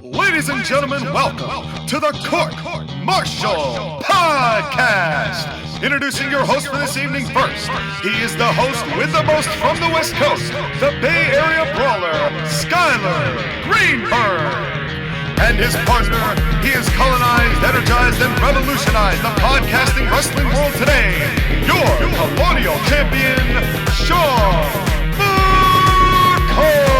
Ladies and gentlemen, welcome to the Court-Martail Podcast. Introducing your host for this evening first. He is the host with the most from the West Coast, the Bay Area Brawler, Skylar Greenberg. And his partner, he has colonized, energized, and revolutionized the podcasting wrestling world today. Your Colonial champion, Sean McCarty.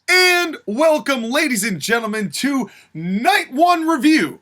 And welcome, ladies and gentlemen, to Night 1 Review,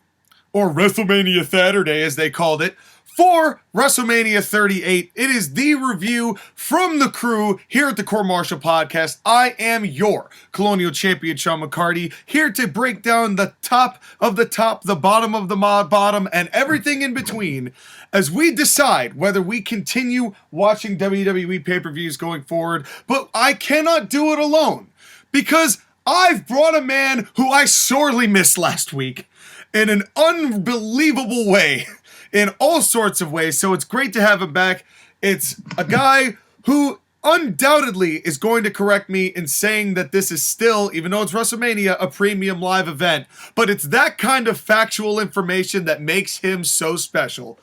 or WrestleMania Saturday as they called it, for WrestleMania 38. It is the review from the crew here at the Court-Martail Podcast. I am your Colonial champion, Sean McCarty, here to break down the top of the top, the bottom of the bottom, and everything in between as we decide whether we continue watching WWE pay-per-views going forward. But I cannot do it alone, because I've brought a man who I sorely missed last week in an unbelievable way, in all sorts of ways, so it's great to have him back. It's a guy who undoubtedly is going to correct me in saying that this is still, even though it's WrestleMania, a premium live event, but it's that kind of factual information that makes him so special.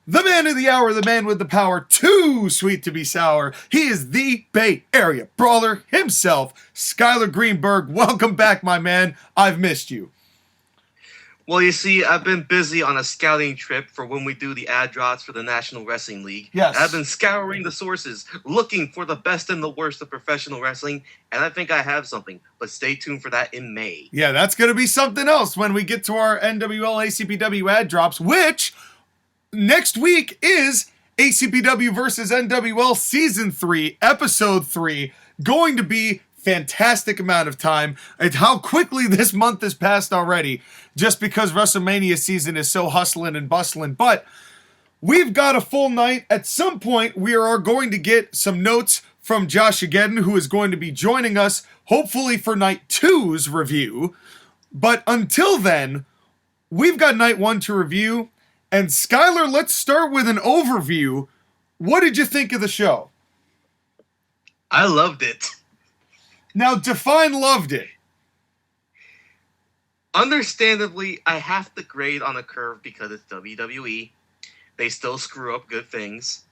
The man of the hour, the man with the power, too sweet to be sour. He is the Bay Area Brawler himself, Skylar Greenberg. Welcome back, my man. I've missed you. Well, you see, I've been busy on a scouting trip for when we do the ad drops for the National Wrestling League. Yes. I've been scouring the sources, looking for the best and the worst of professional wrestling, and I think I have something. But stay tuned for that in May. Yeah, that's going to be something else when we get to our NWL ACPW ad drops, which next week is ACPW versus NWL Season 3, Episode 3, going to be fantastic amount of time. And how quickly this month has passed already, just because WrestleMania season is so hustling and bustling. But we've got a full night. At some point, we are going to get some notes from Josh again, who is going to be joining us, hopefully for Night 2's review. But until then, we've got Night 1 to review. And Skylar, let's start with an overview. What did you think of the show? I loved it. Now, define loved it. Understandably, I have to grade on a curve because it's WWE. They still screw up good things.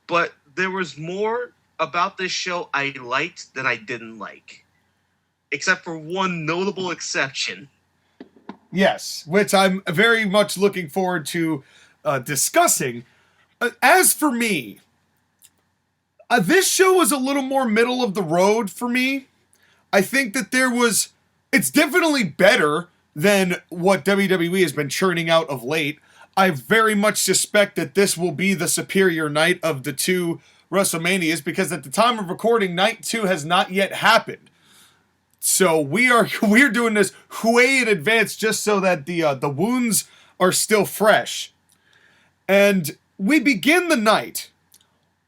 But there was more about this show I liked than I didn't like. Except for one notable exception. Yes, which I'm very much looking forward to discussing. As for me, this show was a little more middle of the road for me. I think that it's definitely better than what WWE has been churning out of late. I very much suspect that this will be the superior night of the two WrestleManias, because at the time of recording, Night 2 has not yet happened. So we're doing this way in advance just so that the wounds are still fresh. And we begin the night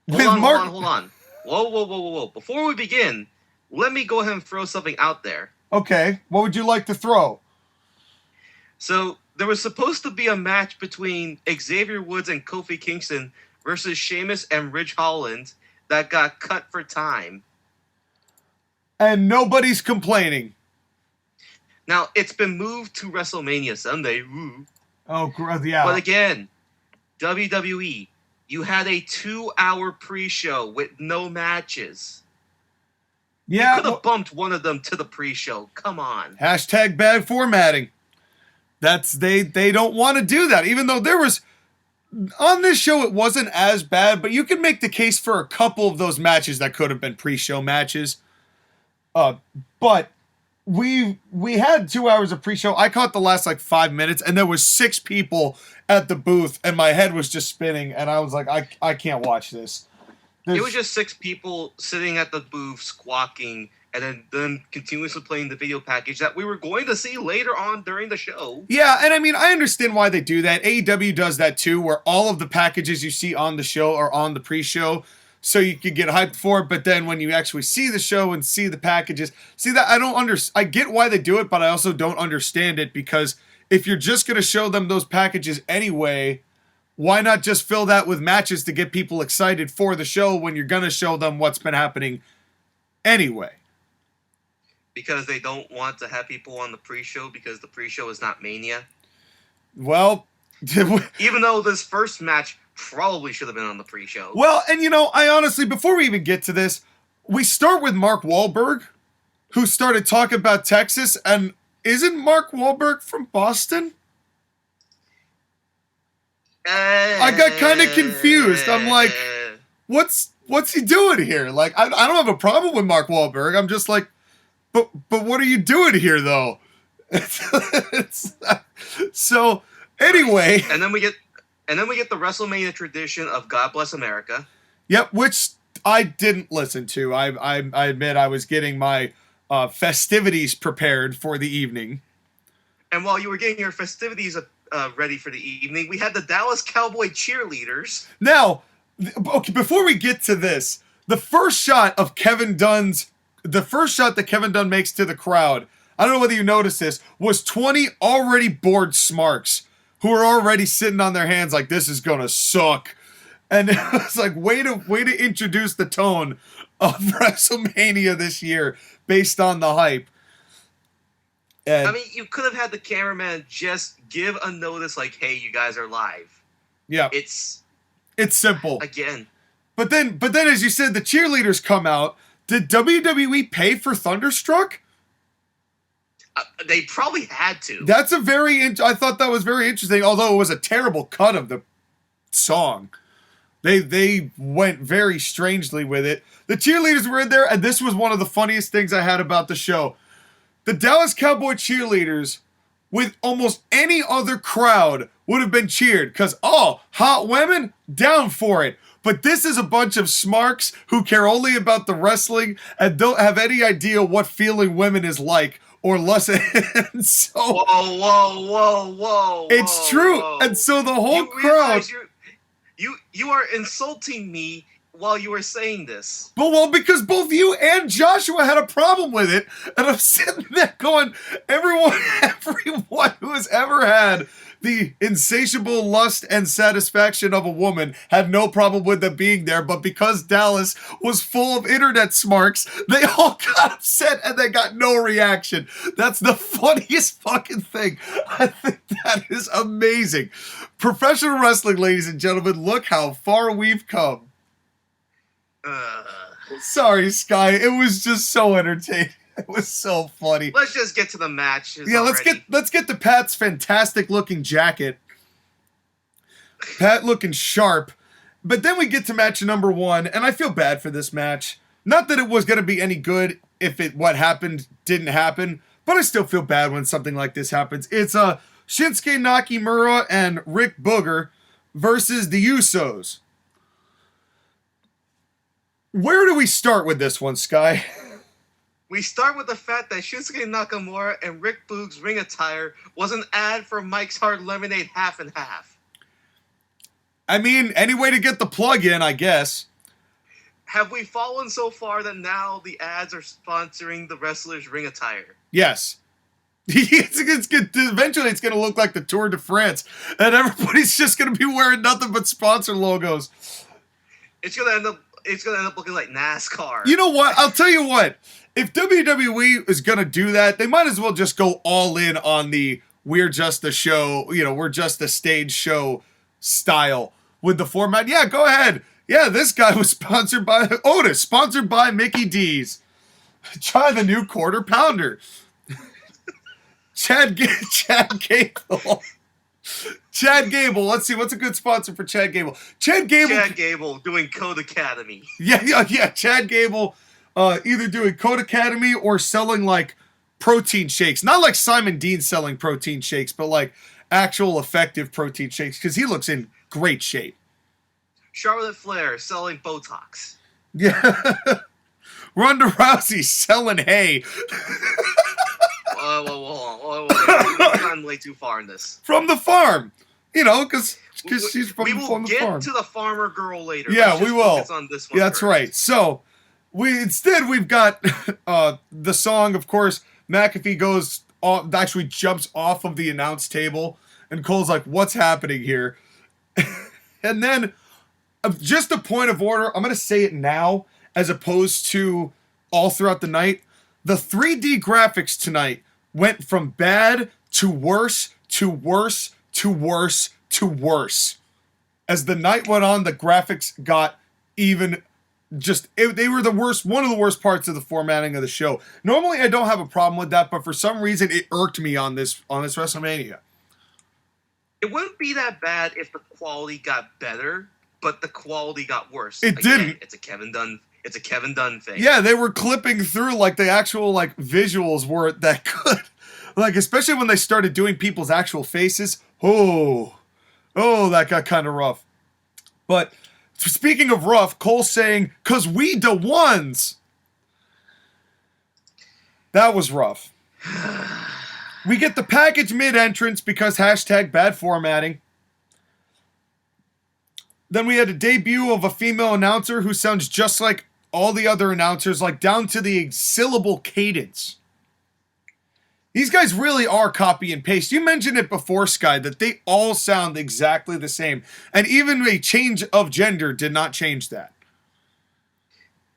with Hold on. Whoa. Before we begin, let me go ahead and throw something out there. Okay, what would you like to throw? So, there was supposed to be a match between Xavier Woods and Kofi Kingston versus Sheamus and Ridge Holland that got cut for time. And nobody's complaining. Now, it's been moved to WrestleMania Sunday. Woo. Oh, yeah. But again, WWE, you had a 2-hour pre-show with no matches. Yeah. You could have bumped one of them to the pre-show. Come on. Hashtag bad formatting. They don't want to do that. Even though there was, on this show, it wasn't as bad, but you can make the case for a couple of those matches that could have been pre-show matches. But we had 2 hours of pre-show. I caught the last 5 minutes, and there was 6 people at the booth, and my head was just spinning, and I was like, I can't watch this. It was just 6 people sitting at the booth squawking, and then continuously playing the video package that we were going to see later on during the show. Yeah, and I mean, I understand why they do that. AEW does that too, where all of the packages you see on the show are on the pre-show, so you could get hyped for it, but then when you actually see the show and see the packages, I get why they do it, but I also don't understand it, because if you're just going to show them those packages anyway, why not just fill that with matches to get people excited for the show when you're going to show them what's been happening anyway? Because they don't want to have people on the pre-show because the pre-show is not Mania. Well, even though this first match probably should have been on the pre-show. Well, and I honestly, before we even get to this, we start with Mark Wahlberg, who started talking about Texas, and isn't Mark Wahlberg from Boston? I got kind of confused. I'm like, what's he doing here? Like, I don't have a problem with Mark Wahlberg. I'm just like, but what are you doing here, though? So, anyway. And then we get the WrestleMania tradition of God Bless America. Yep, which I didn't listen to. I admit I was getting my festivities prepared for the evening. And while you were getting your festivities ready for the evening, we had the Dallas Cowboy cheerleaders. Now, okay, before we get to this, the first shot that Kevin Dunn makes to the crowd, I don't know whether you noticed this, was 20 already bored smarks who are already sitting on their hands like, this is gonna suck. And it was like, way to introduce the tone of WrestleMania this year based on the hype. And, I mean, you could have had the cameraman just give a notice like, hey, you guys are live. Yeah. It's simple. Again. But then as you said, the cheerleaders come out. Did WWE pay for Thunderstruck? They probably had to. That's I thought that was very interesting, although it was a terrible cut of the song. They went very strangely with it. The cheerleaders were in there, and this was one of the funniest things I had about the show. The Dallas Cowboy cheerleaders, with almost any other crowd, would have been cheered, because, hot women, down for it. But this is a bunch of smarks who care only about the wrestling and don't have any idea what feeling women is like or lust. And so, whoa. It's true. Whoa. And so the whole crowd. You are insulting me while you were saying this. Well, because both you and Joshua had a problem with it, and I'm sitting there going, everyone who has ever had the insatiable lust and satisfaction of a woman had no problem with them being there, but because Dallas was full of internet smarks, they all got upset and they got no reaction. That's the funniest fucking thing. I think that is amazing. Professional wrestling, ladies and gentlemen, look how far we've come. Sorry, Sky. It was just so entertaining. It was so funny. Let's just get to the match. Yeah, let's get to Pat's fantastic looking jacket. Pat looking sharp. But then we get to match number 1, and I feel bad for this match. Not that it was going to be any good if what happened didn't happen, but I still feel bad when something like this happens. It's Shinsuke Nakamura and Rick Booger versus the Usos. Where do we start with this one, Sky? We start with the fact that Shinsuke Nakamura and Rick Boogs' ring attire was an ad for Mike's Hard Lemonade half and half. I mean, any way to get the plug in, I guess. Have we fallen so far that now the ads are sponsoring the wrestlers' ring attire? Yes. Eventually it's going to look like the Tour de France, and everybody's just going to be wearing nothing but sponsor logos. It's going to end up looking like NASCAR. You know what? I'll tell you what. If WWE is going to do that, they might as well just go all in on the we're just a show, we're just a stage show style with the format. Yeah, go ahead. Yeah, this guy was sponsored by Otis, sponsored by Mickey D's. Try the new quarter pounder. Chad Gable. Chad Gable. Let's see. What's a good sponsor for Chad Gable? Chad Gable doing Code Academy. Yeah. Chad Gable either doing Code Academy or selling like protein shakes. Not like Simon Dean selling protein shakes, but like actual effective protein shakes because he looks in great shape. Charlotte Flair selling Botox. Yeah. Ronda Rousey selling hay. Whoa. We've gone way too far in this. From the farm. Because she's from the farm. We will get to the farmer girl later. Yeah, we will. On this one that's right. So, we've got the song, of course. McAfee actually jumps off of the announce table, and Cole's like, what's happening here? And then, just a point of order, I'm going to say it now as opposed to all throughout the night. The 3D graphics tonight went from bad to worse to worse to worse to worse. As the night went on, the graphics got even they were the worst, one of the worst parts of the formatting of the show. Normally I don't have a problem with that, but for some reason it irked me on this WrestleMania. It wouldn't be that bad if the quality got better, but the quality got worse. It didn't. It's a Kevin Dunn thing. Yeah, they were clipping through like the actual like visuals weren't that good. Like, especially when they started doing people's actual faces. Oh, that got kind of rough. But speaking of rough, Cole saying, "'Cause we the ones." That was rough. We get the package mid-entrance because hashtag bad formatting. Then we had a debut of a female announcer who sounds just like all the other announcers, like down to the syllable cadence. These guys really are copy and paste. You mentioned it before, Sky, that they all sound exactly the same. And even a change of gender did not change that.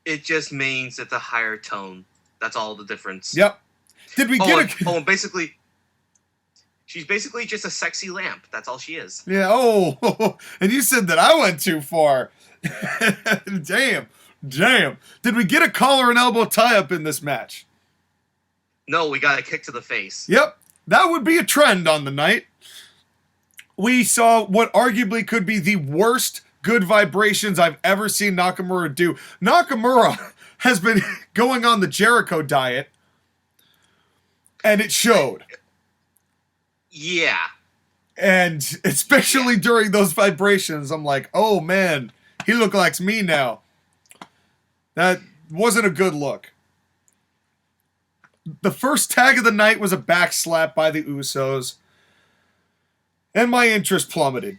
It just means it's a higher tone. That's all the difference. Yep. Did we get and basically, she's basically just a sexy lamp. That's all she is. Yeah, and you said that I went too far. Damn. Did we get a collar and elbow tie-up in this match? No, we got a kick to the face. Yep, that would be a trend on the night. We saw what arguably could be the worst good vibrations I've ever seen Nakamura do. Nakamura has been going on the Jericho diet, and it showed. Yeah. And especially during those vibrations, I'm like, oh man, he looks like me now. That wasn't a good look. The first tag of the night was a back slap by the Usos. And my interest plummeted.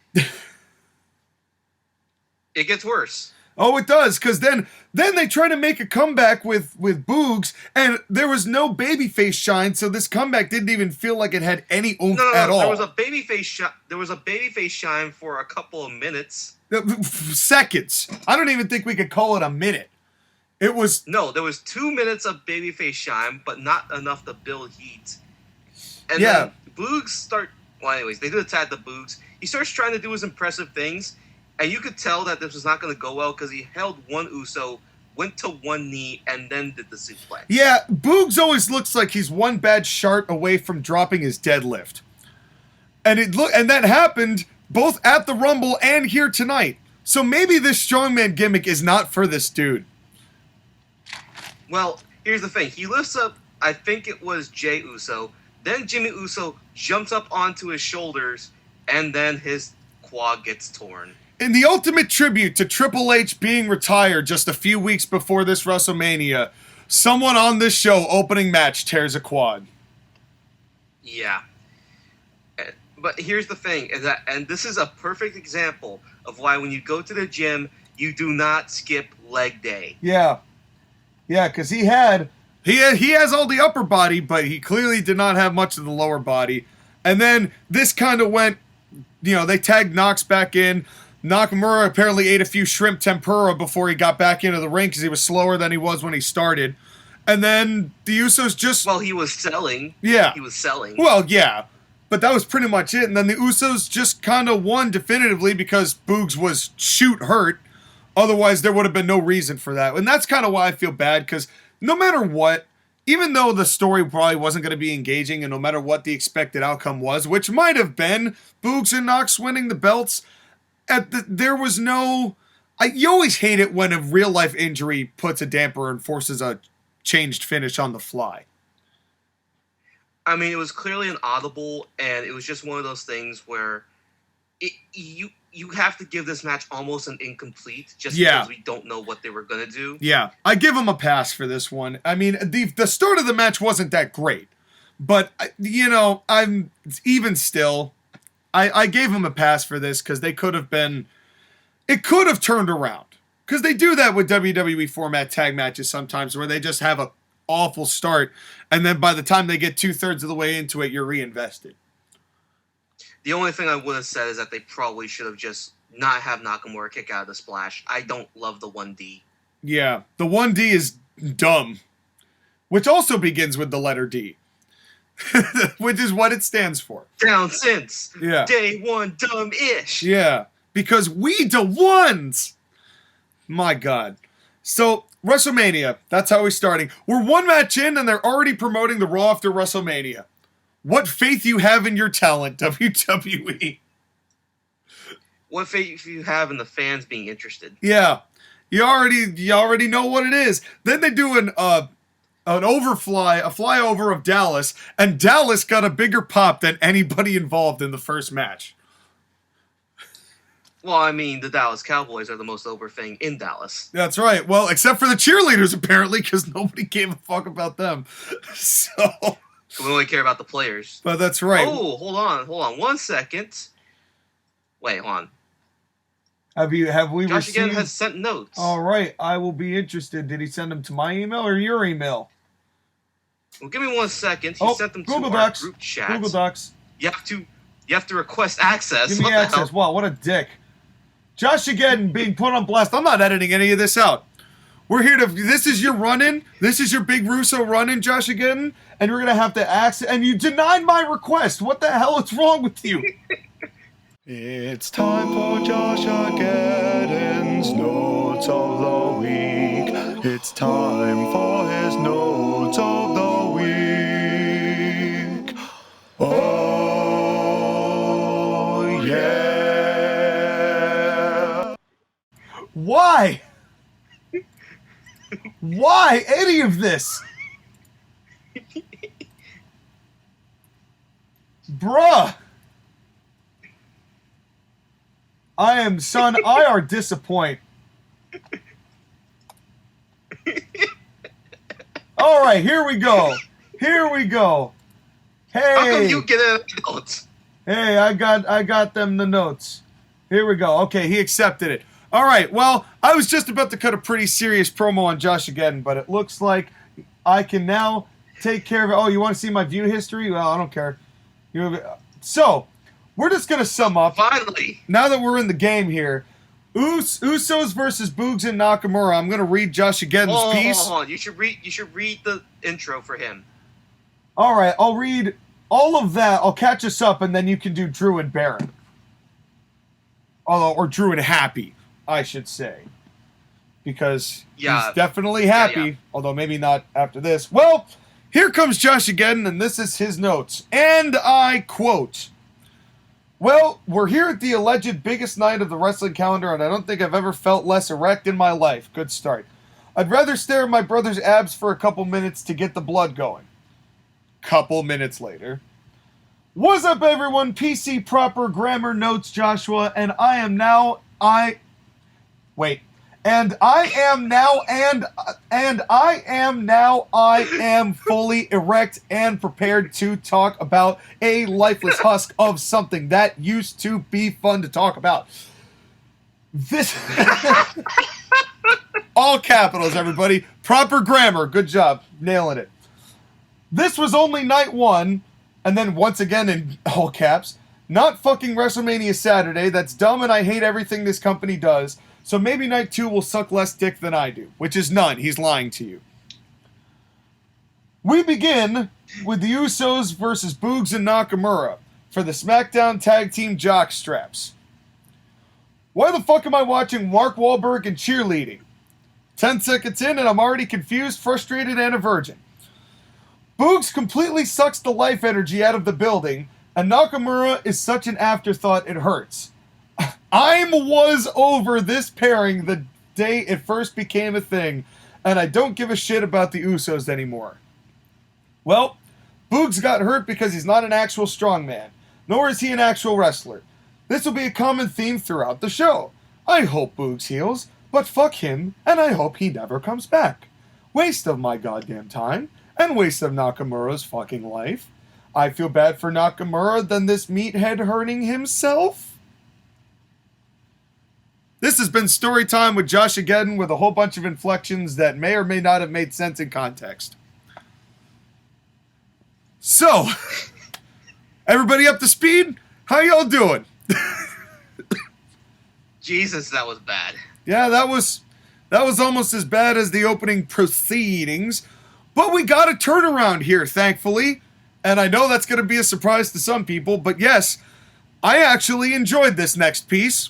It gets worse. Oh, it does, because then they try to make a comeback with Boogs, and there was no babyface shine, so this comeback didn't even feel like it had any oomph at all. There was a babyface shine for a couple of minutes. Seconds. I don't even think we could call it a minute. It was... No, there was 2 minutes of babyface shine, but not enough to build heat. And yeah. Then Boogs they do the tag to Boogs. He starts trying to do his impressive things, and you could tell that this was not going to go well because he held one Uso, went to one knee, and then did the suplex. Yeah, Boogs always looks like he's one bad shot away from dropping his deadlift. And that happened both at the Rumble and here tonight. So maybe this strongman gimmick is not for this dude. Well, here's the thing. He lifts up, I think it was Jey Uso. Then Jimmy Uso jumps up onto his shoulders, and then his quad gets torn. In the ultimate tribute to Triple H being retired just a few weeks before this WrestleMania, someone on this show opening match tears a quad. Yeah. But here's the thing, and this is a perfect example of why when you go to the gym, you do not skip leg day. Yeah. Yeah, because he has all the upper body, but he clearly did not have much of the lower body. And then this kind of went, they tagged Knux back in. Nakamura apparently ate a few shrimp tempura before he got back into the ring because he was slower than he was when he started. And then the Usos just... Well, he was selling. Yeah. He was selling. Well, yeah. But that was pretty much it. And then the Usos just kind of won definitively because Boogs was shoot hurt. Otherwise, there would have been no reason for that. And that's kind of why I feel bad, because no matter what, even though the story probably wasn't going to be engaging, and no matter what the expected outcome was, which might have been Boogs and Knux winning the belts, there was no... you always hate it when a real-life injury puts a damper and forces a changed finish on the fly. I mean, it was clearly an audible, and it was just one of those things where you have to give this match almost an incomplete just because we don't know what they were going to do. Yeah, I give them a pass for this one. I mean, the start of the match wasn't that great, but, I'm even still, I gave them a pass for this because it could have turned around. Because they do that with WWE format tag matches sometimes where they just have a awful start, and then by the time they get 2/3 of the way into it, you're reinvested. The only thing I would have said is that they probably should have just not have Nakamura kick out of the splash. I don't love the 1D. Yeah, the 1D is dumb, which also begins with the letter D, which is what it stands for. Down since Yeah. day one, dumb-ish. Yeah, because we the ones. My God. So, WrestleMania, that's how we're starting. We're one match in and they're already promoting the Raw after WrestleMania. What faith you have in your talent, WWE. What faith you have in the fans being interested. Yeah. You already know what it is. Then they do a flyover of Dallas, and Dallas got a bigger pop than anybody involved in the first match. Well, I mean, the Dallas Cowboys are the most over thing in Dallas. That's right. Well, except for the cheerleaders, apparently, because nobody gave a fuck about them. So we only care about the players. But that's right. Oh, hold on 1 second. Wait, hold on. Have we Josh received? again has sent notes. All right, I will be interested. Did he send them to my email or your email? Well, give me 1 second. He sent them to Google our Docs. group chat. Google Docs. You have to request access. Give me What the access. hell? Wow, what a dick. Josh again being put on blast. I'm not editing any of this out. We're here to. This is your run-in. This is your big Russo run-in, Josh again, and we're gonna have to access. And you denied my request. What the hell is wrong with you? It's time for Josh Agedden's Notes of the Week. It's time for his Notes of the Week. Oh, yeah. Why? Why any of this? Bruh. I are disappointed. All right, here we go. Hey. How come you get a notes? Hey, I got them the notes. Here we go. Okay, he accepted it. All right, well, I was just about to cut a pretty serious promo on Josh again, but it looks like I can now take care of it. Oh, you want to see my view history? Well, I don't care. So, we're just going to sum up. Finally. Now that we're in the game here, Usos versus Boogs and Nakamura. I'm going to read Josh Agedden's piece. Hold on. You should read the intro for him. All right, I'll read all of that. I'll catch us up, and then you can do Drew and Baron. Or Drew and Happy, I should say. Because he's definitely happy, Yeah. although maybe not after this. Well, here comes Josh Agedden, and this is his notes. And I quote, "Well, we're here at the alleged biggest night of the wrestling calendar, and I don't think I've ever felt less erect in my life." Good start. "I'd rather stare at my brother's abs for a couple minutes to get the blood going." Couple minutes later. "What's up, everyone? PC proper grammar notes, Joshua, and I am now I am fully erect and prepared to talk about a lifeless husk of something that used to be fun to talk about." This all capitals, everybody. Proper grammar. Good job. Nailing it. "This was only night one," and then once again in all caps, "not fucking WrestleMania Saturday. That's dumb and I hate everything this company does. So maybe night two will suck less dick than I do," which is none. He's lying to you. We begin with the Usos versus Boogs and Nakamura for the SmackDown Tag Team jock straps. "Why the fuck am I watching Mark Wahlberg and cheerleading? 10 seconds in and I'm already confused, frustrated, and a virgin. Boogs completely sucks the life energy out of the building, and Nakamura is such an afterthought it hurts. I was over this pairing the day it first became a thing, and I don't give a shit about the Usos anymore. Well, Boogs got hurt because he's not an actual strongman, nor is he an actual wrestler. This will be a common theme throughout the show. I hope Boogs heals, but fuck him, and I hope he never comes back. Waste of my goddamn time, and waste of Nakamura's fucking life. I feel bad for Nakamura than this meathead hurting himself." This has been Story Time with Josh Agedden with a whole bunch of inflections that may or may not have made sense in context. So, everybody up to speed? How y'all doing? Jesus, that was bad. Yeah, that was almost as bad as the opening proceedings. But we got a turnaround here, thankfully. And I know that's going to be a surprise to some people, but yes, I actually enjoyed this next piece.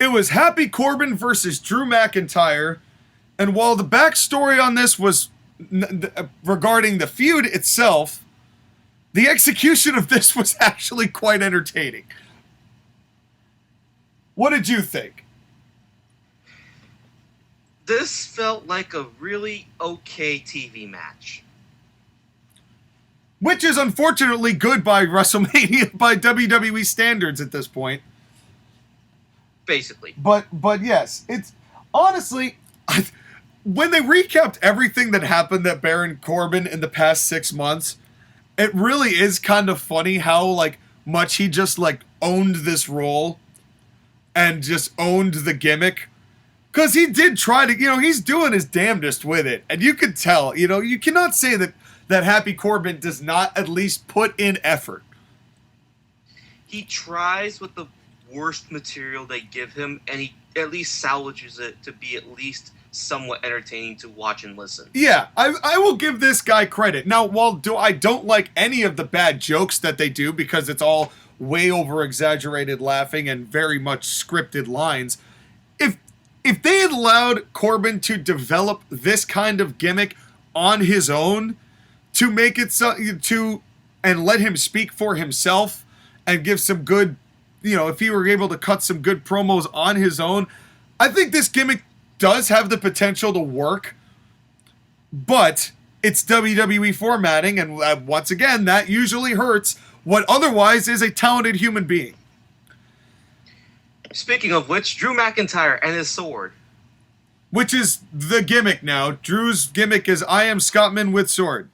It was Happy Corbin versus Drew McIntyre. And while the backstory on this was regarding the feud itself, the execution of this was actually quite entertaining. What did you think? This felt like a really okay TV match. Which is unfortunately good by WrestleMania, by WWE standards at this point. Basically. But yes, it's honestly, when they recapped everything that happened at Baron Corbin in the past 6 months, it really is kind of funny how like much he just like owned this role and just owned the gimmick. Because he did try to, he's doing his damnedest with it. And you could tell, you cannot say that Happy Corbin does not at least put in effort. He tries with the worst material they give him, and he at least salvages it to be at least somewhat entertaining to watch and listen. Yeah, I will give this guy credit. Now, while I don't like any of the bad jokes that they do, because it's all way over-exaggerated laughing and very much scripted lines, if they had allowed Corbin to develop this kind of gimmick on his own, to make it and let him speak for himself and give some good, if he were able to cut some good promos on his own, I think this gimmick does have the potential to work, but it's WWE formatting, and once again, that usually hurts what otherwise is a talented human being. Speaking of which, Drew McIntyre and his sword. Which is the gimmick now. Drew's gimmick is I am Scotsman with sword.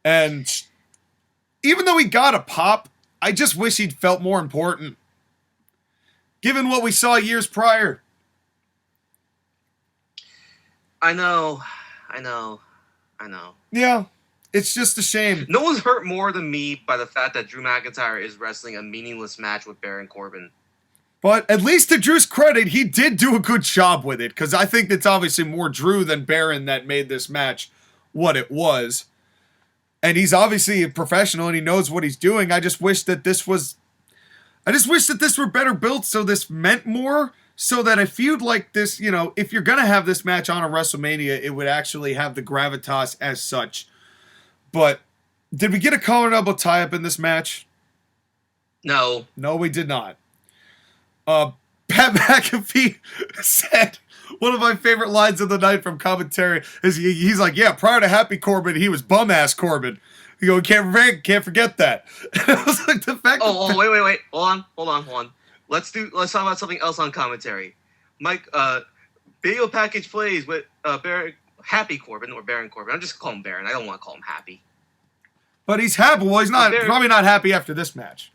And even though he got a pop, I just wish he'd felt more important. Given what we saw years prior. I know. Yeah, it's just a shame. No one's hurt more than me by the fact that Drew McIntyre is wrestling a meaningless match with Baron Corbin. But at least to Drew's credit, he did do a good job with it, because I think it's obviously more Drew than Baron that made this match what it was. And he's obviously a professional and he knows what he's doing. I just wish that this were better built so this meant more, so that a feud like this, if you're going to have this match on a WrestleMania, it would actually have the gravitas as such. But did we get a collar and elbow tie-up in this match? No. No, we did not. Pat McAfee said, one of my favorite lines of the night from commentary is he's like, yeah, prior to Happy Corbin, he was bum-ass Corbin. You go, can't forget that. And I was like, the fact wait. Hold on. Let's talk about something else on commentary. Mike, video package plays with Happy Corbin or Baron Corbin. I'm just calling him Baron. I don't want to call him Happy. But he's happy. Well, he's not probably not happy after this match.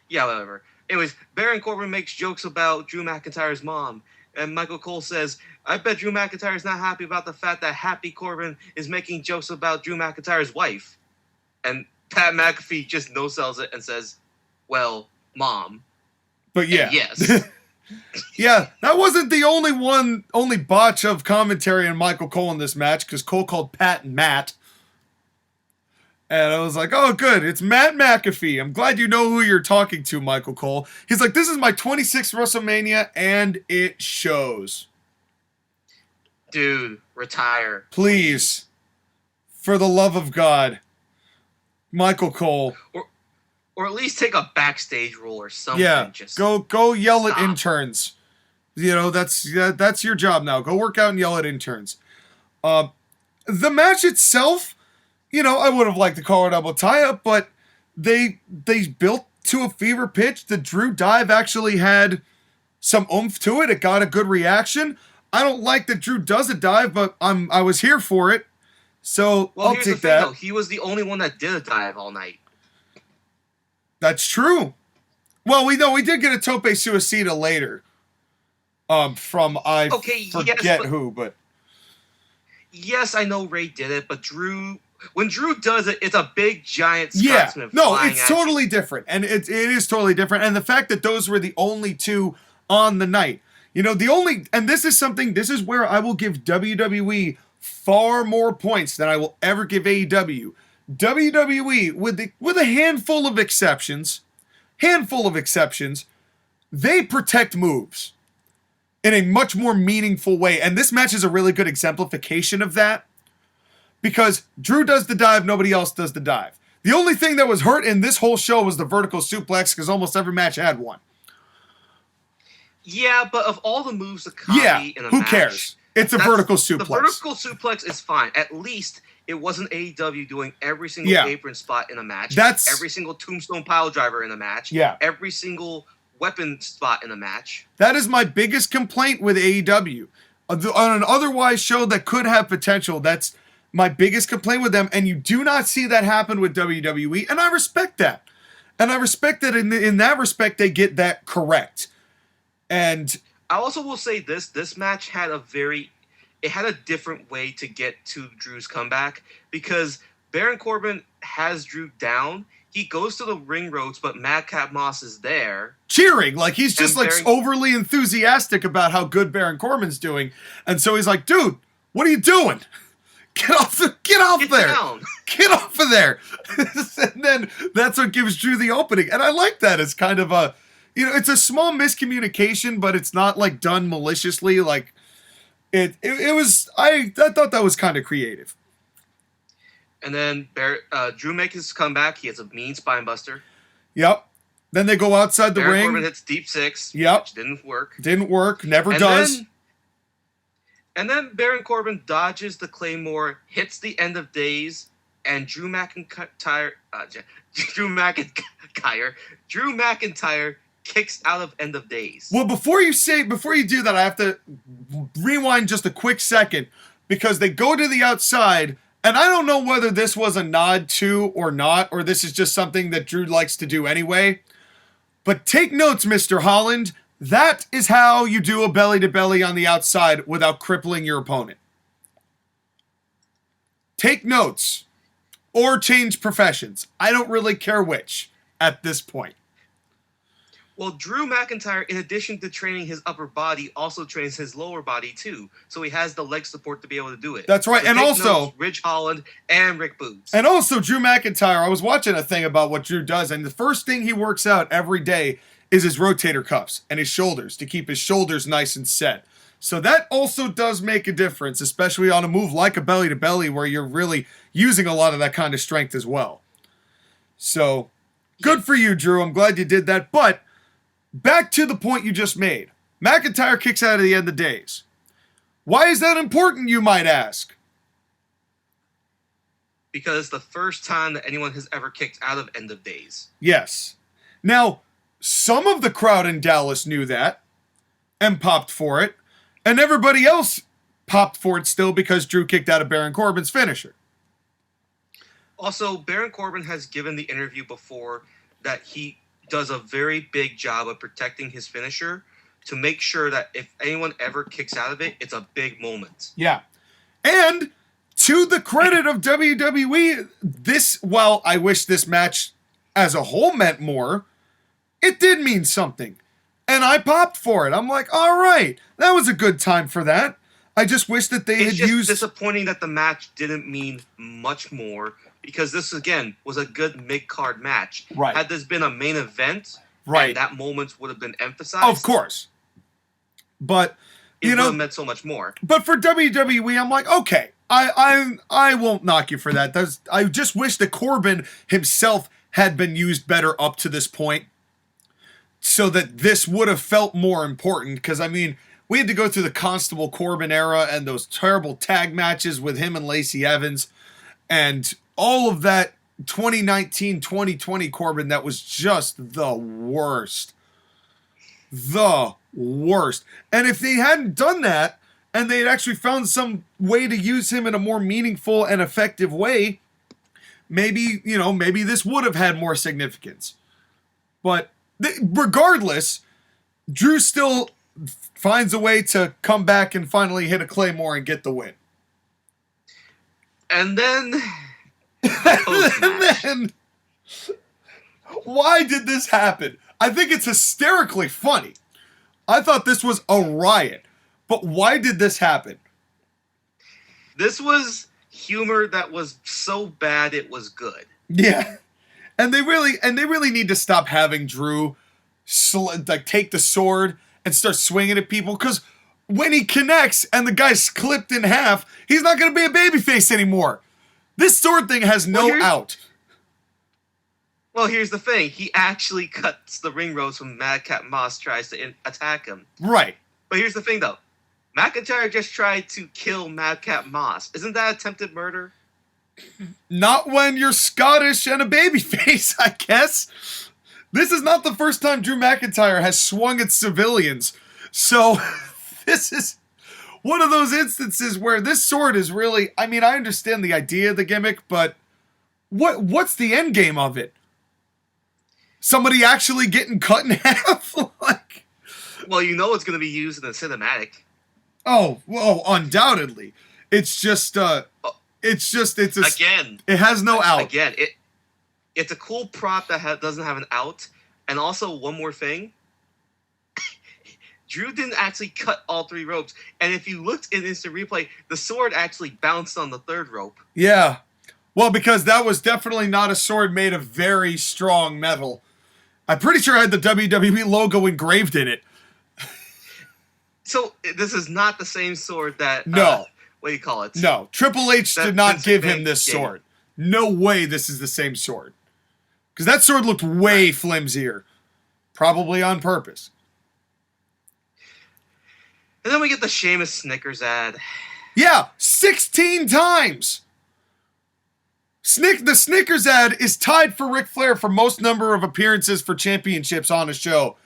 Yeah, whatever. Anyways, Baron Corbin makes jokes about Drew McIntyre's mom. And Michael Cole says, I bet Drew McIntyre's not happy about the fact that Happy Corbin is making jokes about Drew McIntyre's wife. And Pat McAfee just no-sells it and says, well, mom. But yeah. And yes. Yeah, that wasn't the only botch of commentary on Michael Cole in this match, because Cole called Pat Matt. And I was like, oh, good. It's Matt McAfee. I'm glad you know who you're talking to, Michael Cole. He's like, this is my 26th WrestleMania, and it shows. Dude, retire. Please. For the love of God. Michael Cole. Or at least take a backstage role or something. Yeah, just go yell stop. at interns. That's your job now. Go work out and yell at interns. The match itself, I would have liked to call it double tie-up, but they built to a fever pitch. The Drew dive actually had some oomph to it. It got a good reaction. I don't like that Drew does a dive, but I was here for it, so I'll take that. Though. He was the only one that did a dive all night. That's true. Well, we did get a tope suicida later. From forget who, but yes, I know Ray did it, but Drew When Drew does it, it's a big giant Yeah, Scotsman no, flying it's at totally you. different, and it is totally different. And the fact that those were the only two on the night, and this is where I will give WWE far more points than I will ever give AEW. WWE, with a handful of exceptions, they protect moves in a much more meaningful way, and this match is a really good exemplification of that. Because Drew does the dive, nobody else does the dive. The only thing that was hurt in this whole show was the vertical suplex, because almost every match had one. Yeah, but of all the moves to copy in a match, who cares? It's a vertical suplex. The vertical suplex is fine. At least it wasn't AEW doing every single apron spot in a match. Every single tombstone pile driver in a match. Yeah. Every single weapon spot in a match. That is my biggest complaint with AEW. On an otherwise show that could have potential, that's my biggest complaint with them, and you do not see that happen with WWE, and I respect that. And I respect that in that respect, they get that correct. And I also will say this match had a different way to get to Drew's comeback, because Baron Corbin has Drew down. He goes to the ring ropes, but Madcap Moss is there. Cheering, like he's just overly enthusiastic about how good Baron Corbin's doing. And so he's like, dude, what are you doing? Get off there. Down. Get off of there. And then that's what gives Drew the opening. And I like that. It's kind of a, it's a small miscommunication, but it's not like done maliciously. Like it was, I thought that was kind of creative. And then Drew makes his comeback. He has a mean spine buster. Yep. Then they go outside the ring. Baron Corbin hits deep six. Yep. Which didn't work. Didn't work. Never does. And then Baron Corbin dodges the Claymore, hits the end of days, and Drew McIntyre kicks out of end of days. Well, before you do that, I have to rewind just a quick second, because they go to the outside, and I don't know whether this was a nod to or not, or this is just something that Drew likes to do anyway. But take notes, Mr. Holland. That is how you do a belly-to-belly on the outside without crippling your opponent. Take notes. Or change professions. I don't really care which at this point. Well, Drew McIntyre, in addition to training his upper body, also trains his lower body too. So he has the leg support to be able to do it. That's right. So and also notes, Ridge Holland and Rick Boogs. And also Drew McIntyre, I was watching a thing about what Drew does, and the first thing he works out every day is his rotator cuffs and his shoulders, to keep his shoulders nice and set. So that also does make a difference, especially on a move like a belly-to-belly where you're really using a lot of that kind of strength as well. So, good for you, Drew. I'm glad you did that. But, back to the point you just made. McIntyre kicks out of the end of days. Why is that important, you might ask? Because it's the first time that anyone has ever kicked out of end of days. Yes. Now, some of the crowd in Dallas knew that and popped for it, and everybody else popped for it still because Drew kicked out of Baron Corbin's finisher. Also, Baron Corbin has given the interview before that he does a very big job of protecting his finisher to make sure that if anyone ever kicks out of it, it's a big moment. Yeah. And to the credit of WWE, while I wish this match as a whole meant more, it did mean something. And I popped for it. I'm like, all right, that was a good time for that. I just wish that they had used... It's just disappointing that the match didn't mean much more, because this, again, was a good mid-card match. Right. Had this been a main event, right, that moment would have been emphasized. Of course. But, it would have meant so much more. But for WWE, I'm like, okay, I won't knock you for that. I just wish that Corbin himself had been used better up to this point, so that this would have felt more important. Because, I mean, we had to go through the Constable Corbin era and those terrible tag matches with him and Lacey Evans and all of that 2019-2020 Corbin that was just the worst. The worst. And if they hadn't done that and they had actually found some way to use him in a more meaningful and effective way, maybe this would have had more significance. But regardless, Drew still finds a way to come back and finally hit a Claymore and get the win. And then And then, why did this happen? I think it's hysterically funny. I thought this was a riot. But why did this happen? This was humor that was so bad it was good. Yeah. And they really need to stop having Drew take the sword and start swinging at people, because when he connects and the guy's clipped in half, he's not going to be a babyface anymore. This sword thing has no out. Well, here's the thing. He actually cuts the ring ropes when Madcap Moss tries to attack him. Right. But here's the thing, though. McIntyre just tried to kill Madcap Moss. Isn't that attempted murder? Not when you're Scottish and a babyface, I guess. This is not the first time Drew McIntyre has swung at civilians. So, this is one of those instances where this sword is really... I mean, I understand the idea of the gimmick, but what's the end game of it? Somebody actually getting cut in half? Like... Well, you know it's going to be used in the cinematic. Oh, undoubtedly. It's just, Again. It has no out. Again, it's a cool prop that doesn't have an out. And also, one more thing. Drew didn't actually cut all 3 ropes. And if you looked in instant replay, the sword actually bounced on the 3rd rope. Yeah. Well, because that was definitely not a sword made of very strong metal. I'm pretty sure it had the WWE logo engraved in it. So, this is not the same sword that... No. What do you call it? No. Triple H did not give him this game. sword. No way this is the same sword. Because that sword looked way flimsier. Probably on purpose. And then we get the Sheamus Snickers ad. Yeah, 16 times! The Snickers ad is tied for Ric Flair for most number of appearances for championships on a show.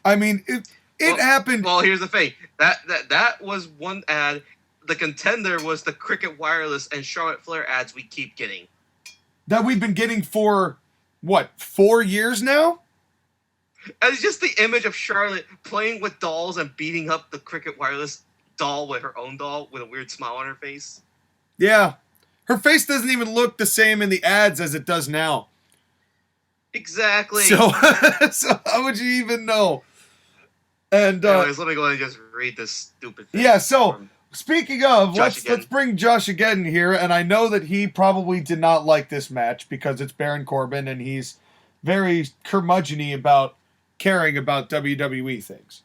I mean, it happened... Well, here's the thing. That was one ad. The contender was the Cricket Wireless and Charlotte Flair ads we keep getting. That we've been getting for, 4 years now? And it's just the image of Charlotte playing with dolls and beating up the Cricket Wireless doll with her own doll with a weird smile on her face. Yeah. Her face doesn't even look the same in the ads as it does now. Exactly. So how would you even know? And anyways, let me go ahead and just read this stupid thing. Yeah, so speaking of, let's Again. bring Josh again here, and I know that he probably did not like this match because it's Baron Corbin and he's very curmudgeon-y about caring about WWE things.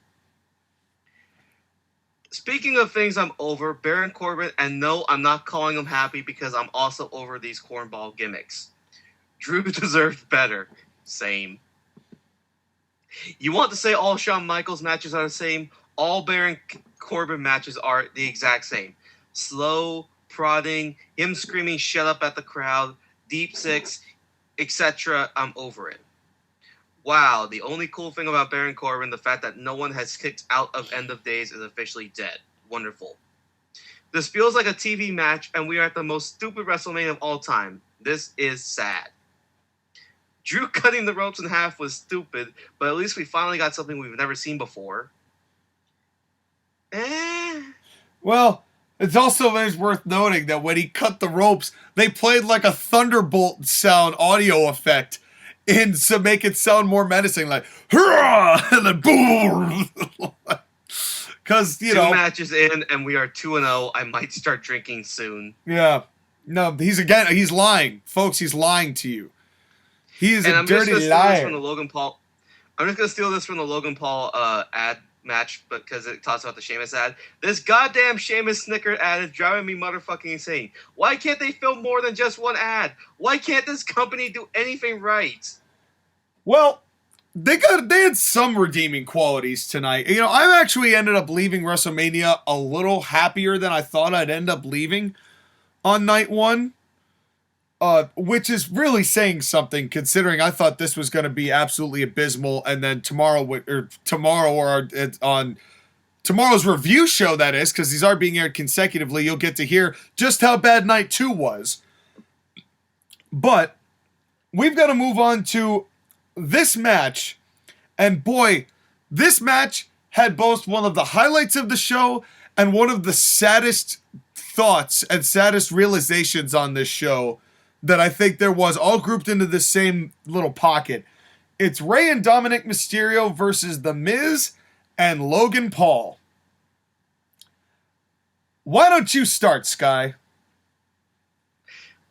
Speaking of things I'm over, Baron Corbin, and no, I'm not calling him happy because I'm also over these cornball gimmicks. Drew deserved better. Same. You want to say all Shawn Michaels matches are the same? All Baron Corbin matches are the exact same. Slow, prodding, him screaming shut up at the crowd, deep six, etc. I'm over it. Wow, the only cool thing about Baron Corbin, the fact that no one has kicked out of End of Days is officially dead. Wonderful. This feels like a TV match, and we are at the most stupid WrestleMania of all time. This is sad. Drew cutting the ropes in half was stupid, but at least we finally got something we've never seen before. Well, it's also worth noting that when he cut the ropes, they played like a thunderbolt sound audio effect to make it sound more menacing, like hurrah, and then boom. Because, you know, 2 matches in, and we are 2-0. I might start drinking soon. Yeah. No, he's lying. Folks, he's lying to you. He is a dirty liar. I'm just going to steal this from the Logan Paul ad match because it talks about the Sheamus ad. This goddamn Sheamus Snicker ad is driving me motherfucking insane. Why can't they film more than just one ad? Why can't this company do anything right? Well, they had some redeeming qualities tonight. You know, I actually ended up leaving WrestleMania a little happier than I thought I'd end up leaving on night 1. Which is really saying something, considering I thought this was going to be absolutely abysmal, and then on tomorrow's review show, that is, because these are being aired consecutively, you'll get to hear just how bad night 2 was. But we've got to move on to this match, and boy, this match had both one of the highlights of the show and one of the saddest thoughts and saddest realizations on this show that I think there was, all grouped into this same little pocket. It's Rey and Dominic Mysterio versus The Miz and Logan Paul. Why don't you start, Sky?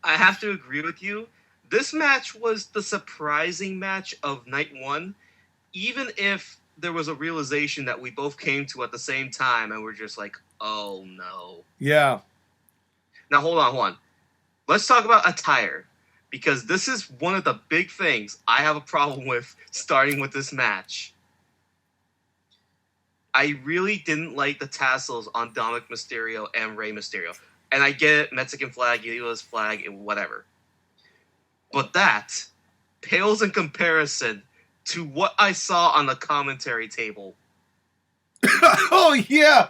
I have to agree with you. This match was the surprising match of night one, even if there was a realization that we both came to at the same time and we're just like, oh no. Yeah. Now hold on. Let's talk about attire, because this is one of the big things I have a problem with starting with this match. I really didn't like the tassels on Dominic Mysterio and Rey Mysterio. And I get it, Mexican flag, U.S. flag, and whatever. But that pales in comparison to what I saw on the commentary table. Oh, yeah.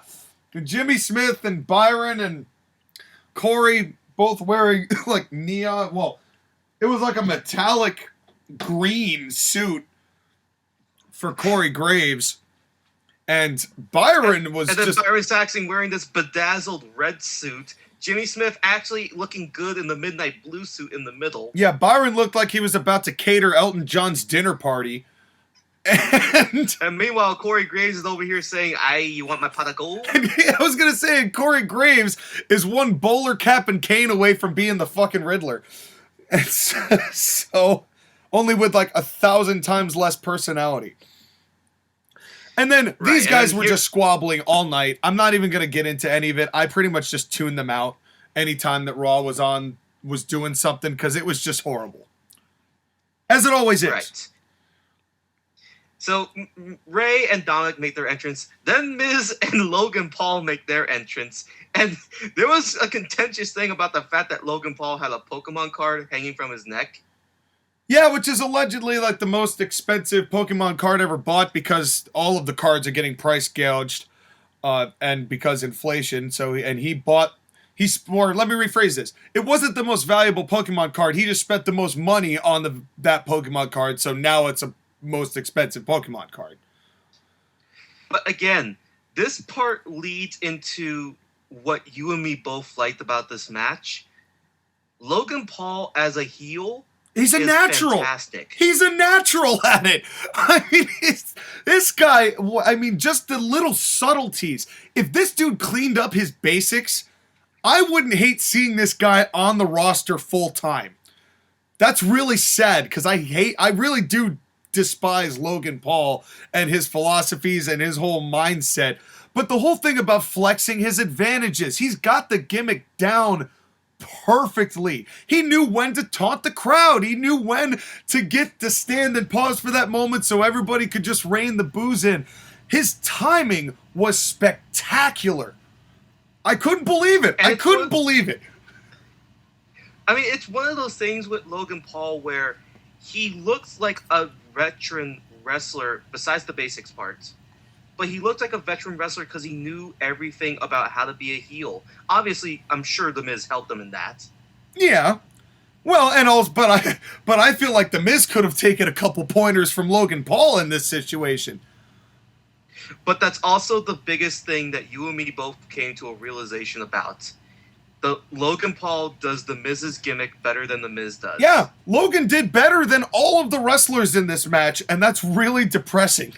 Jimmy Smith and Byron and Corey both wearing like neon. Well, it was like a metallic green suit for Corey Graves. And Byron was and then just... Byron Saxon wearing this bedazzled red suit. Jimmy Smith actually looking good in the midnight blue suit in the middle. Yeah, Byron looked like he was about to cater Elton John's dinner party. And meanwhile, Corey Graves is over here saying, you want my pot of gold? I was going to say, Corey Graves is one bowler cap and cane away from being the fucking Riddler. And so, only with like 1,000 times less personality. And then these guys were just squabbling all night. I'm not even going to get into any of it. I pretty much just tuned them out anytime that Raw was doing something, because it was just horrible. As it always is. Right. So, Rey and Dominic make their entrance. Then Miz and Logan Paul make their entrance. And there was a contentious thing about the fact that Logan Paul had a Pokemon card hanging from his neck. Yeah, which is allegedly like the most expensive Pokemon card ever bought, because all of the cards are getting price gouged, and because inflation. So, let me rephrase this. It wasn't the most valuable Pokemon card. He just spent the most money on that Pokemon card. So now it's a most expensive Pokemon card. But again, this part leads into what you and me both liked about this match. Logan Paul as a heel, he's a natural. Fantastic. He's a natural at it. I mean, this guy, just the little subtleties. If this dude cleaned up his basics, I wouldn't hate seeing this guy on the roster full time. That's really sad, because I really do despise Logan Paul and his philosophies and his whole mindset. But the whole thing about flexing his advantages, he's got the gimmick down perfectly. He knew when to taunt the crowd. He knew when to stand and pause for that moment so everybody could just rein the booze in. His timing was spectacular. I couldn't believe it. I couldn't believe it. I mean, it's one of those things with Logan Paul where he looks like a veteran wrestler besides the basics parts. But he looked like a veteran wrestler because he knew everything about how to be a heel. Obviously, I'm sure The Miz helped him in that. Yeah. Well, and also, but I feel like The Miz could have taken a couple pointers from Logan Paul in this situation. But that's also the biggest thing that you and me both came to a realization about. The Logan Paul does The Miz's gimmick better than The Miz does. Yeah, Logan did better than all of the wrestlers in this match, and that's really depressing.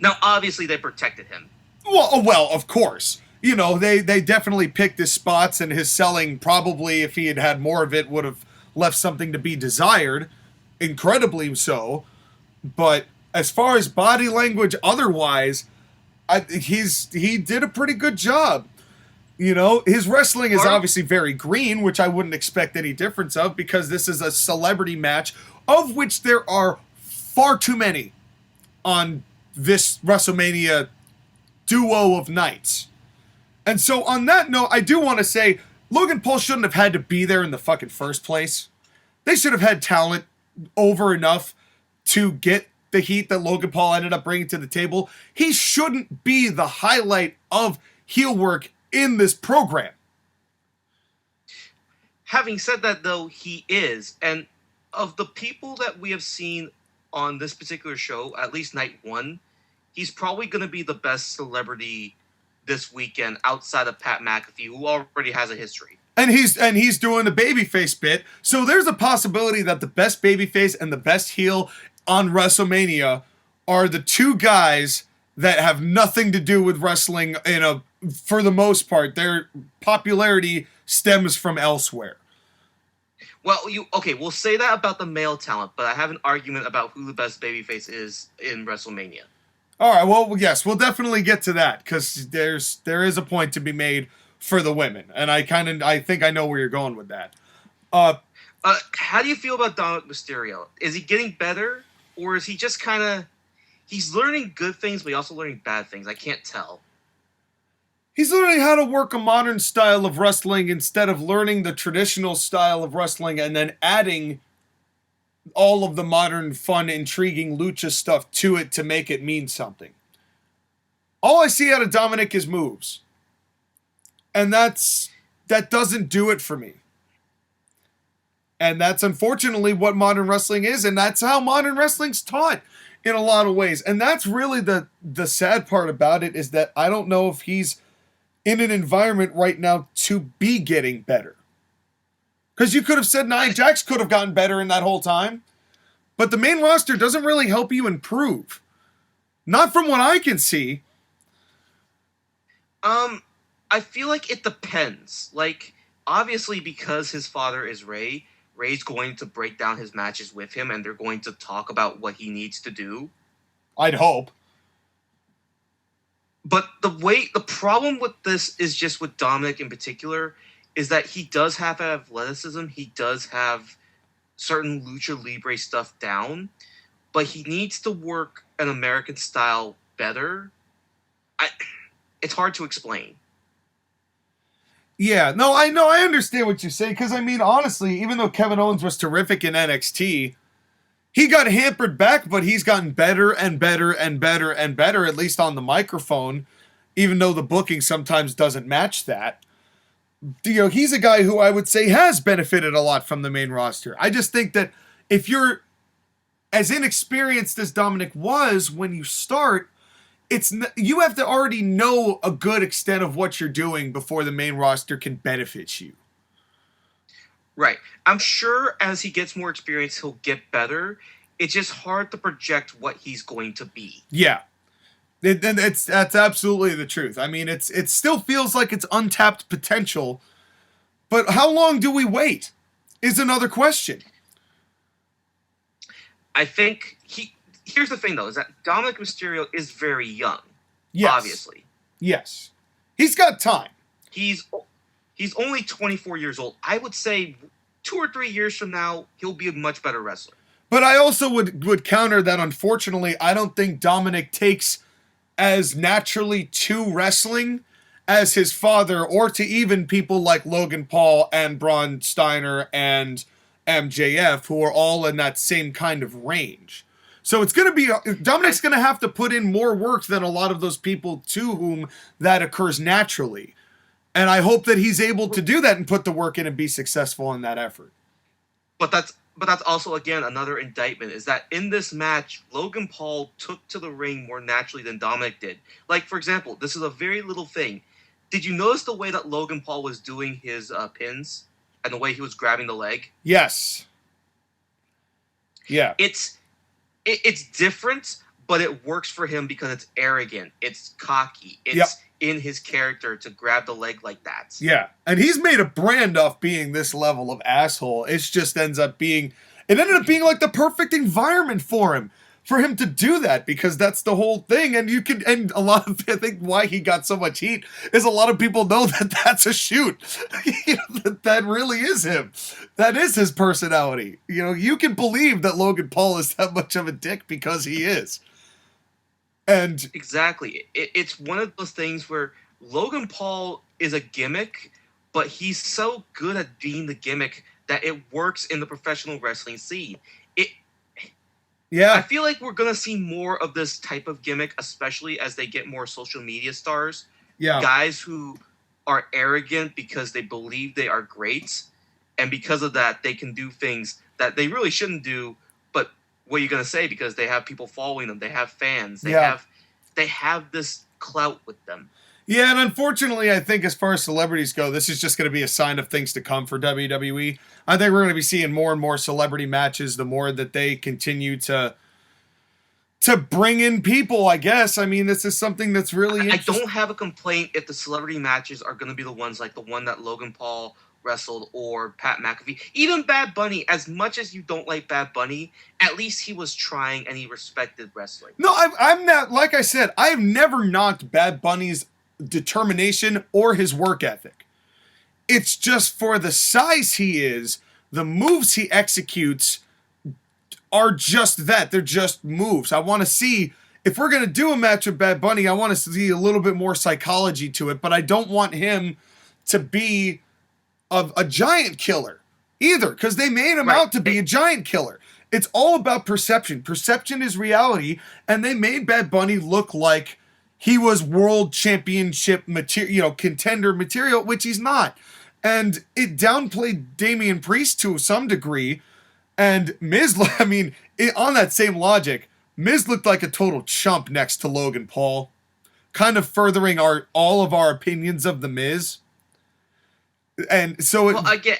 Now, obviously, they protected him. Well, of course. You know, they definitely picked his spots, and his selling probably, if he had had more of it, would have left something to be desired. Incredibly so. But as far as body language otherwise, he did a pretty good job. You know, his wrestling is obviously very green, which I wouldn't expect any difference of, because this is a celebrity match, of which there are far too many on this WrestleMania duo of nights. And so on that note, I do want to say Logan Paul shouldn't have had to be there in the fucking first place. They should have had talent over enough to get the heat that Logan Paul ended up bringing to the table. He shouldn't be the highlight of heel work in this program. Having said that, though, he is. And of the people that we have seen on this particular show, at least night one, he's probably going to be the best celebrity this weekend outside of Pat McAfee, who already has a history. And he's doing the babyface bit. So there's a possibility that the best babyface and the best heel on WrestleMania are the two guys that have nothing to do with wrestling for the most part. Their popularity stems from elsewhere. Well, we'll say that about the male talent, but I have an argument about who the best babyface is in WrestleMania. All right, well, yes, we'll definitely get to that because there is a point to be made for the women, and I think I know where you're going with that. How do you feel about Dominic Mysterio? Is he getting better, or is he just he's learning good things, but he's also learning bad things? I can't tell. He's learning how to work a modern style of wrestling instead of learning the traditional style of wrestling and then adding all of the modern, fun, intriguing lucha stuff to it to make it mean something. All I see out of Dominic is moves. And that doesn't do it for me. And that's unfortunately what modern wrestling is, and that's how modern wrestling's taught in a lot of ways. And that's really the sad part about it, is that I don't know if he's in an environment right now to be getting better. Because you could have said Nia Jax could have gotten better in that whole time. But the main roster doesn't really help you improve. Not from what I can see. I feel like it depends. Like, obviously because his father is Ray's going to break down his matches with him and they're going to talk about what he needs to do. I'd hope. But the problem with this is just with Dominic in particular is that he does have athleticism. He does have certain Lucha Libre stuff down, but he needs to work an American style better. It's hard to explain. Yeah, no, I know, I understand what you're saying, because, I mean, honestly, even though Kevin Owens was terrific in NXT, he got hampered back, but he's gotten better and better and better and better, at least on the microphone, even though the booking sometimes doesn't match that. He's a guy who I would say has benefited a lot from the main roster. I just think that if you're as inexperienced as Dominic was when you start, you have to already know a good extent of what you're doing before the main roster can benefit you. Right. I'm sure as he gets more experience, he'll get better. It's just hard to project what he's going to be. Yeah. That's absolutely the truth. I mean, it still feels like it's untapped potential, but how long do we wait is another question. I think here's the thing, though, is that Dominic Mysterio is very young. Yes. Obviously. Yes. He's got time. He's only 24 years old. I would say 2 or 3 years from now, he'll be a much better wrestler. But I also would counter that, unfortunately, I don't think Dominic takes as naturally to wrestling as his father, or to even people like Logan Paul and Braun Steiner and MJF, who are all in that same kind of range. So it's going to be, Dominic's going to have to put in more work than a lot of those people to whom that occurs naturally. And I hope that he's able to do that and put the work in and be successful in that effort. But that's also, again, another indictment, is that in this match, Logan Paul took to the ring more naturally than Dominic did. Like, for example, this is a very little thing. Did you notice the way that Logan Paul was doing his pins and the way he was grabbing the leg? Yes. Yeah. It's different, but it works for him because it's arrogant. It's cocky. It's in his character to grab the leg like that. Yeah. And he's made a brand off being this level of asshole. It just ended up being like the perfect environment for him to do that, because that's the whole thing. And and a lot of, I think why he got so much heat is a lot of people know that that's a shoot. that really is him. That is his personality. You can believe that Logan Paul is that much of a dick because he is. And exactly. It's one of those things where Logan Paul is a gimmick, but he's so good at being the gimmick that it works in the professional wrestling scene. Yeah. I feel like we're going to see more of this type of gimmick, especially as they get more social media stars. Yeah. Guys who are arrogant because they believe they are great, and because of that, they can do things that they really shouldn't do. But what are you going to say? Because they have people following them. They have fans. They have this clout with them. Yeah, and unfortunately, I think as far as celebrities go, this is just going to be a sign of things to come for WWE. I think we're going to be seeing more and more celebrity matches the more that they continue to bring in people, I guess. I mean, this is something that's really interesting. I don't have a complaint if the celebrity matches are going to be the ones like the one that Logan Paul wrestled or Pat McAfee. Even Bad Bunny, as much as you don't like Bad Bunny, at least he was trying and he respected wrestling. No, I'm not, like I said, I have never knocked Bad Bunny's determination or his work ethic. It's just for the size he is, the moves he executes are just that. They're just moves. I want to see, if we're going to do a match with Bad Bunny, I want to see a little bit more psychology to it, but I don't want him to be a giant killer either, because they made him out to be a giant killer. It's all about perception. Perception is reality, and they made Bad Bunny look like he was world championship material, contender material, which he's not. And it downplayed Damian Priest to some degree. And Miz, I mean, on that same logic, Miz looked like a total chump next to Logan Paul, kind of furthering all of our opinions of the Miz. And so, again,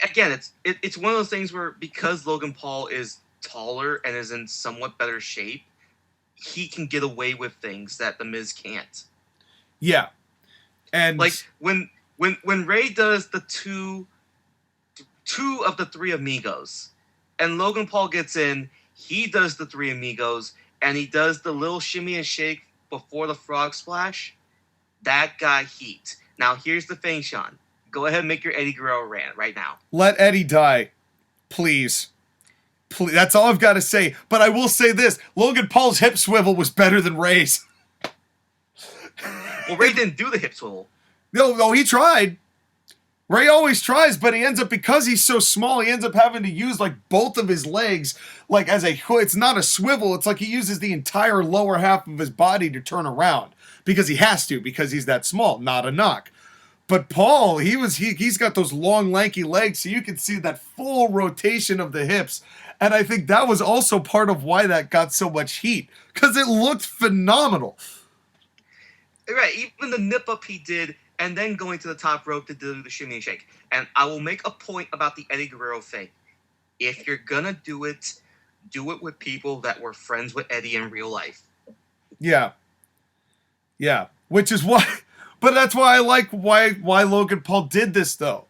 it's one of those things where because Logan Paul is taller and is in somewhat better shape, he can get away with things that the Miz can't. Yeah, and like when Ray does the two of the Three Amigos. And Logan Paul gets in, he does the Three Amigos, and he does the little shimmy and shake before the frog splash. That got heat. Now, here's the thing, Sean. Go ahead and make your Eddie Guerrero rant right now. Let Eddie die. Please. Please. That's all I've got to say. But I will say this. Logan Paul's hip swivel was better than Ray's. Well, Ray didn't do the hip swivel. No, he tried. Ray always tries, but he ends up, because he's so small, he ends up having to use like both of his legs, like as it's not a swivel. It's like he uses the entire lower half of his body to turn around because he has to, because he's that small, not a knock. But Paul, he's got those long, lanky legs, so you can see that full rotation of the hips. And I think that was also part of why that got so much heat, because it looked phenomenal. Right, even the nip up he did, and then going to the top rope to do the shimmy and shake. And I will make a point about the Eddie Guerrero thing. If you're gonna do it with people that were friends with Eddie in real life. Yeah. Yeah. Which is why, but that's why I like why Logan Paul did this though.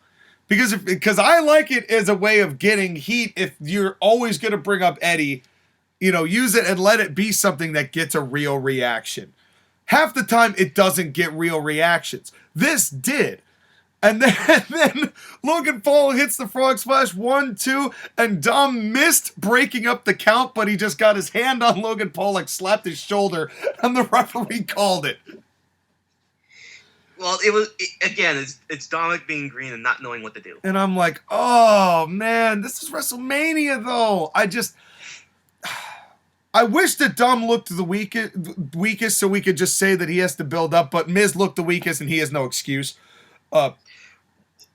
Because I like it as a way of getting heat. If you're always gonna bring up Eddie, use it and let it be something that gets a real reaction. Half the time, it doesn't get real reactions. This did. And then Logan Paul hits the frog splash, 1, 2, and Dom missed breaking up the count, but he just got his hand on Logan Paul, like slapped his shoulder, and the referee called it. Well, it's Dominic being green and not knowing what to do. And I'm like, oh, man, this is WrestleMania, though. I wish that Dom looked the weakest so we could just say that he has to build up, but Miz looked the weakest and he has no excuse.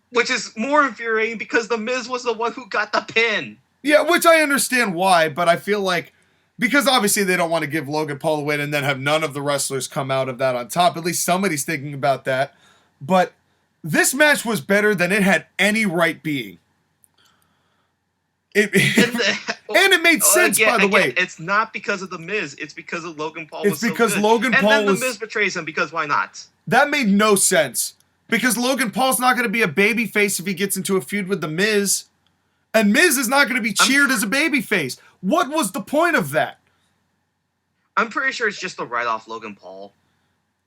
Which is more infuriating because the Miz was the one who got the pin. Yeah, which I understand why, but I feel like, because obviously they don't want to give Logan Paul a win and then have none of the wrestlers come out of that on top. At least somebody's thinking about that. But this match was better than it had any right being. And it made sense, by the way. It's not because of the Miz. It's because of Logan Paul. It's because Logan Paul and then the Miz betrays him because why not? That made no sense. Because Logan Paul's not going to be a babyface if he gets into a feud with the Miz. And Miz is not going to be cheered as a babyface. What was the point of that? I'm pretty sure it's just to write off Logan Paul.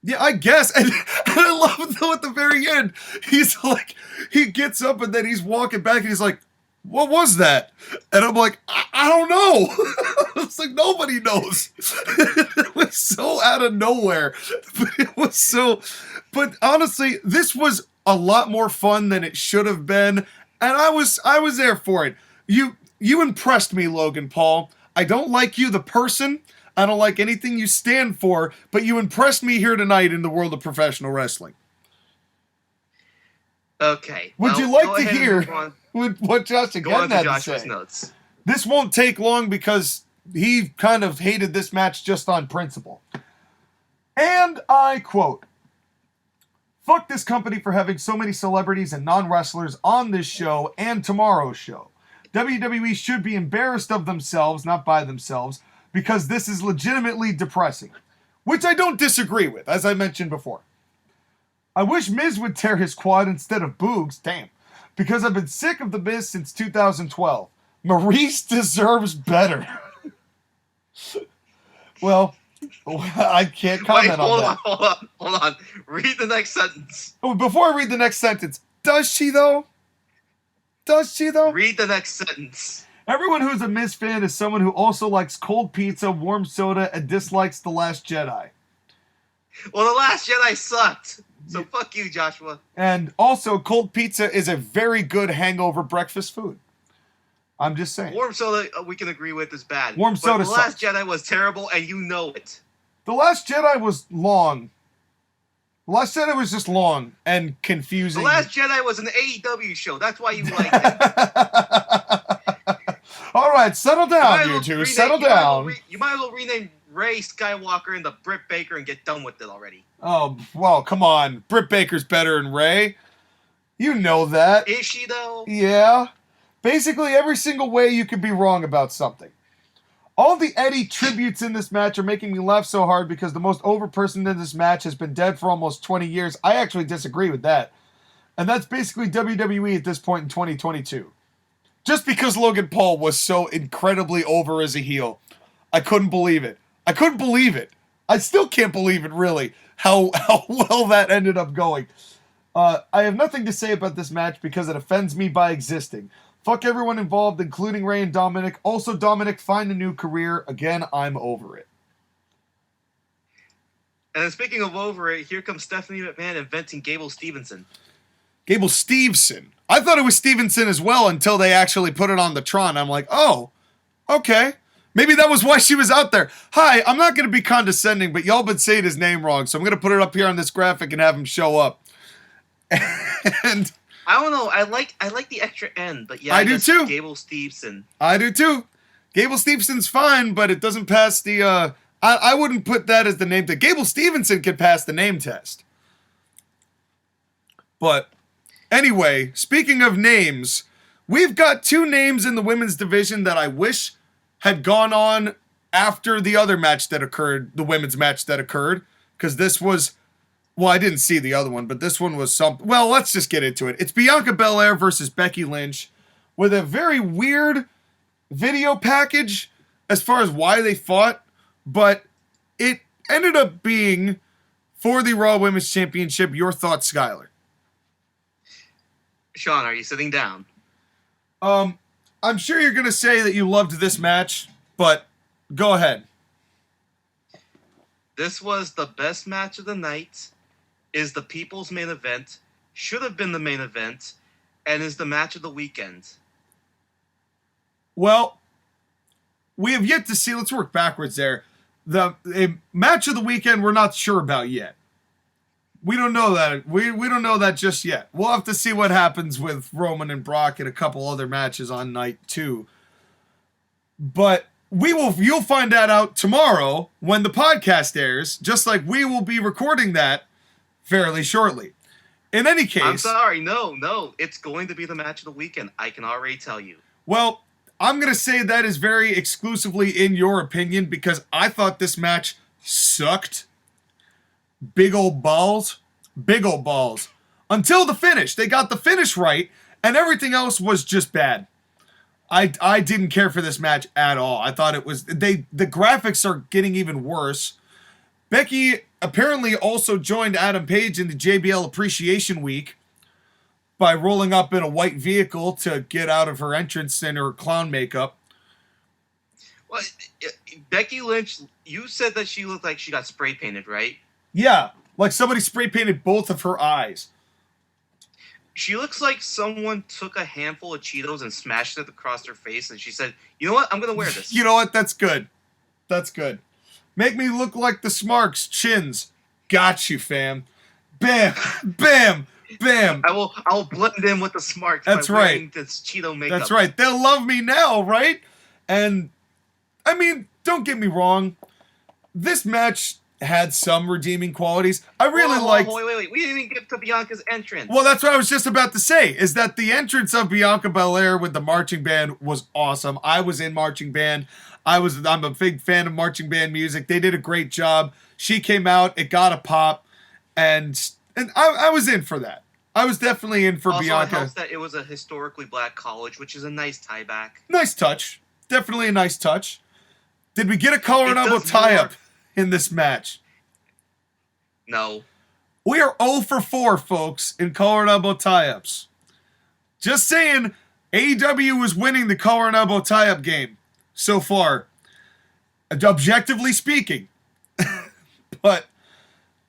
Yeah, I guess. And I love though at the very end, he's like, he gets up and then he's walking back and he's like, what was that? And I'm like, I don't know. It's like, nobody knows. It was so out of nowhere. But honestly, this was a lot more fun than it should have been. And I was there for it. You impressed me, Logan Paul. I don't like you, the person. I don't like anything you stand for, but you impressed me here tonight in the world of professional wrestling. Okay. Would you like to hear what Josh again had to say? Notes. This won't take long because he kind of hated this match just on principle. And I quote, Fuck this company for having so many celebrities and non-wrestlers on this show and tomorrow's show. WWE should be embarrassed of themselves, not by themselves, because this is legitimately depressing. Which I don't disagree with, as I mentioned before. I wish Miz would tear his quad instead of Boogs, damn, because I've been sick of the Miz since 2012. Maurice deserves better. Well, I can't comment on that. Hold on. Read the next sentence. Oh, before I read the next sentence, does she though? Read the next sentence. Everyone who's a Miz fan is someone who also likes cold pizza, warm soda, and dislikes The Last Jedi. Well, The Last Jedi sucked. So fuck you, Joshua. And also, cold pizza is a very good hangover breakfast food. I'm just saying. Warm soda, we can agree with, is bad. Warm soda The Last sucks. Jedi was terrible, and you know it. The Last Jedi was long. The Last Jedi was just long and confusing. The Last Jedi was an AEW show. That's why you liked it. All right, settle down, you two. Settle down. You might as well rename Rey Skywalker into Britt Baker and get done with it already. Oh, well, come on. Britt Baker's better than Rey. You know that. Is she, though? Yeah. Basically, every single way you could be wrong about something. All the Eddie tributes in this match are making me laugh so hard because the most over person in this match has been dead for almost 20 years. I actually disagree with that. And that's basically WWE at this point in 2022. Just because Logan Paul was so incredibly over as a heel. I couldn't believe it. I still can't believe it, really, how well that ended up going. I have nothing to say about this match because it offends me by existing. Fuck everyone involved, including Rey and Dominic. Also, Dominic, find a new career. Again, I'm over it. And then speaking of over it, here comes Stephanie McMahon inventing Gable Stevenson. Gable Steveson. I thought it was Stevenson as well until they actually put it on the Tron. I'm like, oh, okay. Maybe that was why she was out there. Hi, I'm not going to be condescending, but y'all been saying his name wrong, so I'm going to put it up here on this graphic and have him show up. And I don't know. I like the extra N, but yeah, I do too. Gable Steveson. I do too. Gable Stevenson's fine, but it doesn't pass the. I wouldn't put that as the name test. Gable Stevenson could pass the name test. But anyway, speaking of names, we've got two names in the women's division that I wish had gone on after the other match that occurred, the women's match that occurred, because this was. Well, I didn't see the other one, but this one was something. Well, let's just get into it. It's Bianca Belair versus Becky Lynch with a very weird video package as far as why they fought, but it ended up being for the Raw Women's Championship. Your thoughts, Skylar? Sean, are you sitting down? I'm sure you're going to say that you loved this match, but go ahead. This was the best match of the night. Is the people's main event, should have been the main event, and is the match of the weekend. Well, we have yet to see, let's work backwards there. The match of the weekend we're not sure about yet. We don't know that. We don't know that just yet. We'll have to see what happens with Roman and Brock and a couple other matches on night 2. But you'll find that out tomorrow when the podcast airs, just like we will be recording that fairly shortly. In any case... I'm sorry, no. It's going to be the match of the weekend. I can already tell you. Well, I'm going to say that is very exclusively in your opinion because I thought this match sucked. Big old balls. Until the finish. They got the finish right, and everything else was just bad. I didn't care for this match at all. I thought it was... The graphics are getting even worse. Becky apparently also joined Adam Page in the JBL Appreciation Week by rolling up in a white vehicle to get out of her entrance in her clown makeup. Well, Becky Lynch, you said that she looked like she got spray painted, right? Yeah, like somebody spray painted both of her eyes. She looks like someone took a handful of Cheetos and smashed it across her face, and she said, you know what, I'm going to wear this. You know what, that's good. Make me look like the Smarks, chins. Got you, fam. Bam, bam, bam. I will blend in with the Smarks. That's by right. Wearing this Cheeto makeup. That's right. They'll love me now, right? And, I mean, don't get me wrong. This match, had some redeeming qualities. I really Whoa, liked... Wait. We didn't even get to Bianca's entrance. Well, that's what I was just about to say, is that the entrance of Bianca Belair with the marching band was awesome. I was in marching band. I'm a big fan of marching band music. They did a great job. She came out, it got a pop, and I was in for that. I was definitely in for also, Bianca. Also, it helps that it was a historically black college, which is a nice tie back. Nice touch. Definitely a nice touch. Did we get a Colonial tie-up in this match? No. We are 0 for 4, folks, in Colonial tie-ups. Just saying, AEW is winning the Colonial tie-up game so far. Objectively speaking. But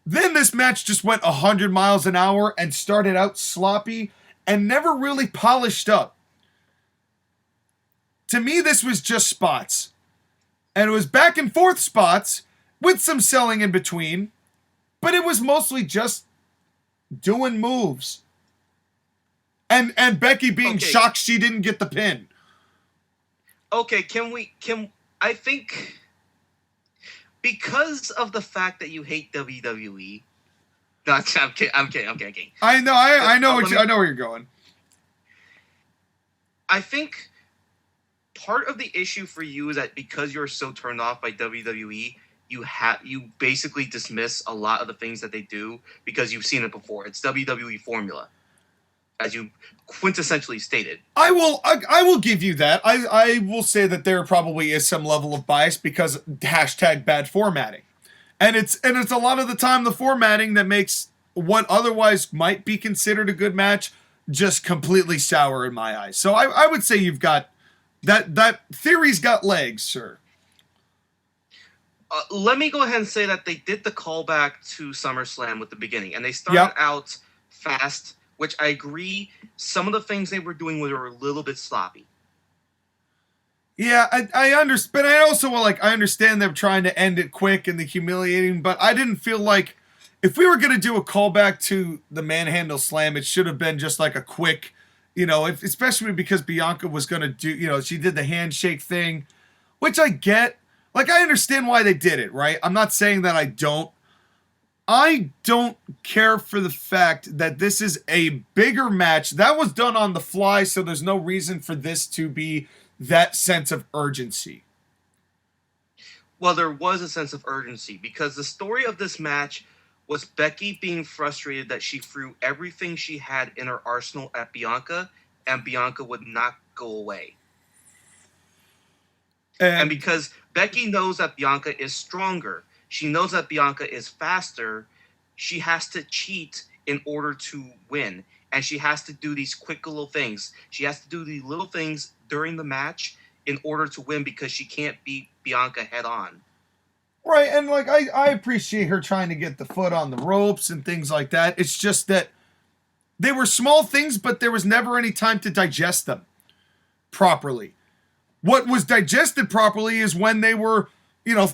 then this match just went 100 miles an hour and started out sloppy and never really polished up. To me, this was just spots. And it was back and forth spots with some selling in between. But it was mostly just doing moves. And Becky being shocked she didn't get the pin. Okay, I think because of the fact that you hate WWE. No, I'm kidding. I know where you're going. I think part of the issue for you is that because you're so turned off by WWE, you basically dismiss a lot of the things that they do because you've seen it before. It's WWE formula, as you quintessentially stated. I will give you that. I will say that there probably is some level of bias because #bad formatting. And it's a lot of the time the formatting that makes what otherwise might be considered a good match just completely sour in my eyes. So I would say you've got that theory's got legs, sir. Let me go ahead and say that they did the callback to SummerSlam with the beginning, and they started out fast, which I agree. Some of the things they were doing were a little bit sloppy. Yeah, I understand, but I understand them trying to end it quick and the humiliating, but I didn't feel like if we were going to do a callback to the Manhandle Slam, it should have been just like a quick, especially because Bianca was going to do, she did the handshake thing, which I get. Like, I understand why they did it, right? I'm not saying that I don't. I don't care for the fact that this is a bigger match. That was done on the fly, so there's no reason for this to be that sense of urgency. Well, there was a sense of urgency because the story of this match was Becky being frustrated that she threw everything she had in her arsenal at Bianca, and Bianca would not go away. And because Becky knows that Bianca is stronger, she knows that Bianca is faster, she has to cheat in order to win. And she has to do these quick little things. She has to do these little things during the match in order to win because she can't beat Bianca head on. Right, and I appreciate her trying to get the foot on the ropes and things like that. It's just that they were small things, but there was never any time to digest them properly. What was digested properly is when they were,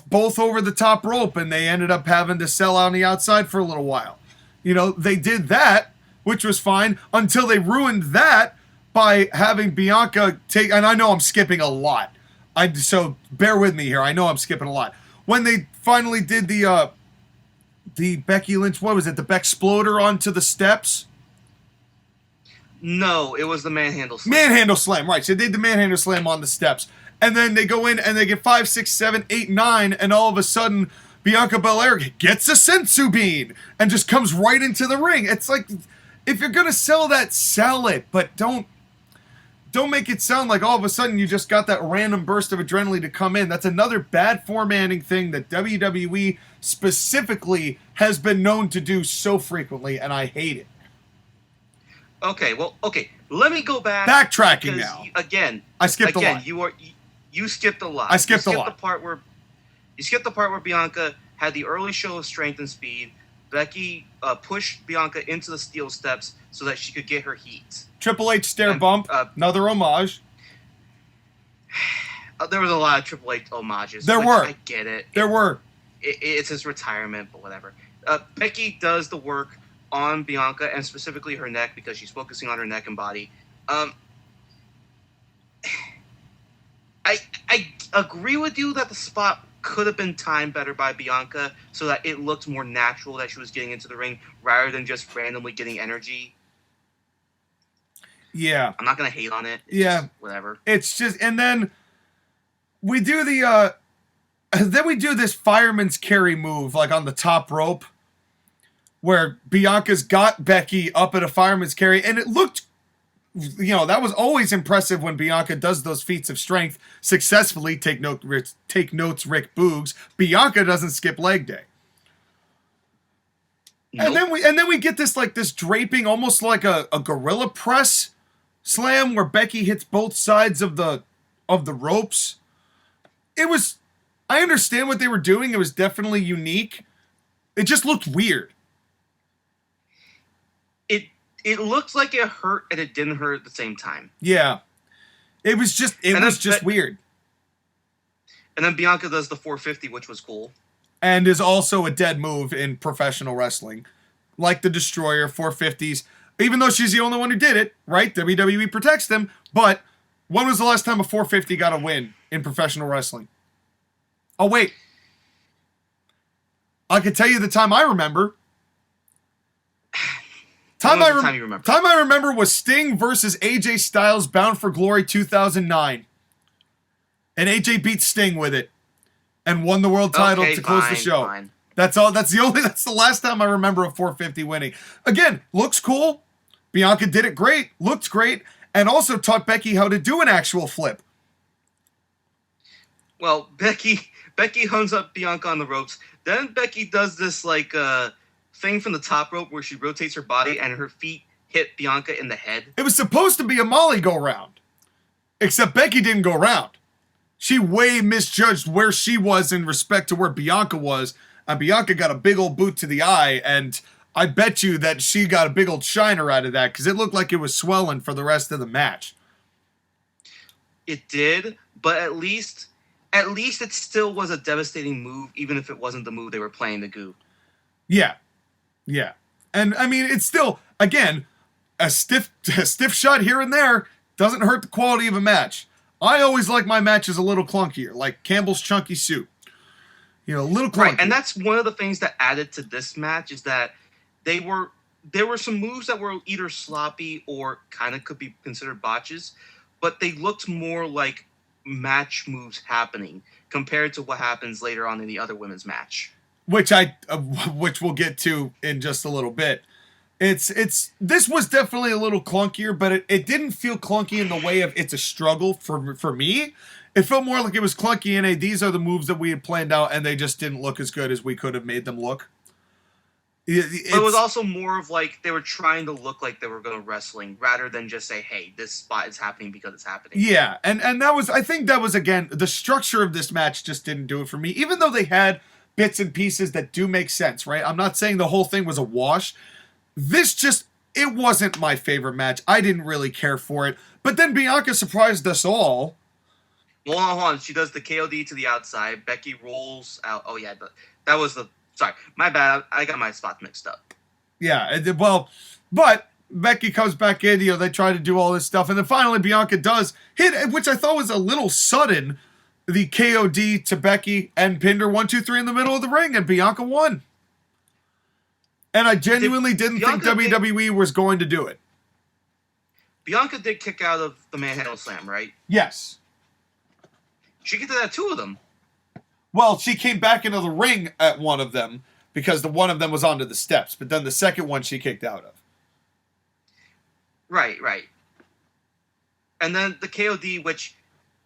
both over the top rope and they ended up having to sell on the outside for a little while. They did that, which was fine, until they ruined that by having Bianca take, and I know I'm skipping a lot. So bear with me here. I know I'm skipping a lot. When they finally did the Becky Lynch, what was it? The Beck-sploder onto the steps? No, it was the Manhandle Slam. Manhandle Slam, right. So they did the Manhandle Slam on the steps. And then they go in and they get 5, 6, 7, 8, 9, and all of a sudden Bianca Belair gets a sensu bean and just comes right into the ring. It's like, if you're going to sell that, sell it. But don't make it sound like all of a sudden you just got that random burst of adrenaline to come in. That's another bad formatting thing that WWE specifically has been known to do so frequently, and I hate it. Okay, let me go back. Backtracking now. I skipped a lot. You skipped a lot. I skipped a lot. You skipped the part where Bianca had the early show of strength and speed. Becky pushed Bianca into the steel steps so that she could get her heat. Triple H stare bump, another homage. There was a lot of Triple H homages. There were. I get it. There were. It's his retirement, but whatever. Becky does the work on Bianca and specifically her neck because she's focusing on her neck and body. I agree with you that the spot could have been timed better by Bianca so that it looked more natural that she was getting into the ring rather than just randomly getting energy. Yeah. I'm not going to hate on it. Yeah. Just whatever. It's just, and then we do this fireman's carry move, like on the top rope, where Bianca's got Becky up at a fireman's carry, and it looked, that was always impressive when Bianca does those feats of strength successfully. Take notes, Rick Boogs. Bianca doesn't skip leg day. Nope. And then we get this draping, almost like a gorilla press slam where Becky hits both sides of the ropes. I understand what they were doing. It was definitely unique. It just looked weird. It looked like it hurt and it didn't hurt at the same time. Yeah. It was just weird. And then Bianca does the 450, which was cool. And is also a dead move in professional wrestling. Like the Destroyer, 450s. Even though she's the only one who did it, right? WWE protects them. But when was the last time a 450 got a win in professional wrestling? Oh, wait. I can tell you the time I remember. Time I remember was Sting versus AJ Styles Bound for Glory 2009. And AJ beat Sting with it. And won the world title to close the show. Fine. That's all. That's the last time I remember a 450 winning. Again, looks cool. Bianca did it great. Looked great. And also taught Becky how to do an actual flip. Well, Becky hungs up Bianca on the ropes. Then Becky does this thing from the top rope where she rotates her body and her feet hit Bianca in the head. It was supposed to be a Molly go round. Except Becky didn't go round. She way misjudged where she was in respect to where Bianca was. And Bianca got a big old boot to the eye. And I bet you that she got a big old shiner out of that because it looked like it was swelling for the rest of the match. It did, but at least it still was a devastating move, even if it wasn't the move they were playing the goo. Yeah. Yeah. And I mean, it's still, again, a stiff shot here and there doesn't hurt the quality of a match. I always like my matches a little clunkier, like Campbell's Chunky Soup. A little clunky. Right, and that's one of the things that added to this match is that there were some moves that were either sloppy or kind of could be considered botches, but they looked more like match moves happening compared to what happens later on in the other women's match. Which we'll get to in just a little bit. This was definitely a little clunkier, but it didn't feel clunky in the way of it's a struggle for me. It felt more like it was clunky in these are the moves that we had planned out and they just didn't look as good as we could have made them look. It was also more of like they were trying to look like they were going to wrestling rather than just say, hey, this spot is happening because it's happening. Yeah, and I think that was, again, the structure of this match just didn't do it for me. Even though they had bits and pieces that do make sense, right? I'm not saying the whole thing was a wash. It wasn't my favorite match. I didn't really care for it. But then Bianca surprised us all. Well, hold on. She does the KOD to the outside. Becky rolls out. Oh, yeah. That was the... Sorry. My bad. I got my spots mixed up. Yeah. Well, but Becky comes back in. They try to do all this stuff. And then finally Bianca does hit, which I thought was a little sudden, the KOD to Becky and pinned her 1, 2, 3 in the middle of the ring. And Bianca won. And I genuinely didn't think WWE was going to do it. Bianca did kick out of the Manhandle Slam, right? Yes. She kicked out 2 of them. Well, she came back into the ring at one of them because the one of them was onto the steps. But then the second one she kicked out of. Right. And then the KOD, which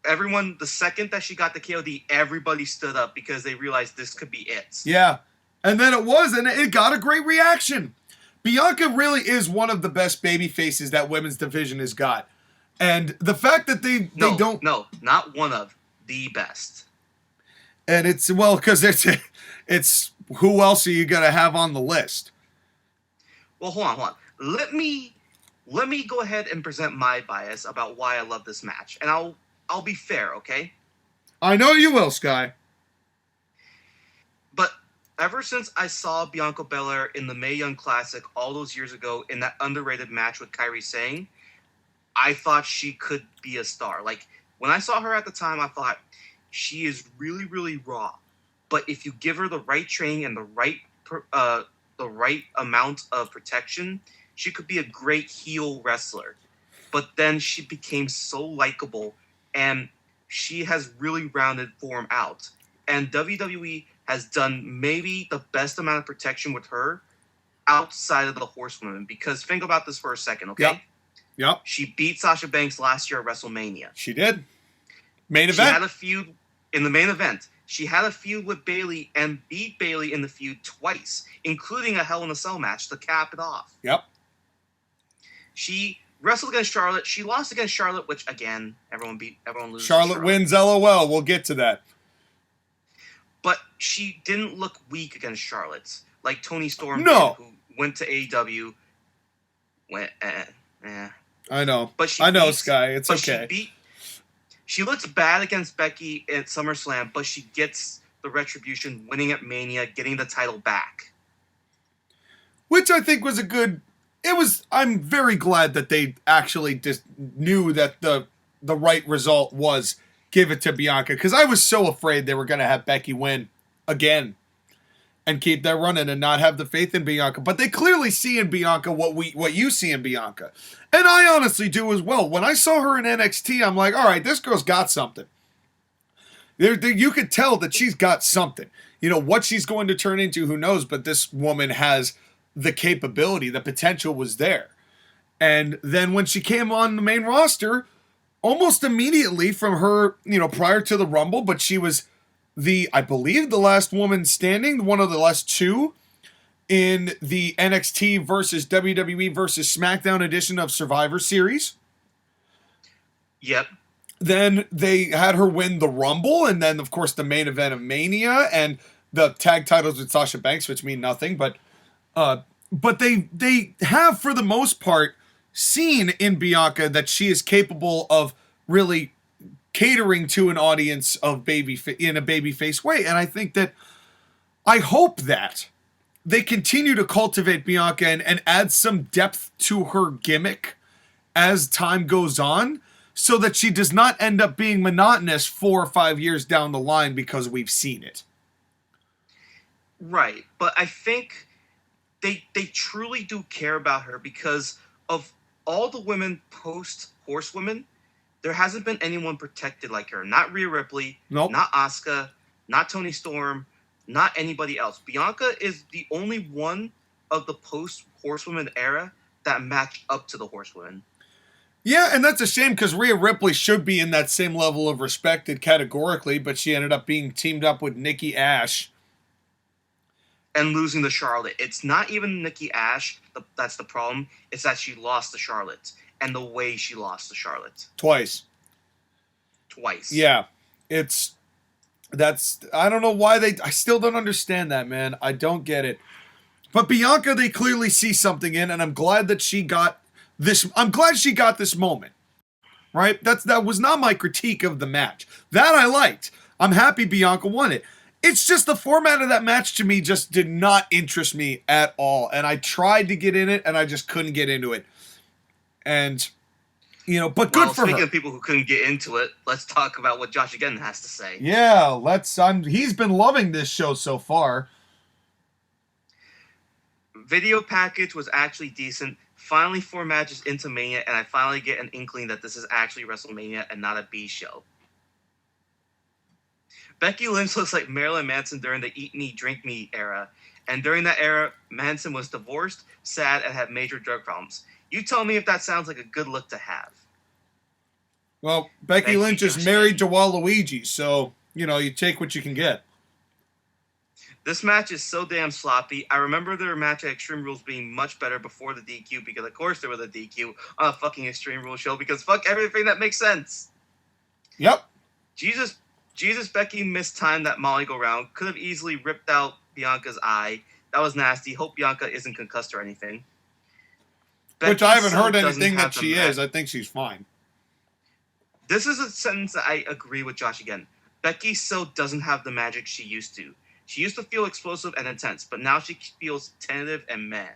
the second that she got the KOD, everybody stood up because they realized this could be it. Yeah. And then it was, and it got a great reaction. Bianca really is one of the best baby faces that women's division has got. And the fact that they don't... No, not one of, the best. And it's, well, because it's who else are you going to have on the list? Well, hold on. Let me go ahead and present my bias about why I love this match. And I'll be fair, okay? I know you will, Sky. But ever since I saw Bianca Belair in the Mae Young Classic all those years ago in that underrated match with Kairi Sane, I thought she could be a star. Like, when I saw her at the time, I thought, she is really, really raw. But if you give her the right training and the right amount of protection, she could be a great heel wrestler. But then she became so likable, and she has really rounded form out. And WWE has done maybe the best amount of protection with her outside of the Horsewomen. Because think about this for a second, okay? Yep. She beat Sasha Banks last year at WrestleMania. She did. Main event. She had a feud in the main event. She had a feud with Bayley and beat Bayley in the feud twice, including a Hell in a Cell match to cap it off. Yep. She wrestled against Charlotte. She lost against Charlotte, which again, everyone loses. Charlotte wins. LOL. We'll get to that. But she didn't look weak against Charlotte, like Toni Storm No. did, who went to AEW. I know. But I know, Sky. It's okay. She looks bad against Becky at SummerSlam, but she gets the retribution, winning at Mania, getting the title back. Which I think was a good... I'm very glad that they actually just knew that the right result was give it to Bianca, because I was so afraid they were going to have Becky win again and keep that running and not have the faith in Bianca. But they clearly see in Bianca what you see in Bianca. And I honestly do as well. When I saw her in NXT, I'm like, all right, this girl's got something. You could tell that she's got something. You know, what she's going to turn into, who knows? But this woman has the capability. The potential was there. And then when she came on the main roster, almost immediately from her, prior to the Rumble, but she was I believe the last woman standing, one of the last two in the NXT versus WWE versus SmackDown edition of Survivor Series. Yep. Then they had her win the Rumble, and then, of course, the main event of Mania, and the tag titles with Sasha Banks, which mean nothing, but they have, for the most part, seen in Bianca that she is capable of really catering to an audience of in a babyface way. And I think that I hope that they continue to cultivate Bianca and add some depth to her gimmick as time goes on, so that she does not end up being monotonous 4 or 5 years down the line because we've seen it. Right. But I think they truly do care about her, because of all the women post-Horsewomen, there hasn't been anyone protected like her. Not Rhea Ripley, nope. Not Asuka, not Toni Storm, not anybody else. Bianca is the only one of the post-Horsewomen era that matched up to the Horsewomen. Yeah, and that's a shame, because Rhea Ripley should be in that same level of respected categorically, but she ended up being teamed up with Nikki Ash. And losing to Charlotte. It's not even Nikki Ash that's the problem. It's that she lost to Charlotte. And the way she lost to Charlotte. Twice. Yeah. I don't know why I still don't understand that, man. I don't get it. But Bianca, they clearly see something in, and I'm glad that she got this. I'm glad she got this moment. Right? That was not my critique of the match. That I liked. I'm happy Bianca won it. It's just the format of that match to me just did not interest me at all. And I tried to get in it, and I just couldn't get into it. And, but good for her. Speaking of people who couldn't get into it, let's talk about what Josh again has to say. Yeah, he's been loving this show so far. Video package was actually decent. Finally 4 matches into Mania, and I finally get an inkling that this is actually WrestleMania and not a B show. Becky Lynch looks like Marilyn Manson during the Eat Me, Drink Me era. And during that era, Manson was divorced, sad, and had major drug problems. You tell me if that sounds like a good look to have. Well, Becky Lynch is married to Waluigi, so, you take what you can get. This match is so damn sloppy. I remember their match at Extreme Rules being much better before the DQ, because of course there was a DQ on a fucking Extreme Rules show, because fuck everything that makes sense. Yep. Jesus, Becky mistimed that Molly go round. Could have easily ripped out Bianca's eye. That was nasty. Hope Bianca isn't concussed or anything. Which I haven't heard anything that she is. I think she's fine. This is a sentence that I agree with Josh again. Becky still doesn't have the magic she used to. She used to feel explosive and intense, but now she feels tentative and meh.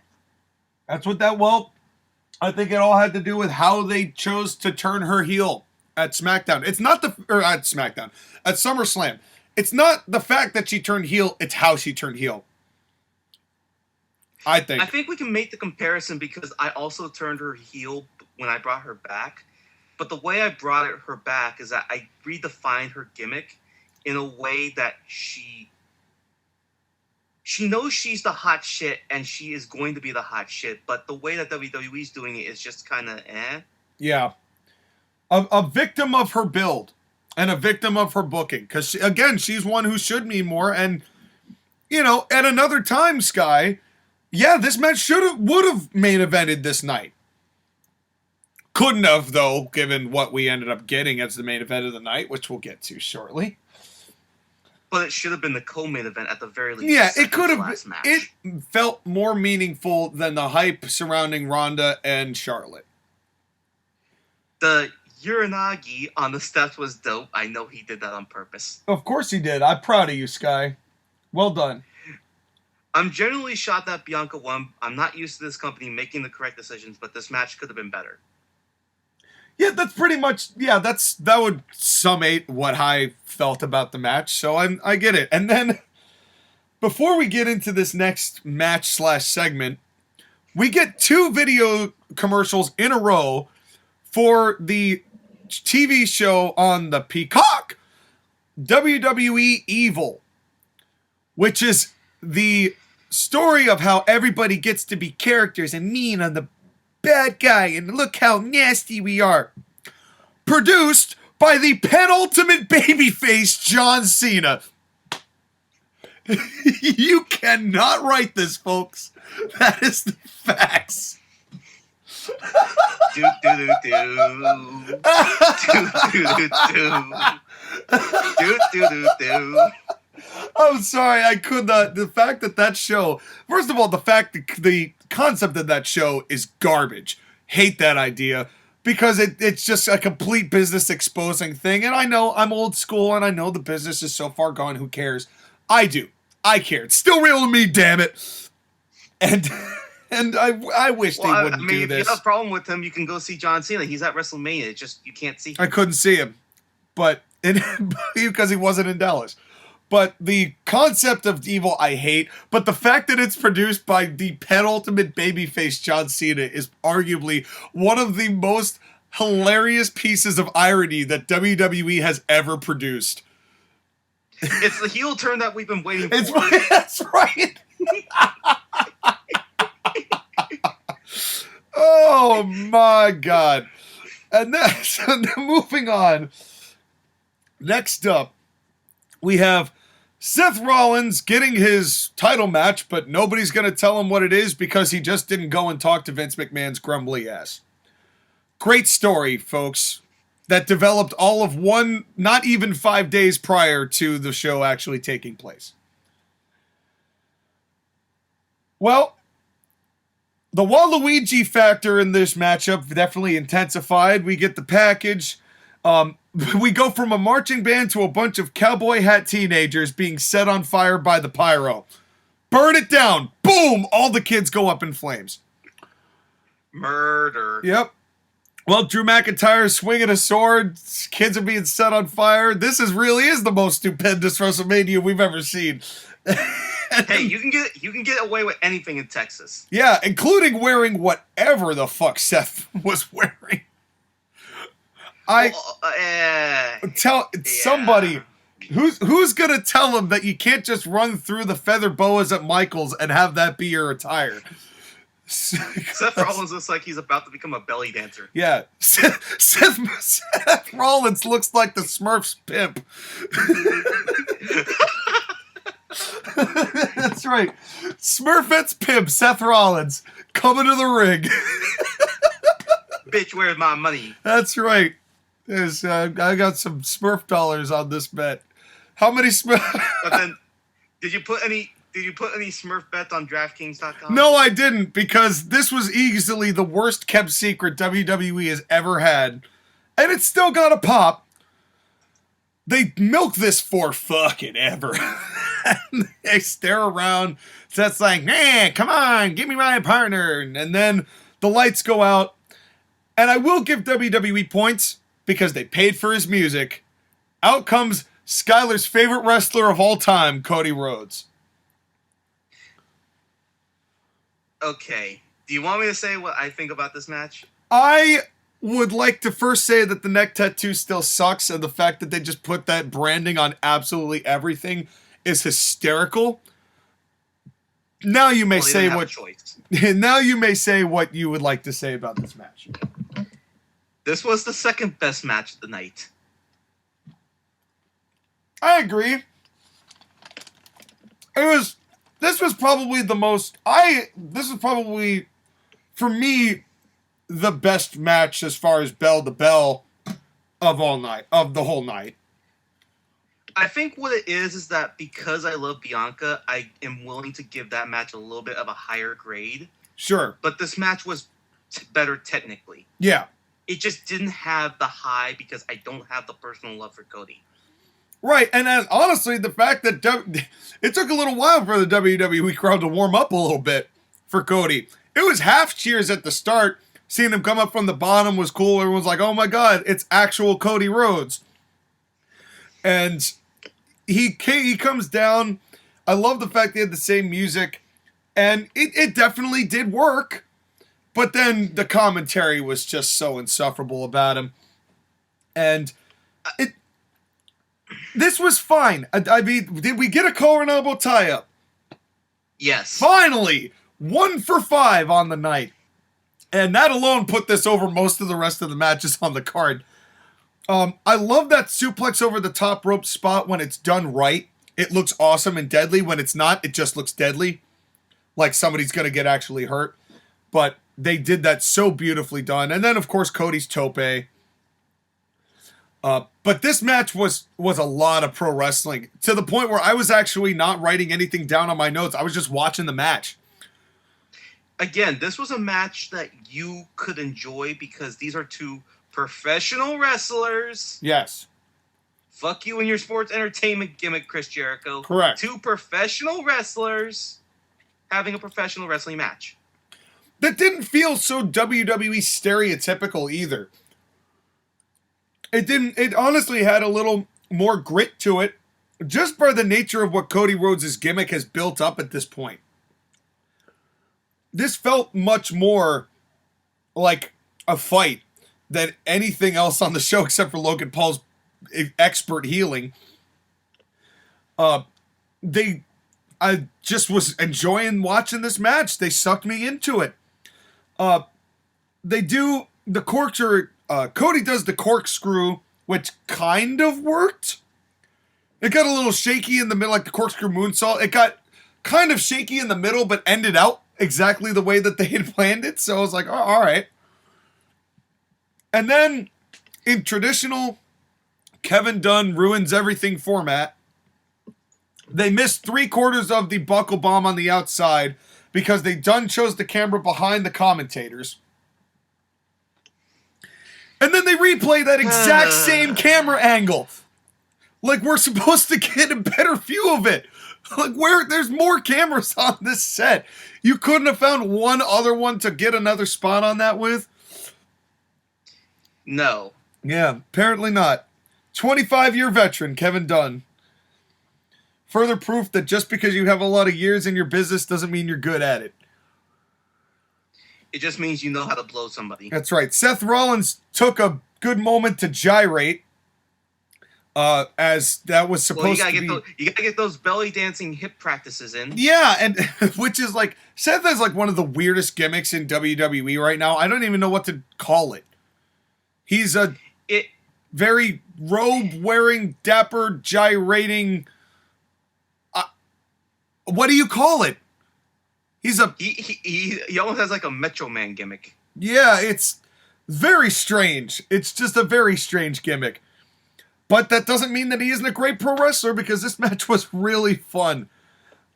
I think it all had to do with how they chose to turn her heel at SmackDown. It's not at SmackDown. At SummerSlam. It's not the fact that she turned heel, it's how she turned heel. I think we can make the comparison because I also turned her heel when I brought her back. But the way I brought her back is that I redefined her gimmick in a way that she knows she's the hot shit and she is going to be the hot shit. But the way that WWE's doing it is just kind of eh. Yeah. A victim of her build and a victim of her booking. Because, again, she's one who should mean more. And, you know, at another time, Sky, yeah, this match would have main evented this night. Couldn't have, though, given what we ended up getting as the main event of the night, which we'll get to shortly. But it should have been the co-main event at the very least. Yeah, it could have. It felt more meaningful than the hype surrounding Ronda and Charlotte. The Uranagi on the steps was dope. I know he did that on purpose. Of course he did. I'm proud of you, Sky. Well done. I'm genuinely shocked that Bianca won. I'm not used to this company making the correct decisions, but this match could have been better. Yeah, that's pretty much, that would summate what I felt about the match, so I get it. And then, before we get into this next match/segment, we get 2 video commercials in a row for the TV show on the Peacock, WWE Evil, which is the story of how everybody gets to be characters and mean on the bad guy, and look how nasty we are. Produced by the penultimate babyface John Cena. You cannot write this, folks. That is the facts. Do do do do. Do do do do. I'm sorry, I could not. The fact that show, first of all, the fact that the concept of that show is garbage. Hate that idea because it's just a complete business exposing thing. And I know I'm old school and I know the business is so far gone. Who cares? I do. I care. It's still real to me, damn it. And I wish they wouldn't do this. If you have a problem with him, you can go see John Cena. He's at WrestleMania. It's just you can't see him. I couldn't see him, but because he wasn't in Dallas. But the concept of Evil I hate, but the fact that it's produced by the penultimate babyface John Cena is arguably one of the most hilarious pieces of irony that WWE has ever produced. It's the heel turn that we've been waiting for. That's right. Oh my God. And then, so moving on. Next up, we have Seth Rollins getting his title match, but nobody's going to tell him what it is because he just didn't go and talk to Vince McMahon's grumbly ass. Great story, folks, that developed all of not even 5 days prior to the show actually taking place. Well, the Waluigi factor in this matchup definitely intensified. We get the package. We go from a marching band to a bunch of cowboy hat teenagers being set on fire by the pyro. Burn it down. Boom! All the kids go up in flames. Murder. Yep. Well, Drew McIntyre swinging a sword. Kids are being set on fire. This really is the most stupendous WrestleMania we've ever seen. Hey, you can get away with anything in Texas. Yeah, including wearing whatever the fuck Seth was wearing. Tell somebody who's gonna tell him that you can't just run through the feather boas at Michael's and have that be your attire. Seth Rollins looks like he's about to become a belly dancer. Yeah, Seth Rollins looks like the Smurfs pimp. That's right, Smurfette's pimp Seth Rollins coming to the ring. Bitch, where's my money? That's right. I got some Smurf dollars on this bet. How many Smurf? But then, did you put any Smurf bets on DraftKings.com? No, I didn't, because this was easily the worst kept secret WWE has ever had, and it's still got a pop. They milk this for fucking ever. They stare around. Seth's like, "Nah, come on, give me my partner," and then the lights go out. And I will give WWE points, because they paid for his music. Out comes Skylar's favorite wrestler of all time, Cody Rhodes. Okay. Do you want me to say what I think about this match? I would like to first say that the neck tattoo still sucks, and the fact that they just put that branding on absolutely everything is hysterical. Now you may say what now you may say what you would like to say about this match. This was the second best match of the night. I agree. This was probably the most this was probably for me the best match as far as bell to bell of the whole night. I think what it is that because I love Bianca, I am willing to give that match a little bit of a higher grade. Sure. But this match was better technically. Yeah. It just didn't have the high because I don't have the personal love for Cody. Right, and honestly, the fact that it took a little while for the WWE crowd to warm up a little bit for Cody. It was half cheers at the start. Seeing him come up from the bottom was cool. Everyone's like, oh my God, it's actual Cody Rhodes. And he comes down. I love the fact they had the same music. And it definitely did work. But then the commentary was just so insufferable about him. And this was fine. I mean, did we get a collar and elbow tie-up? Yes. Finally! 1 for 5 on the night. And that alone put this over most of the rest of the matches on the card. I love that suplex over the top rope spot when it's done right. It looks awesome and deadly. When it's not, it just looks deadly. Like somebody's going to get actually hurt. But they did that so beautifully done. And then, of course, Cody's tope. But this match was a lot of pro wrestling. To the point where I was actually not writing anything down on my notes. I was just watching the match. Again, this was a match that you could enjoy because these are two professional wrestlers. Yes. Fuck you and your sports entertainment gimmick, Chris Jericho. Correct. Two professional wrestlers having a professional wrestling match. That didn't feel so WWE stereotypical either. It honestly had a little more grit to it, just by the nature of what Cody Rhodes' gimmick has built up at this point. This felt much more like a fight than anything else on the show except for Logan Paul's expert healing. I just was enjoying watching this match. They sucked me into it. They do the Cody does the corkscrew, which kind of worked. It got a little shaky in the middle, like the corkscrew moonsault. It got kind of shaky in the middle, but ended out exactly the way that they had planned it. So I was like, oh, all right. And then, in traditional Kevin Dunn ruins everything format, they missed 3/4 of the buckle bomb on the outside because Dunn chose the camera behind the commentators. And then they replay that exact same camera angle. Like we're supposed to get a better view of it. Like there's more cameras on this set. You couldn't have found one other one to get another spot on that with? No. Yeah, apparently not. 25-year veteran, Kevin Dunn. Further proof that just because you have a lot of years in your business doesn't mean you're good at it. It just means you know how to blow somebody. That's right. Seth Rollins took a good moment to gyrate. As that was supposed to be. You gotta get those belly dancing hip practices in. Yeah, and which is like Seth has like one of the weirdest gimmicks in WWE right now. I don't even know what to call it. He's a very robe-wearing, dapper, gyrating. What do you call it? He almost has like a Metro Man gimmick. Yeah, it's very strange. It's just a very strange gimmick. But that doesn't mean that he isn't a great pro wrestler because this match was really fun.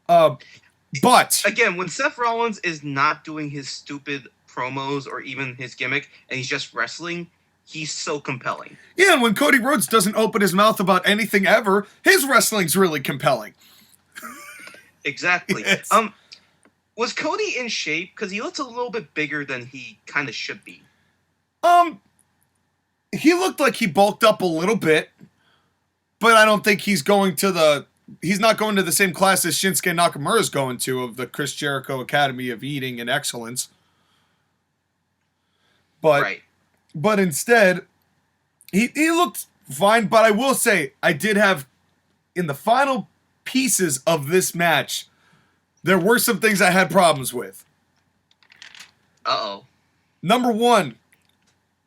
But again, when Seth Rollins is not doing his stupid promos or even his gimmick and he's just wrestling, he's so compelling. Yeah, and when Cody Rhodes doesn't open his mouth about anything ever, his wrestling's really compelling. Exactly. Yes. Was Cody in shape? Because he looks a little bit bigger than he kind of should be. He looked like he bulked up a little bit. but I don't think he's going to he's not going to the same class as Shinsuke Nakamura is going to of the Chris Jericho Academy of Eating and Excellence. But instead, he looked fine. But I will say, I did have, in the final pieces of this match, there were some things I had problems with. Uh-oh. Number one,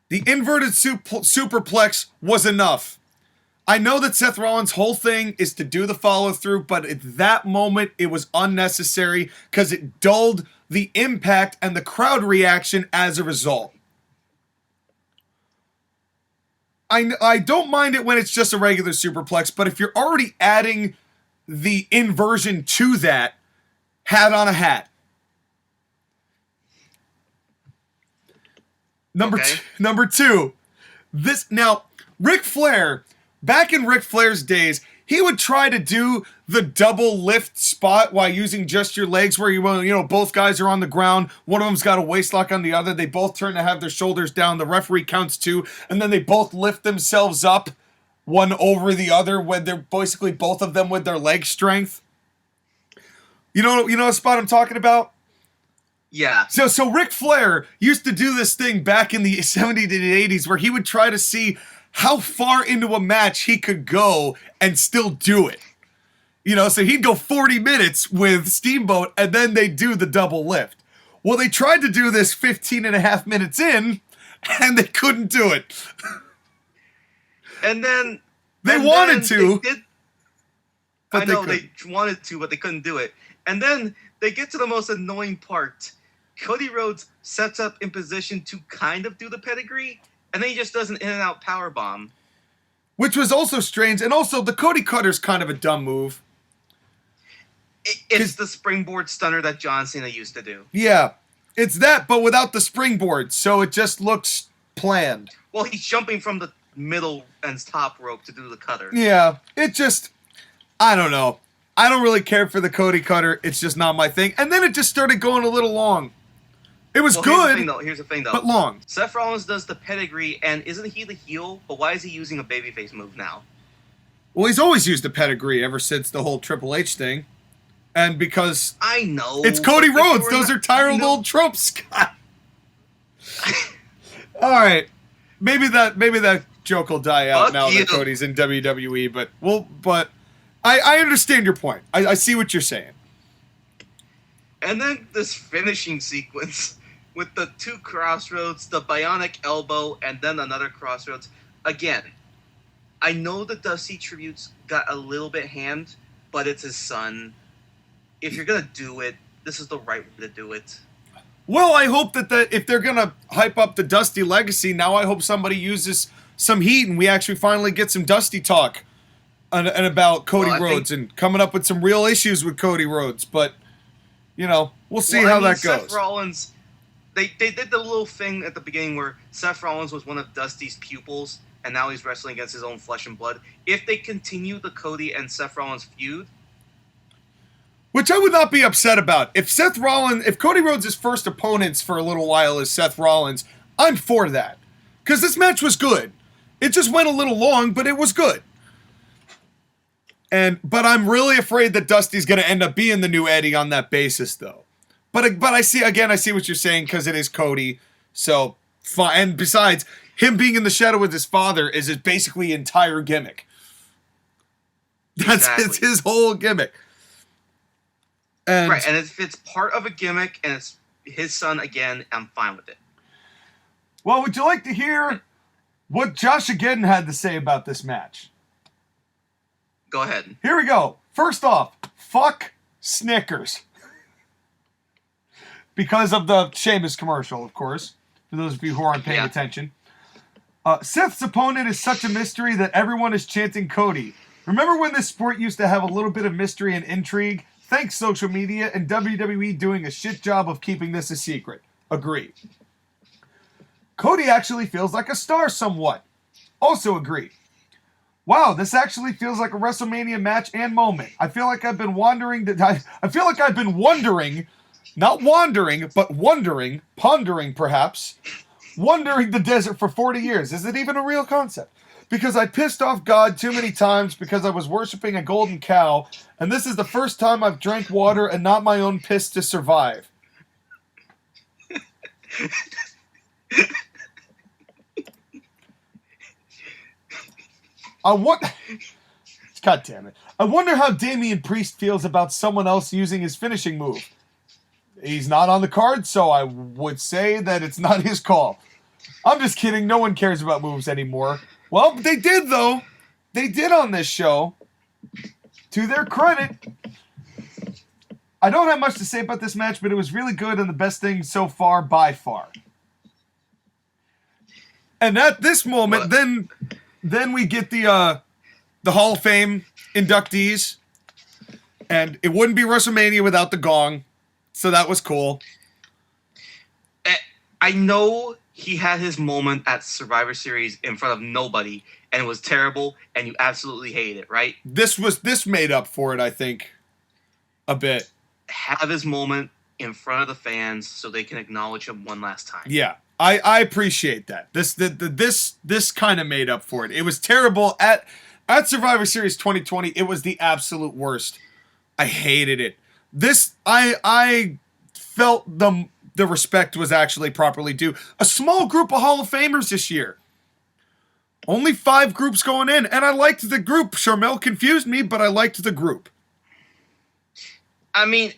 the inverted superplex was enough. I know that Seth Rollins' whole thing is to do the follow-through, but at that moment, it was unnecessary because it dulled the impact and the crowd reaction as a result. I don't mind it when it's just a regular superplex, but if you're already adding the inversion to that, hat on a hat. Number two, Ric Flair, back in Ric Flair's days, he would try to do the double lift spot while using just your legs where both guys are on the ground. One of them's got a waist lock on the other. They both turn to have their shoulders down. The referee counts 2, and then they both lift themselves up one over the other when they're basically both of them with their leg strength. You know the spot I'm talking about? Yeah. So Ric Flair used to do this thing back in the 70s and 80s where he would try to see how far into a match he could go and still do it. So he'd go 40 minutes with Steamboat and then they'd do the double lift. Well, they tried to do this 15 and a half minutes in and they couldn't do it. And then... They wanted to. I know they wanted to, but they couldn't do it. And then they get to the most annoying part. Cody Rhodes sets up in position to kind of do the pedigree, and then he just does an in-and-out powerbomb. Which was also strange, and also the Cody Cutter's kind of a dumb move. It's the springboard stunner that John Cena used to do. Yeah, it's that, but without the springboard, so it just looks planned. Well, he's jumping from the middle and top rope to do the cutter. Yeah, I don't know. I don't really care for the Cody Cutter. It's just not my thing. And then it just started going a little long. It was good. Here's the thing, though. But long. Seth Rollins does the pedigree, and isn't he the heel? But why is he using a babyface move now? Well, he's always used a pedigree ever since the whole Triple H thing. And because... I know. It's Cody Rhodes. Those are tired old tropes, Scott. All right. Maybe that joke will die out now that Cody's in WWE, but I understand your point. I see what you're saying. And then this finishing sequence with the 2 crossroads, the bionic elbow, and then another crossroads. Again, I know the Dusty tributes got a little bit hammed, but it's his son. If you're going to do it, this is the right way to do it. Well, I hope that if they're going to hype up the Dusty legacy, now I hope somebody uses some heat and we actually finally get some Dusty talk and about Cody Rhodes and coming up with some real issues with Cody Rhodes. But, we'll see how that goes. Seth Rollins, they did the little thing at the beginning where Seth Rollins was one of Dusty's putils, and now he's wrestling against his own flesh and blood. If they continue the Cody and Seth Rollins feud... Which I would not be upset about. If Cody Rhodes' first opponents for a little while is Seth Rollins, I'm for that. Because this match was good. It just went a little long, but it was good. But I'm really afraid that Dusty's going to end up being the new Eddie on that basis, though. But I see what you're saying, because it is Cody. So, fine. And besides, him being in the shadow with his father is his basically entire gimmick. It's his whole gimmick. And if it's part of a gimmick and it's his son again, I'm fine with it. Well, would you like to hear what Josh Geddon had to say about this match? Go ahead. Here we go. First off, fuck Snickers. Because of the Sheamus commercial, of course, for those of you who aren't paying attention. Seth's opponent is such a mystery that everyone is chanting Cody. Remember when this sport used to have a little bit of mystery and intrigue? Thanks, social media and WWE doing a shit job of keeping this a secret. Agree. Cody actually feels like a star somewhat. Also agree. Wow, this actually feels like a WrestleMania match and moment. I feel like I've been wondering, not wandering, but wondering, pondering perhaps, wandering the desert for 40 years. Is it even a real concept? because I pissed off God too many times because I was worshiping a golden cow, and this is the first time I've drank water and not my own piss to survive. God damn it. I wonder how Damian Priest feels about someone else using his finishing move. He's not on the card, so I would say that it's not his call. I'm just kidding. No one cares about moves anymore. Well, they did, though. They did on this show. To their credit. I don't have much to say about this match, but it was really good and the best thing so far by far. And at this moment, then we get the Hall of Fame inductees. And it wouldn't be WrestleMania without the gong. So that was cool. I know he had his moment at Survivor Series in front of nobody, and it was terrible, and you absolutely hate it, right? This made up for it, I think, a bit. Have his moment in front of the fans so they can acknowledge him one last time. Yeah, I appreciate that. This kind of made up for it. It was terrible at Survivor Series 2020. It was the absolute worst. I hated it. I felt the respect was actually properly due. A small group of Hall of Famers this year. Only 5 groups going in, and I liked the group. Sharmell confused me, but I liked the group. I mean,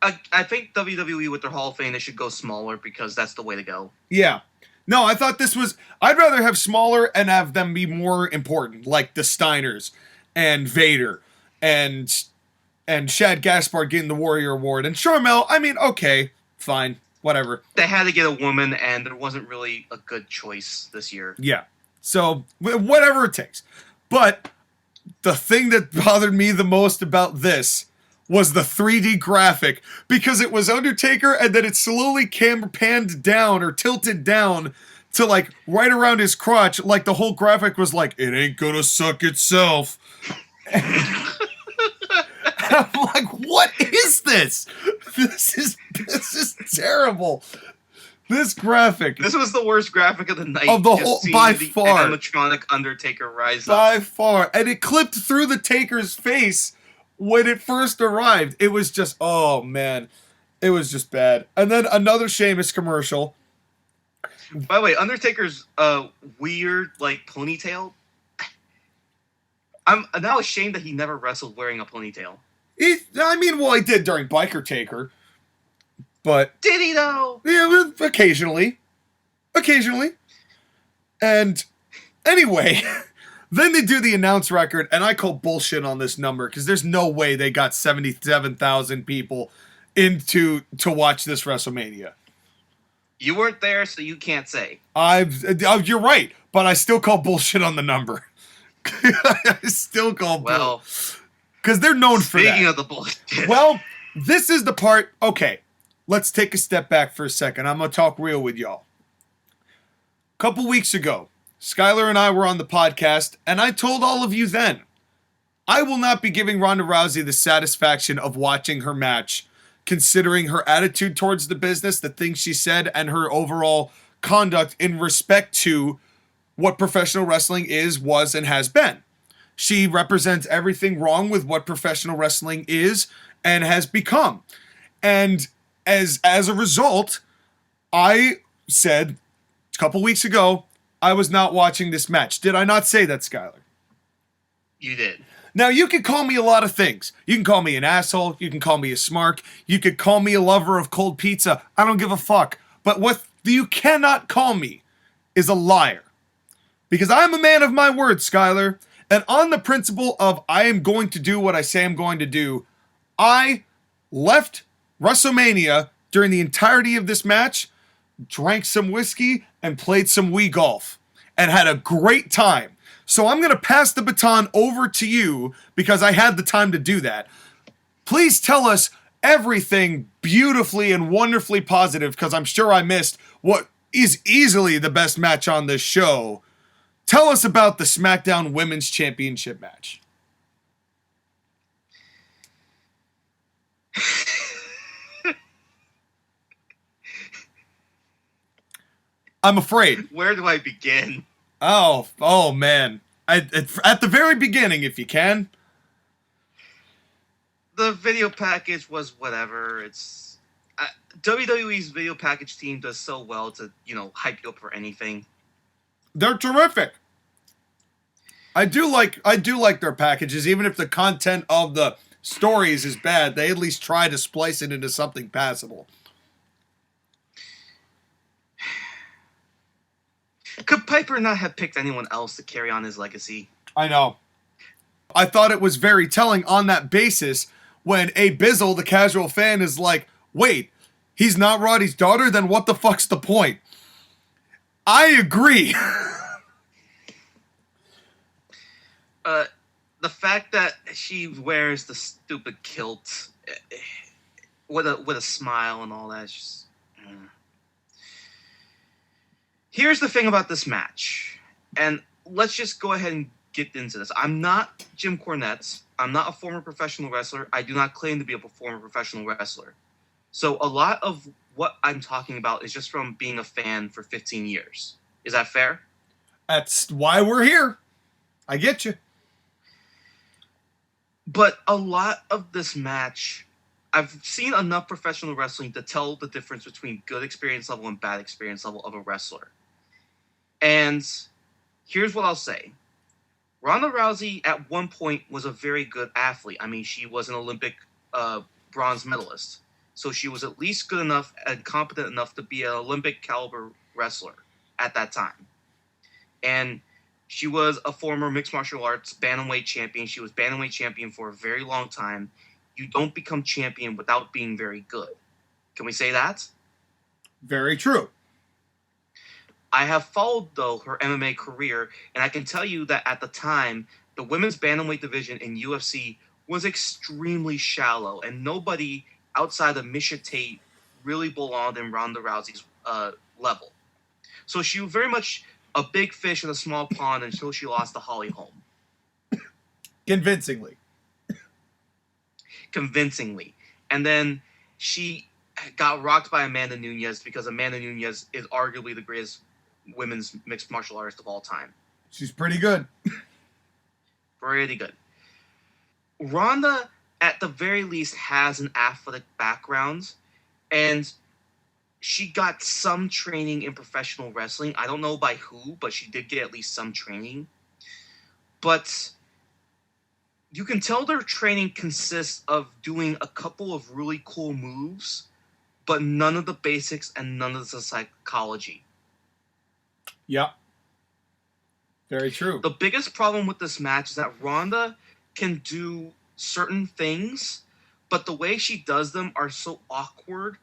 I think WWE with their Hall of Fame, they should go smaller because that's the way to go. Yeah. No, I thought this was... I'd rather have smaller and have them be more important, like the Steiners and Vader and Shad Gaspard getting the Warrior Award. And Sharmell, I mean, okay, fine, whatever. They had to get a woman, and there wasn't really a good choice this year. Yeah. So, whatever it takes. But the thing that bothered me the most about this was the 3D graphic, because it was Undertaker, and then it slowly camera panned down or tilted down to, like, right around his crotch, like the whole graphic was like, it ain't gonna suck itself. I'm like, what is this? This is terrible. This graphic. This was the worst graphic of the night. Of the whole, by far. Animatronic Undertaker rise up. By far. And it clipped through the Taker's face when it first arrived. It was just, oh man. It was just bad. And then another Sheamus commercial. By the way, Undertaker's weird, like, ponytail. I'm now ashamed that he never wrestled wearing a ponytail. He did during Biker Taker. But... Did he, though? Yeah, occasionally. Occasionally. And anyway, then they do the announce record, and I call bullshit on this number, because there's no way they got 77,000 people to watch this WrestleMania. You weren't there, so you can't say. You're right, but I still call bullshit on the number. I still call bull. Because they're known for that. Speaking of the bullshit. Well, this is the part... Okay, let's take a step back for a second. I'm going to talk real with y'all. A couple weeks ago, Skylar and I were on the podcast, and I told all of you then, I will not be giving Ronda Rousey the satisfaction of watching her match, considering her attitude towards the business, the things she said, and her overall conduct in respect to what professional wrestling is, was, and has been. She represents everything wrong with what professional wrestling is and has become. And as a result, I said a couple weeks ago, I was not watching this match. Did I not say that, Skylar? You did. Now, you can call me a lot of things. You can call me an asshole. You can call me a smark. You could call me a lover of cold pizza. I don't give a fuck. But what you cannot call me is a liar. Because I'm a man of my word, Skylar. And on the principle of I am going to do what I say I'm going to do, I left WrestleMania during the entirety of this match, drank some whiskey, and played some Wii golf. And had a great time. So I'm going to pass the baton over to you because I had the time to do that. Please tell us everything beautifully and wonderfully positive, because I'm sure I missed what is easily the best match on this show. Tell us about the SmackDown Women's Championship match. I'm afraid. Where do I begin? Oh man. At the very beginning, if you can. The video package was whatever. It's WWE's video package team does so well to, hype you up for anything. They're terrific. I do like their packages, even if the content of the stories is bad. They at least try to splice it into something passable. Could Piper not have picked anyone else to carry on his legacy? I know. I thought it was very telling on that basis when Abizzle, the casual fan, is like, wait, he's not Roddy's daughter? Then what the fuck's the point? I agree. The fact that she wears the stupid kilt with a smile and all that is just... Here's the thing about this match, and let's just go ahead and get into this. I'm not Jim Cornette. I'm not a former professional wrestler. I do not claim to be a former professional wrestler. So a lot of what I'm talking about is just from being a fan for 15 years. Is that fair? That's why we're here. I get you. But a lot of this match, I've seen enough professional wrestling to tell the difference between good experience level and bad experience level of a wrestler. And here's what I'll say. Ronda Rousey at one point was a very good athlete. I mean, she was an Olympic bronze medalist. So she was at least good enough and competent enough to be an Olympic caliber wrestler at that time. And she was a former mixed martial arts bantamweight champion. She was bantamweight champion for a very long time. You don't become champion without being very good. Can we say that? Very true. I have followed, though, her MMA career, and I can tell you that at the time, the women's bantamweight division in UFC was extremely shallow, and nobody outside of Misha Tate really belonged in Ronda Rousey's level. So she was very much a big fish in a small pond until she lost to Holly Holm. Convincingly. And then she got rocked by Amanda Nunes because Amanda Nunes is arguably the greatest women's mixed martial artist of all time. She's pretty good. Pretty good. Ronda, at the very least, has an athletic background, and she got some training in professional wrestling. I don't know by who, but she did get at least some training. But you can tell their training consists of doing a couple of really cool moves, but none of the basics and none of the psychology. Yep. Very true. The biggest problem with this match is that Ronda can do certain things, but the way she does them are so awkward.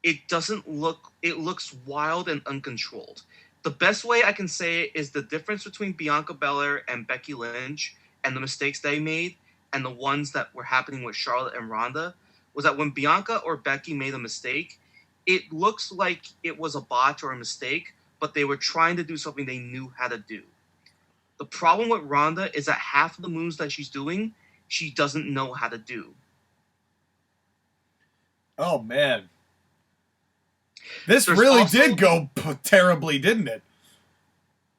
It looks wild and uncontrolled. The best way I can say it is the difference between Bianca Belair and Becky Lynch and the mistakes they made and the ones that were happening with Charlotte and Ronda was that when Bianca or Becky made a mistake, it looks like it was a botch or a mistake, but they were trying to do something they knew how to do. The problem with Ronda is that half of the moves that she's doing, she doesn't know how to do. Oh, man. This really did go terribly, didn't it?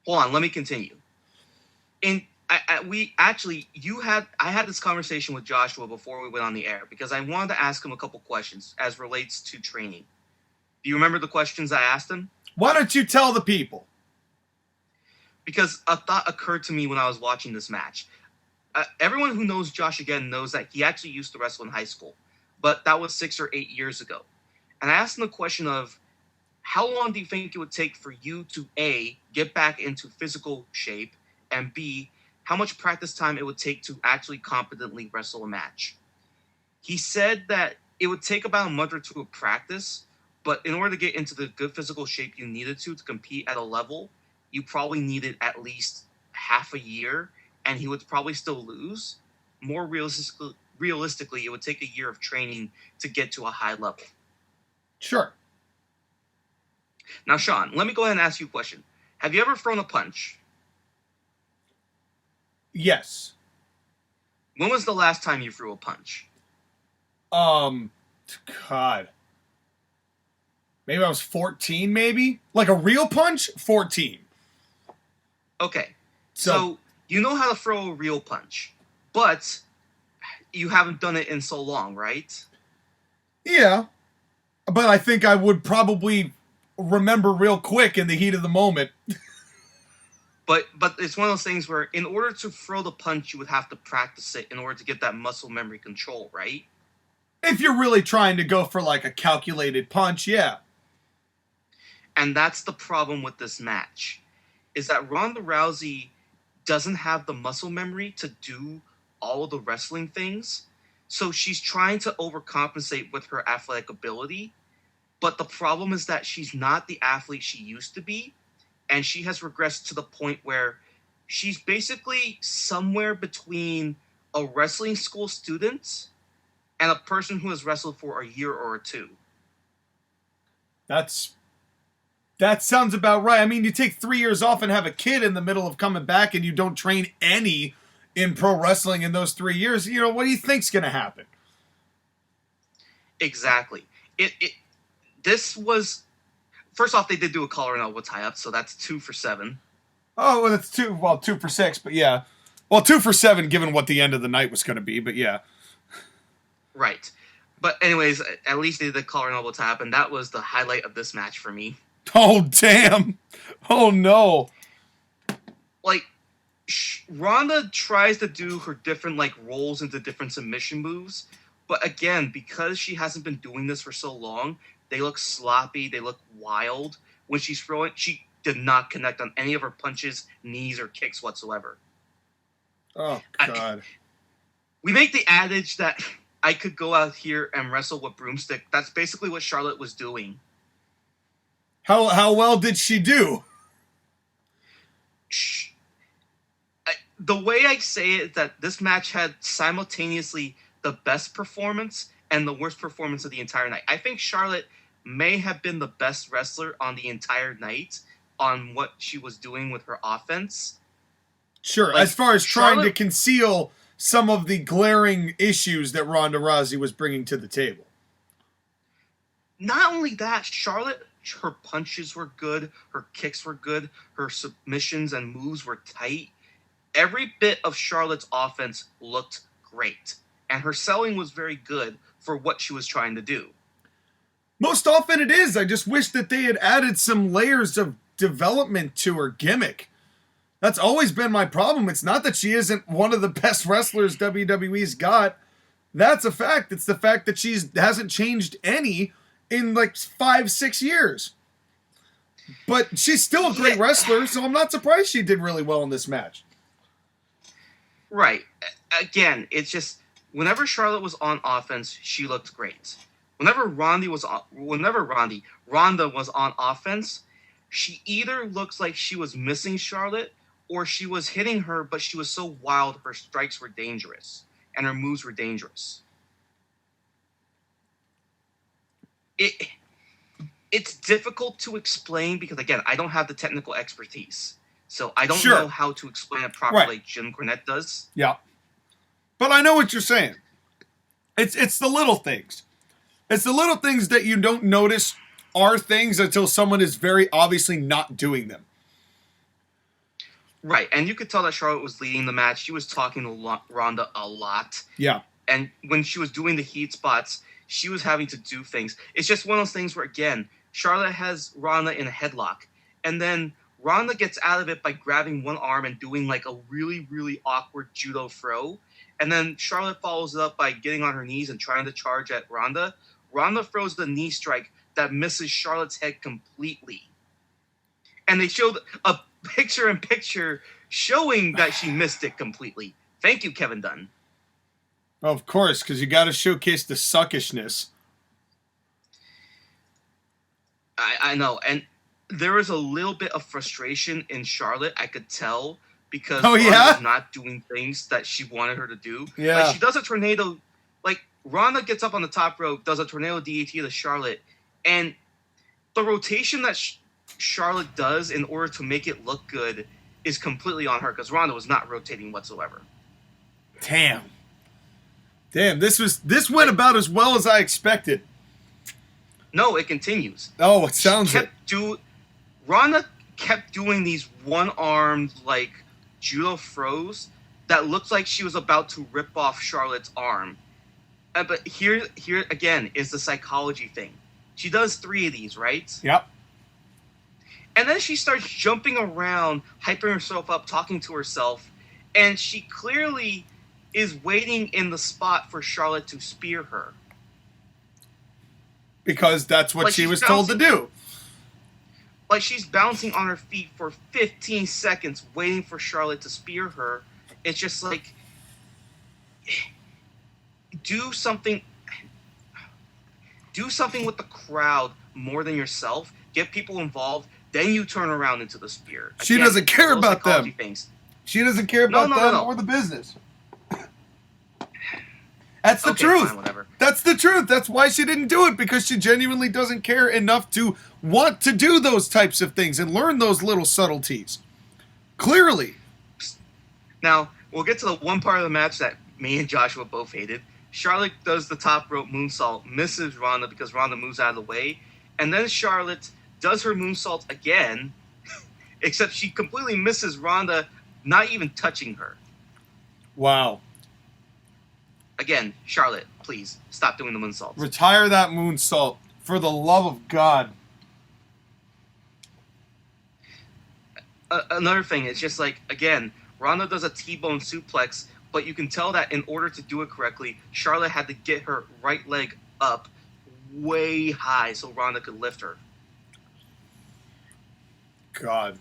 Hold on, let me continue. I had this conversation with Joshua before we went on the air because I wanted to ask him a couple questions as relates to training. Do you remember the questions I asked him? Why don't you tell the people? Because a thought occurred to me when I was watching this match. Everyone who knows Josh again knows that he actually used to wrestle in high school, but that was 6 or 8 years ago. And I asked him the question of, how long do you think it would take for you to A, get back into physical shape, and B, how much practice time it would take to actually competently wrestle a match? He said that it would take about a month or two of practice, but in order to get into the good physical shape you needed to compete at a level, you probably needed at least half a year, and he would probably still lose. More realistically, it would take a year of training to get to a high level. Sure. Now, Sean, let me go ahead and ask you a question. Have you ever thrown a punch? Yes. When was the last time you threw a punch? God. Maybe I was 14, maybe? Like a real punch? 14. Okay, So so you know how to throw a real punch, but you haven't done it in so long, right? yeah, but I think I would probably remember real quick in the heat of the moment. But it's one of those things where in order to throw the punch, you would have to practice it in order to get that muscle memory control, right? If you're really trying to go for like a calculated punch, yeah. And that's the problem with this match, is that Ronda Rousey doesn't have the muscle memory to do all the wrestling things. So she's trying to overcompensate with her athletic ability. But the problem is that she's not the athlete she used to be. And she has regressed to the point where she's basically somewhere between a wrestling school student and a person who has wrestled for a year or two. That sounds about right. I mean, you take 3 years off and have a kid in the middle of coming back and you don't train any in pro wrestling in those 3 years. You know, what do you think's going to happen? Exactly. This was... First off, they did do a collar and elbow tie-up, so that's 2 for 7. Oh, well, that's 2 for 6, but yeah. Well, 2 for 7 given what the end of the night was going to be, but yeah. Right. But anyways, at least they did the collar and elbow tie-up, and that was the highlight of this match for me. Oh, damn. Oh, no. Like, Ronda tries to do her different, like, rolls into different submission moves, but again, because she hasn't been doing this for so long, they look sloppy, they look wild. When she's throwing, she did not connect on any of her punches, knees, or kicks whatsoever. Oh, God. We make the adage that I could go out here and wrestle with broomstick. That's basically what Charlotte was doing. How well did she do? The way I say it is that this match had simultaneously the best performance and the worst performance of the entire night. I think Charlotte may have been the best wrestler on the entire night on what she was doing with her offense. Sure, Like, as far as trying to Charlotte... conceal some of the glaring issues that Ronda Rousey was bringing to the table. Not only that, Charlotte, her punches were good, her kicks were good, her submissions and moves were tight. Every bit of Charlotte's offense looked great, and her selling was very good for what she was trying to do. Most often it is. I just wish that they had added some layers of development to her gimmick. That's always been my problem. It's not that she isn't one of the best wrestlers WWE's got. That's a fact. It's the fact that she hasn't changed any in like 5-6 years. But she's still a great wrestler, so I'm not surprised she did really well in this match. Right. Again, it's just whenever Charlotte was on offense, she looked great. Whenever Ronda was on offense, she either looks like she was missing Charlotte or she was hitting her, but she was so wild her strikes were dangerous and her moves were dangerous. It's difficult to explain because, again, I don't have the technical expertise. So I don't know how to explain it properly like Jim Cornette does. Yeah. But I know what you're saying. It's the little things. It's the little things that you don't notice are things until someone is very obviously not doing them. Right, and you could tell that Charlotte was leading the match. She was talking to Ronda a lot. Yeah. And when she was doing the heat spots, she was having to do things. It's just one of those things where, again, Charlotte has Ronda in a headlock. And then Ronda gets out of it by grabbing one arm and doing like a really, really awkward judo throw. And then Charlotte follows it up by getting on her knees and trying to charge at Ronda. Ronda throws the knee strike that misses Charlotte's head completely. And they showed a picture-in-picture showing that she missed it completely. Thank you, Kevin Dunn. Of course, because you got to showcase the suckishness. I know, and there was a little bit of frustration in Charlotte, I could tell, because Ronda was not doing things that she wanted her to do. Yeah. Like, she does a tornado, like, Ronda gets up on the top rope, does a tornado DDT to Charlotte, and the rotation that Charlotte does in order to make it look good is completely on her, because Ronda was not rotating whatsoever. Damn, this went about as well as I expected. No, it continues. Oh, it sounds it. Ronda kept doing these one-armed, like, judo throws that looked like she was about to rip off Charlotte's arm. But here again is the psychology thing. She does 3 of these, right? Yep. And then she starts jumping around, hyping herself up, talking to herself, and she clearly is waiting in the spot for Charlotte to spear her. Because that's what she was told to do. Like, she's bouncing on her feet for 15 seconds, waiting for Charlotte to spear her. It's just like, do something with the crowd more than yourself. Get people involved. Then you turn around into the spear. She doesn't care about them. Things. She doesn't care about them or the business. That's the truth. Fine, whatever. That's the truth. That's why she didn't do it, because she genuinely doesn't care enough to want to do those types of things and learn those little subtleties. Clearly. Now, we'll get to the one part of the match that me and Joshua both hated. Charlotte does the top rope moonsault, misses Ronda because Ronda moves out of the way, and then Charlotte does her moonsault again, except she completely misses Ronda, not even touching her. Wow. Again, Charlotte, please, stop doing the moonsault. Retire that moonsault, for the love of God. Another thing, it's just like, again, Ronda does a T-bone suplex, but you can tell that in order to do it correctly, Charlotte had to get her right leg up way high so Ronda could lift her. God.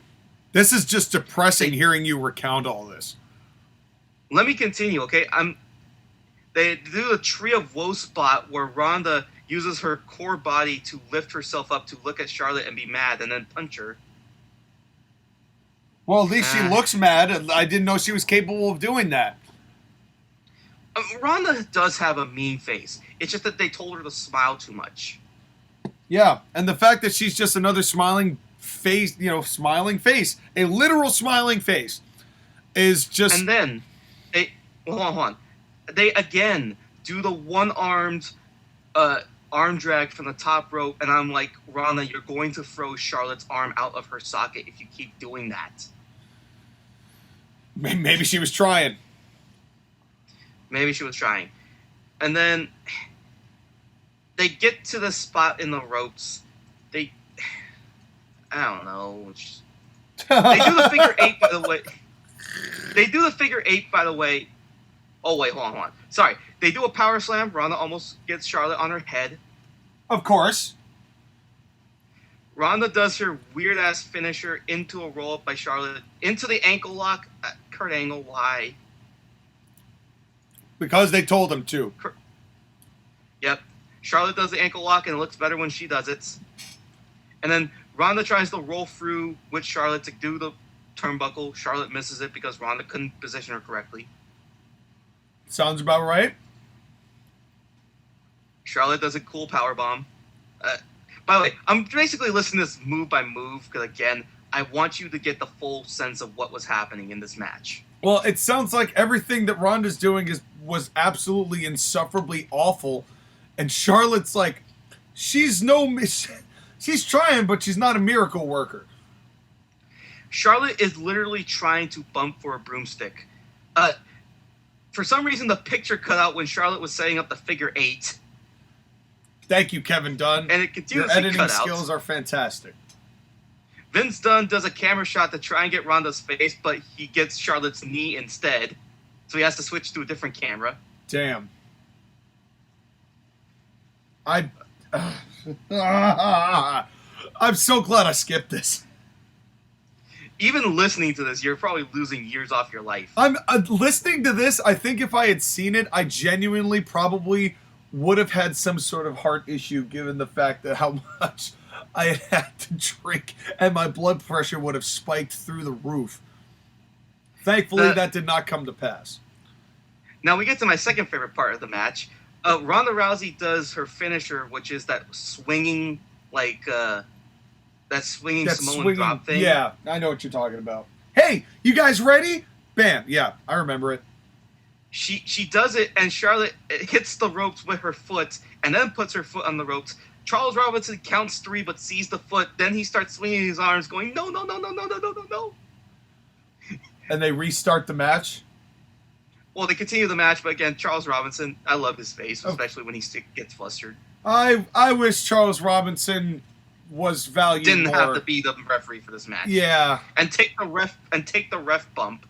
This is just depressing hearing you recount all this. Let me continue, okay? They do a Tree of Woe spot where Ronda uses her core body to lift herself up to look at Charlotte and be mad and then punch her. Well, at least she looks mad, and I didn't know she was capable of doing that. Ronda does have a mean face. It's just that they told her to smile too much. Yeah, and the fact that she's just another smiling face, smiling face, a literal smiling face, is just... And then, hold on. They, again, do the one-armed arm drag from the top rope, and I'm like, Ronda, you're going to throw Charlotte's arm out of her socket if you keep doing that. Maybe she was trying. Maybe she was trying. And then they get to the spot in the ropes. I don't know. They do the figure 8, by the way. Oh, wait, hold on. Sorry. They do a power slam. Ronda almost gets Charlotte on her head. Of course. Ronda does her weird-ass finisher into a roll-up by Charlotte. Into the ankle lock. Kurt Angle, why? Because they told him to. Yep. Charlotte does the ankle lock, and it looks better when she does it. And then Ronda tries to roll through with Charlotte to do the turnbuckle. Charlotte misses it because Ronda couldn't position her correctly. Sounds about right. Charlotte does a cool powerbomb. By the way, I'm basically listening to this move by move because, again, I want you to get the full sense of what was happening in this match. Well, it sounds like everything that Ronda's doing was absolutely insufferably awful, and Charlotte's like, she's trying, but she's not a miracle worker. Charlotte is literally trying to bump for a broomstick. For some reason, the picture cut out when Charlotte was setting up the figure 8. Thank you, Kevin Dunn. And it continues Your to editing cut out. skills are fantastic. Vince Dunn does a camera shot to try and get Ronda's face, but he gets Charlotte's knee instead. So he has to switch to a different camera. Damn. I'm so glad I skipped this. Even listening to this, you're probably losing years off your life. I'm listening to this. I think if I had seen it, I genuinely probably would have had some sort of heart issue, given the fact that how much I had to drink and my blood pressure would have spiked through the roof. Thankfully, that did not come to pass. Now we get to my second favorite part of the match. Ronda Rousey does her finisher, which is that swinging, Samoan drop thing. Yeah, I know what you're talking about. Hey, you guys ready? Bam. Yeah, I remember it. She does it, and Charlotte hits the ropes with her foot, and then puts her foot on the ropes. Charles Robinson counts 3 but sees the foot. Then he starts swinging his arms going, no. And they restart the match? Well, they continue the match, but again, Charles Robinson, I love his face, especially when he gets flustered. I wish Charles Robinson was valued Didn't more. have to be the referee for this match. Yeah. And take the ref bump.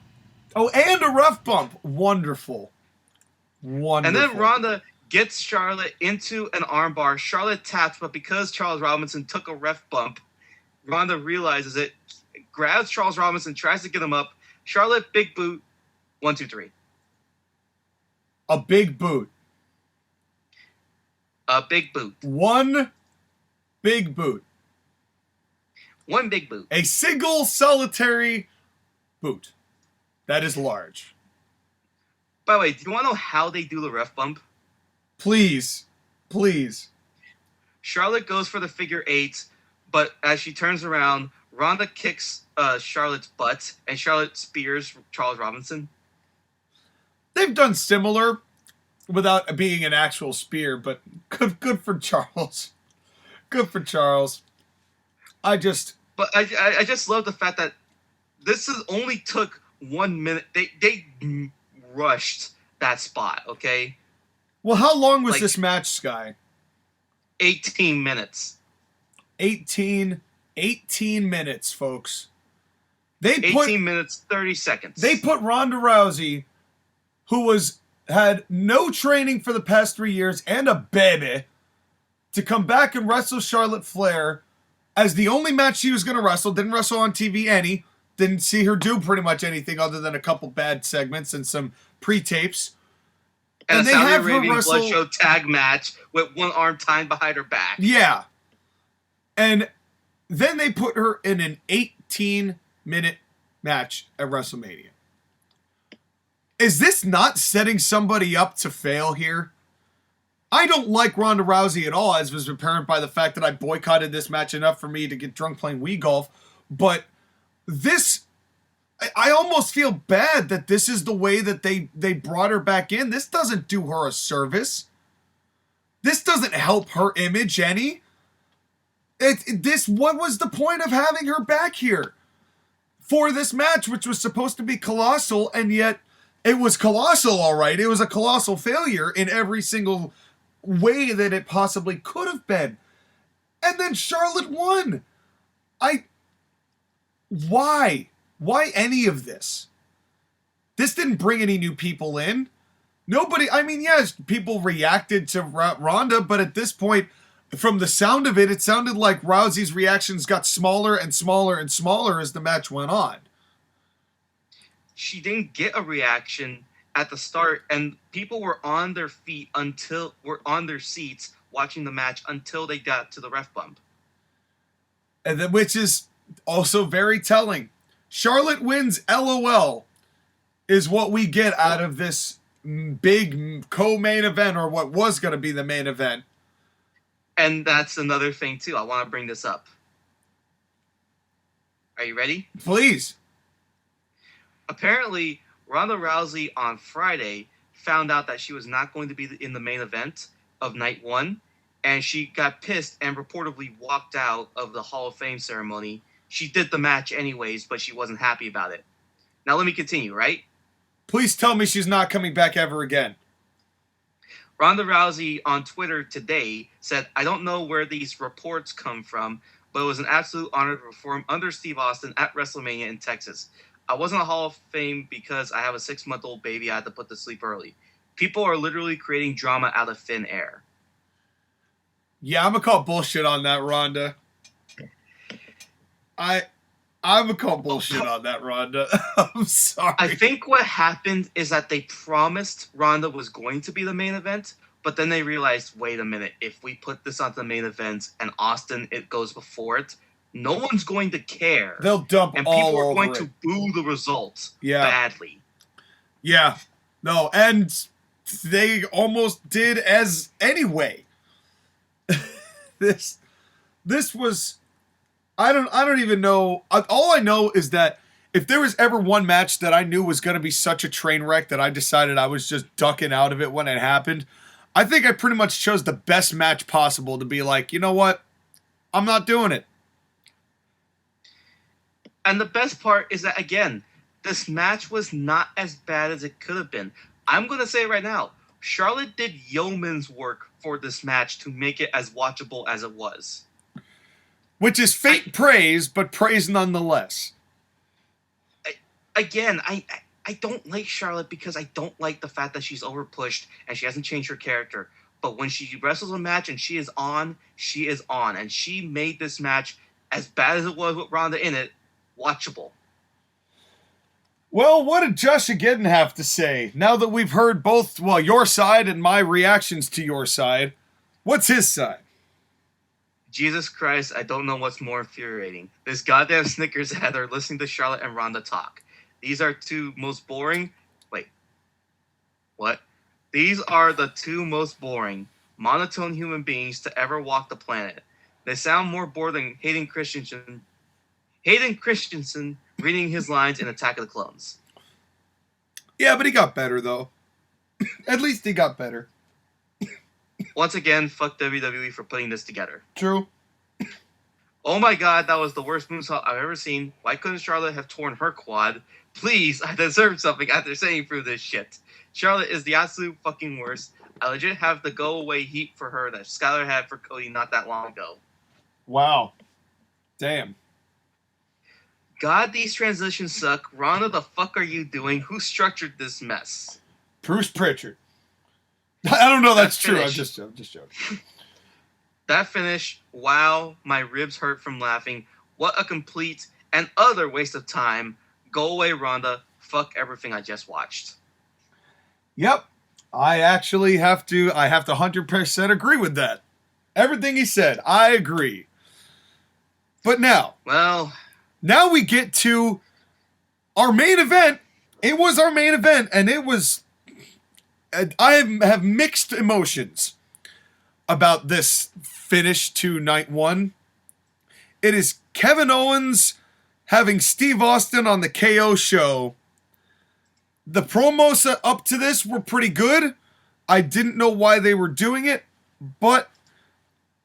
Oh, and a ref bump. Wonderful. And then Ronda gets Charlotte into an armbar. Charlotte taps, but because Charles Robinson took a ref bump, Ronda realizes it, grabs Charles Robinson, tries to get him up. Charlotte, big boot. 1, 2, 3. A big boot. A big boot. One big boot. One big boot. A single solitary boot. That is large. By the way, do you want to know how they do the ref bump? Please. Please. Charlotte goes for the figure 8, but as she turns around, Ronda kicks Charlotte's butt, and Charlotte spears Charles Robinson. They've done similar without being an actual spear, but good for Charles. Good for Charles. But I just love the fact that this only took 1 minute. They rushed that spot, okay? Well, how long was this match, Sky? 18 minutes. 18 minutes, folks. 18 minutes, 30 seconds. They put Ronda Rousey, who had no training for the past 3 years and a baby, to come back and wrestle Charlotte Flair as the only match she was going to wrestle. Didn't wrestle on TV any. Didn't see her do pretty much anything other than a couple bad segments and some pre-tapes. And a Saudi Arabian Blood Show tag match with one arm tied behind her back. Yeah. And then they put her in an 18-minute match at WrestleMania. Is this not setting somebody up to fail here? I don't like Ronda Rousey at all, as was apparent by the fact that I boycotted this match enough for me to get drunk playing Wii Golf. But this, I almost feel bad that this is the way that they brought her back in. This doesn't do her a service. This doesn't help her image any. What was the point of having her back here for this match, which was supposed to be colossal, and yet it was colossal, all right. It was a colossal failure in every single way that it possibly could have been. And then Charlotte won. Why? Why any of this? This didn't bring any new people in. Nobody, I mean, yes, people reacted to Ronda, but at this point, from the sound of it, it sounded like Rousey's reactions got smaller and smaller and smaller as the match went on. She didn't get a reaction at the start, and people were on their seats watching the match until they got to the ref bump. And then, which is also very telling. Charlotte wins, LOL, is what we get out of this big co-main event, or what was going to be the main event. And that's another thing, too. I want to bring this up. Are you ready? Please. Apparently, Ronda Rousey on Friday found out that she was not going to be in the main event of night 1, and she got pissed and reportedly walked out of the Hall of Fame ceremony. She did the match anyways, but she wasn't happy about it. Now let me continue, right? Please tell me she's not coming back ever again. Ronda Rousey on Twitter today said, "I don't know where these reports come from, but it was an absolute honor to perform under Steve Austin at WrestleMania in Texas. I wasn't a Hall of Fame because I have a 6-month-old baby I had to put to sleep early. People are literally creating drama out of thin air." Yeah, I'm gonna call bullshit on that, Ronda. I'm gonna call bullshit on that, Ronda. I'm sorry. I think what happened is that they promised Ronda was going to be the main event, but then they realized, wait a minute, if we put this on the main event and Austin it goes before it, no one's going to care. They'll dump and all people are over going it. to boo the results badly. Yeah. No, and they almost did as anyway. This was, I don't even know. All I know is that if there was ever one match that I knew was going to be such a train wreck that I decided I was just ducking out of it when it happened, I think I pretty much chose the best match possible to be like, you know what? I'm not doing it. And the best part is that, again, this match was not as bad as it could have been. I'm going to say it right now. Charlotte did yeoman's work for this match to make it as watchable as it was. Which is fake praise, but praise nonetheless. I don't like Charlotte because I don't like the fact that she's overpushed and she hasn't changed her character. But when she wrestles a match and she is on, she is on. And she made this match, as bad as it was with Ronda in it, watchable. Well, what did Josh again have to say? Now that we've heard both, well, your side and my reactions to your side, what's his side? Jesus Christ, I don't know what's more infuriating. This goddamn Snickers header listening to Charlotte and Ronda talk. These are two most boring... Wait. What? These are the two most boring, monotone human beings to ever walk the planet. They sound more bored than Hayden Christensen reading his lines in Attack of the Clones. Yeah, but he got better, though. At least he got better. Once again, fuck WWE for putting this together. True. Oh my god, that was the worst moonsault I've ever seen. Why couldn't Charlotte have torn her quad? Please, I deserve something after saying through this shit. Charlotte is the absolute fucking worst. I legit have the go-away heat for her that Skylar had for Cody not that long ago. Wow. Damn. God, these transitions suck. Ronda, the fuck are you doing? Who structured this mess? Bruce Pritchard. I don't know that's true. I'm finish. just joking. That finish, wow, my ribs hurt from laughing. What a complete and utter waste of time. Go away, Ronda. Fuck everything I just watched. Yep. I actually have to 100% agree with that. Everything he said, I agree. But now we get to our main event. It was our main event, and it was... I have mixed emotions about this finish to night one. It is Kevin Owens having Steve Austin on the KO show. The promos up to this were pretty good. I didn't know why they were doing it, but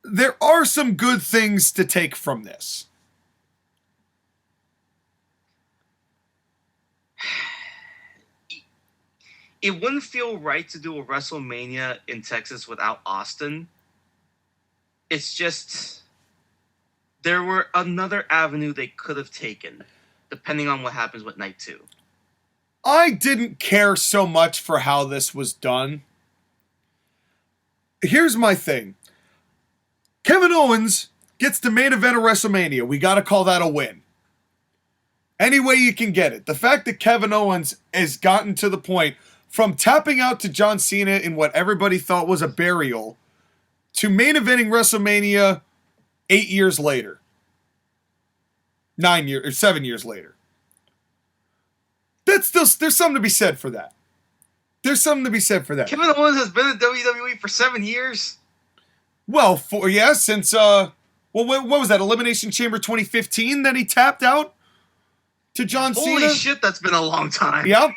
there are some good things to take from this. It wouldn't feel right to do a WrestleMania in Texas without Austin. It's just... there were another avenue they could have taken, depending on what happens with Night 2. I didn't care so much for how this was done. Here's my thing. Kevin Owens gets the main event of WrestleMania. We got to call that a win. Any way you can get it. The fact that Kevin Owens has gotten to the point from tapping out to John Cena in what everybody thought was a burial to main eventing WrestleMania 8 years later. 7 years later. That's still, there's something to be said for that. There's something to be said for that. Kevin Owens has been in WWE for 7 years. Well, since what was that, Elimination Chamber 2015 that he tapped out to John Cena? Holy shit, that's been a long time. Yep.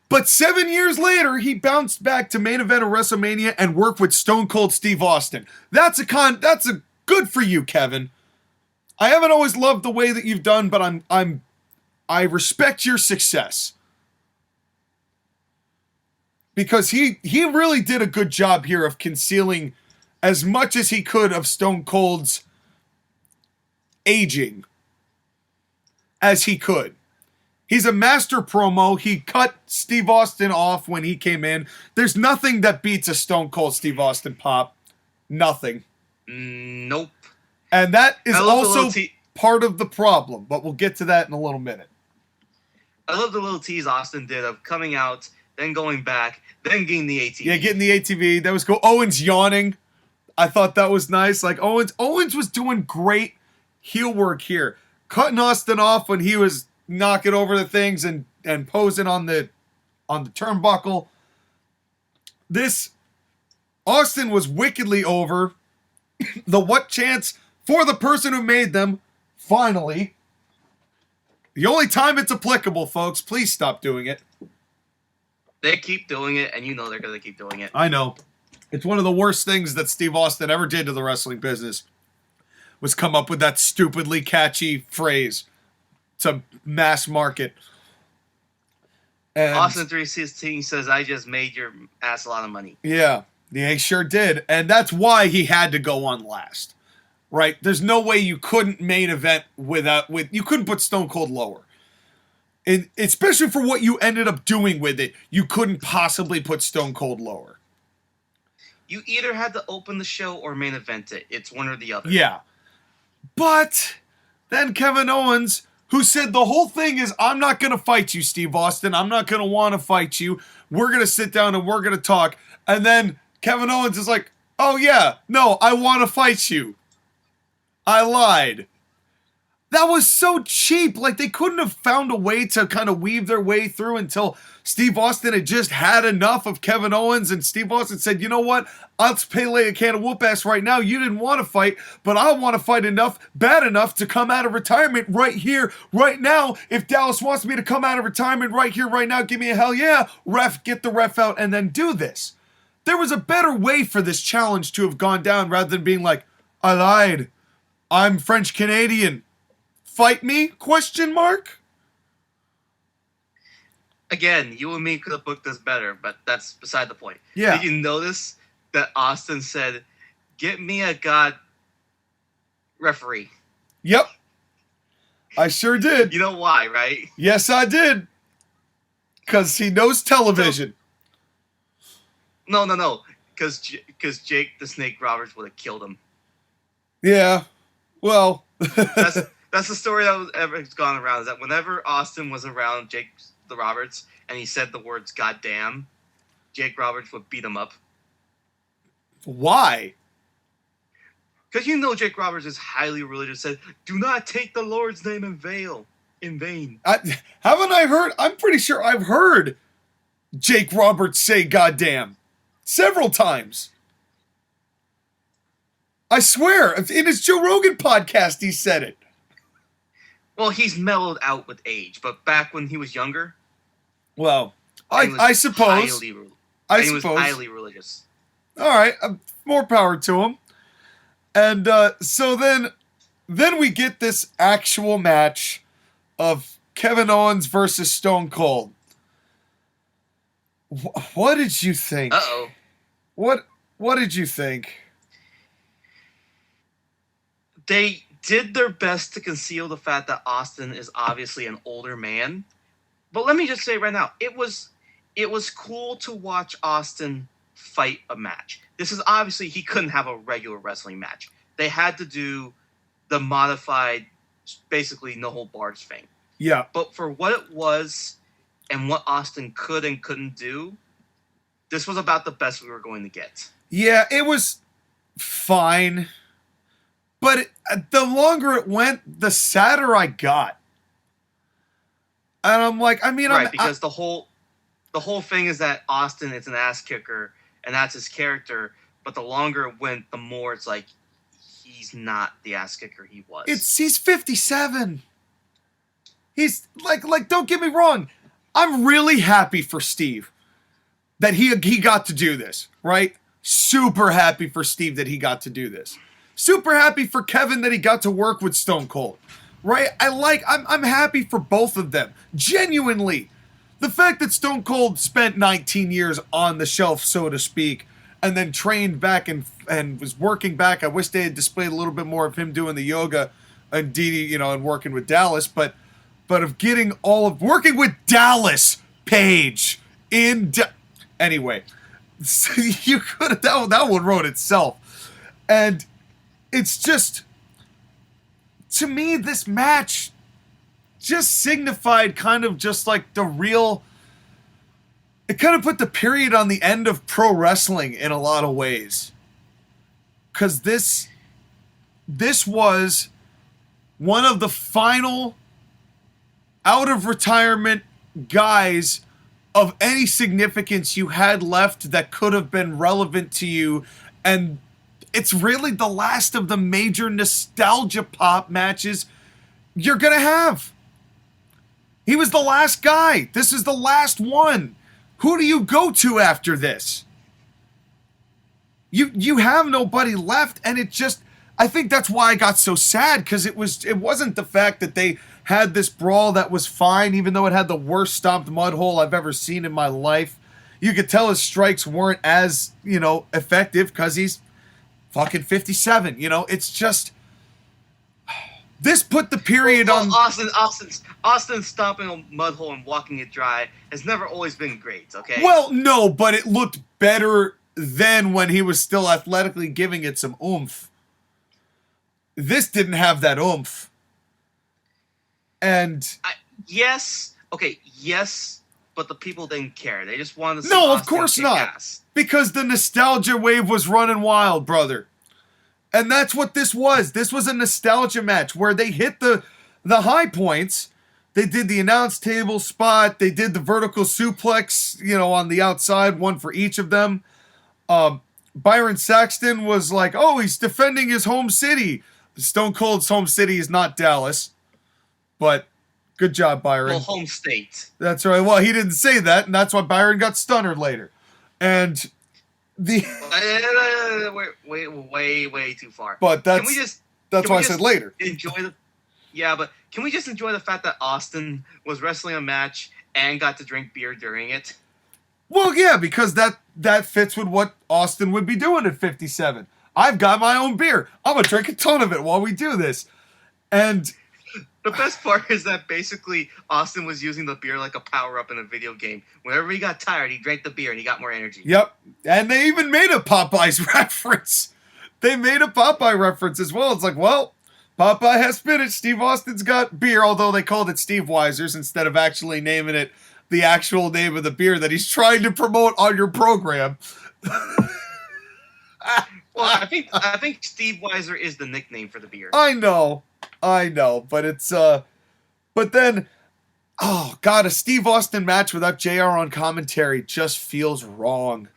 But 7 years later, he bounced back to main event of WrestleMania and worked with Stone Cold Steve Austin. That's a good for you, Kevin. I haven't always loved the way that you've done, but I respect your success. Because he really did a good job here of concealing as much as he could of Stone Cold's aging as he could. He's a master promo. He cut Steve Austin off when he came in. There's nothing that beats a Stone Cold Steve Austin pop. Nothing. Nope. And that is also part of the problem, but we'll get to that in a little minute. I love the little tease Austin did of coming out, then going back, then getting the ATV. Yeah, getting the ATV. That was cool. Owens yawning. I thought that was nice. Like Owens was doing great heel work here. Cutting Austin off when he was knocking over the things and posing on the turnbuckle. This Austin was wickedly over. The what chance for the person who made them, finally. The only time it's applicable, folks. Please stop doing it. They keep doing it, and you know they're going to keep doing it. I know. It's one of the worst things that Steve Austin ever did to the wrestling business was come up with that stupidly catchy phrase to mass market. And Austin 316 says, I just made your ass a lot of money. yeah, he sure did. And that's why he had to go on last. Right? There's no way you couldn't main event you couldn't put Stone Cold lower. And especially for what you ended up doing with it, you couldn't possibly put Stone Cold lower. You either had to open the show or main event it. It's one or the other. Yeah. But then Kevin Owens, who said the whole thing is, I'm not going to fight you, Steve Austin. I'm not going to want to fight you. We're going to sit down and we're going to talk. And then Kevin Owens is like, oh yeah, no, I want to fight you. I lied. That was so cheap. Like, they couldn't have found a way to kind of weave their way through until Steve Austin had just had enough of Kevin Owens, and Steve Austin said, you know what? I'll pay a can of whoop ass right now. You didn't want to fight, but I want to fight bad enough to come out of retirement right here, right now. If Dallas wants me to come out of retirement right here, right now, give me a hell yeah. Ref, get the ref out and then do this. There was a better way for this challenge to have gone down rather than being like, I lied. I'm French Canadian. Fight me? Question mark? Again, you and me could have booked this better, but that's beside the point. Yeah. Did you notice that Austin said, get me a god referee? Yep. I sure did. You know why, right? Yes, I did. Because he knows television. No. Because Jake the Snake Roberts would have killed him. Yeah. Well. That's the story that has gone around, is that whenever Austin was around Jake the Roberts and he said the words goddamn, Jake Roberts would beat him up. Why? Because you know Jake Roberts is highly religious, said, do not take the Lord's name in vain. Haven't I heard? I'm pretty sure I've heard Jake Roberts say goddamn several times. I swear, in his Joe Rogan podcast, he said it. Well, he's mellowed out with age, but back when he was younger, well, I suppose. He was highly religious. All right, more power to him. And so then we get this actual match of Kevin Owens versus Stone Cold. What did you think? Uh-oh. What did you think? They did their best to conceal the fact that Austin is obviously an older man. But let me just say right now, it was cool to watch Austin fight a match. This is obviously, he couldn't have a regular wrestling match. They had to do the modified, basically no hold bars thing. Yeah. But for what it was and what Austin could and couldn't do, this was about the best we were going to get. Yeah, it was fine. But the longer it went, the sadder I got. And I'm like, I mean, right, because the whole thing is that Austin is an ass kicker, and that's his character. But the longer it went, the more it's like he's not the ass kicker he was. He's 57. He's like, don't get me wrong. I'm really happy for Steve that he got to do this, right? Super happy for Steve that he got to do this. Super happy for Kevin that he got to work with Stone Cold, right? I'm happy for both of them. Genuinely. The fact that Stone Cold spent 19 years on the shelf, so to speak, and then trained back and was working back. I wish they had displayed a little bit more of him doing the yoga and and working with Dallas, but of getting working with Dallas Page anyway. So you could that one wrote itself. And it's just, to me, this match just signified kind of just like the real, it kind of put the period on the end of pro wrestling in a lot of ways. Because this was one of the final out of retirement guys of any significance you had left that could have been relevant to you. And it's really the last of the major nostalgia pop matches you're going to have. He was the last guy. This is the last one who do you go to after this? You have nobody left, and it just, I think that's why I got so sad, because it wasn't the fact that they had this brawl that was fine, even though it had the worst stomped mud hole I've ever seen in my life. You could tell his strikes weren't as, effective because he's fucking 57. It's just, this put the period on. Austin stomping a mud hole and walking it dry has never always been great. Okay. Well, no, but it looked better then when he was still athletically giving it some oomph. This didn't have that oomph. And yes, but the people didn't care. They just wanted to see no, Austin of course kick not, ass. Because the nostalgia wave was running wild, brother. And that's what this was. This was a nostalgia match where they hit the high points. They did the announce table spot. They did the vertical suplex, on the outside, one for each of them. Byron Saxton was like, oh, he's defending his home city. Stone Cold's home city is not Dallas. But good job, Byron. Well, home state. That's right. Well, he didn't say that, and that's why Byron got stunnered later. And the way too far. But that's why I said later. But can we just enjoy the fact that Austin was wrestling a match and got to drink beer during it? Well, yeah, because that fits with what Austin would be doing at 57. I've got my own beer. I'm gonna drink a ton of it while we do this. And the best part is that basically Austin was using the beer like a power-up in a video game. Whenever he got tired, he drank the beer and he got more energy. Yep. And they even made a Popeyes reference. They made a Popeye reference as well. It's like, well, Popeye has spinach. Steve Austin's got beer, although they called it Steve Weiser's instead of actually naming it the actual name of the beer that he's trying to promote on your program. Well, I think Steve Weiser is the nickname for the beer. I know, but it's but then, oh god, a Steve Austin match without JR on commentary just feels wrong.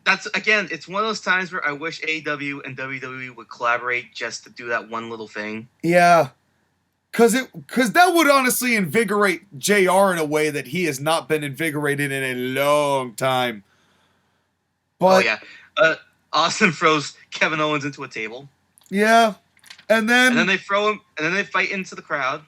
It's one of those times where I wish AEW and WWE would collaborate just to do that one little thing. Yeah. Cause that would honestly invigorate JR in a way that he has not been invigorated in a long time. But, oh yeah, Austin throws Kevin Owens into a table. Yeah, and then they throw him, and then they fight into the crowd.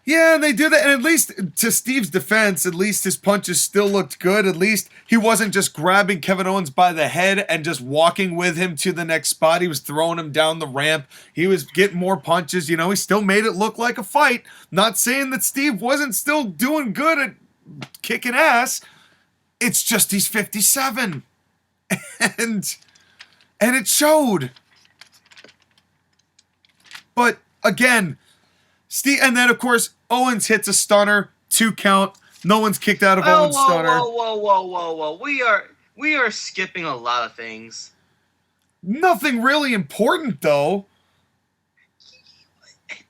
Yeah, they do that, and at least to Steve's defense, at least his punches still looked good. At least he wasn't just grabbing Kevin Owens by the head and just walking with him to the next spot. He was throwing him down the ramp. He was getting more punches. He still made it look like a fight. Not saying that Steve wasn't still doing good at kicking ass. It's just he's 57. And it showed. But again, Steve, and then of course Owens hits a stunner, 2 count. No one's kicked out of Owens' stunner. Whoa! We are skipping a lot of things. Nothing really important though.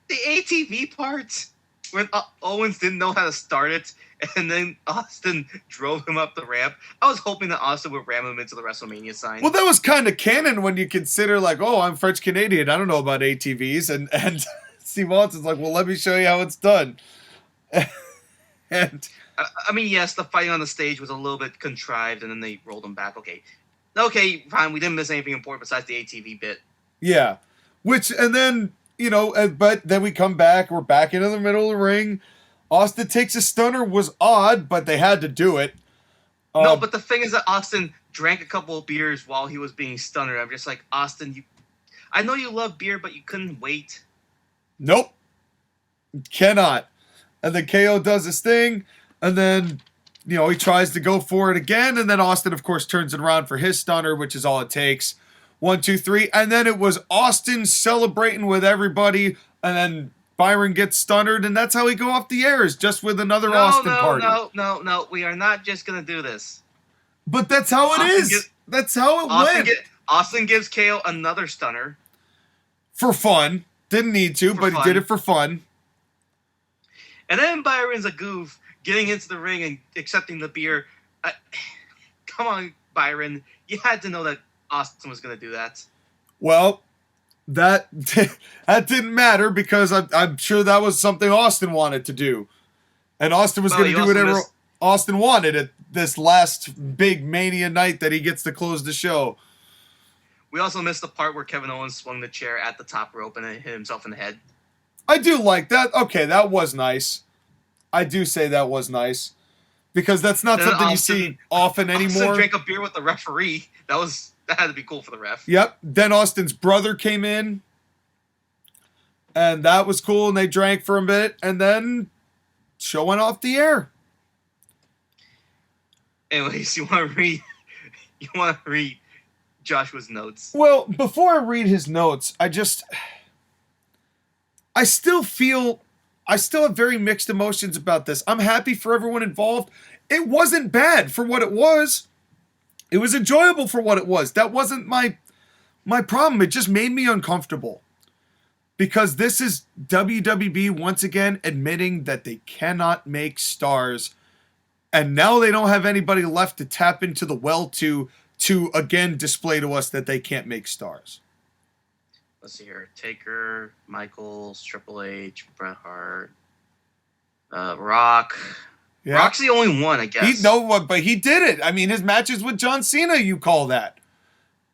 The ATV part when Owens didn't know how to start it, and then Austin drove him up the ramp. I was hoping that Austin would ram him into the WrestleMania sign. Well, that was kind of canon when you consider, like, oh, I'm French Canadian. I don't know about ATVs. And Steve Austin's like, well, let me show you how it's done. And I mean, yes, the fighting on the stage was a little bit contrived, and then they rolled him back. Okay, fine. We didn't miss anything important besides the ATV bit. Yeah. And then, but then we come back. We're back into the middle of the ring. Austin takes a stunner. Was odd, but they had to do it. No, but the thing is that Austin drank a couple of beers while he was being stunnered. I'm just like, Austin, I know you love beer, but you couldn't wait. Nope. Cannot. And then KO does his thing, and then, he tries to go for it again, and then Austin, of course, turns it around for his stunner, which is all it takes. 1, 2, 3, and then it was Austin celebrating with everybody, and then Byron gets stunnered, and that's how he go off the airs, just with another Austin party. No, we are not just going to do this. But that's how it is. That's how it went. Austin gives KO another stunner. For fun. Didn't need to, but he did it for fun. And then Byron's a goof, getting into the ring and accepting the beer. Come on, Byron. You had to know that Austin was going to do that. Well, that didn't matter because I'm sure that was something Austin wanted to do. And Austin was Well, going to you do also whatever missed- Austin wanted at this last big Mania night that he gets to close the show. We also missed the part where Kevin Owens swung the chair at the top rope and hit himself in the head. I do like that. Okay, that was nice. I do say that was nice. Because that's not Then something you Austin- see often anymore. Austin drank a beer with the referee. That had to be cool for the ref. Yep. Then Austin's brother came in. And that was cool. And they drank for a bit. And then show went off the air. Anyways, you want to read Joshua's notes. Well, before I read his notes, I still have very mixed emotions about this. I'm happy for everyone involved. It wasn't bad for what it was. It was enjoyable for what it was. That wasn't my problem. It just made me uncomfortable. Because this is WWE once again admitting that they cannot make stars. And now they don't have anybody left to tap into the well to again display to us that they can't make stars. Let's see here. Taker, Michaels, Triple H, Bret Hart, Rock. Yeah. Rock's the only one, I guess. But he did it. I mean, his matches with John Cena, you call that.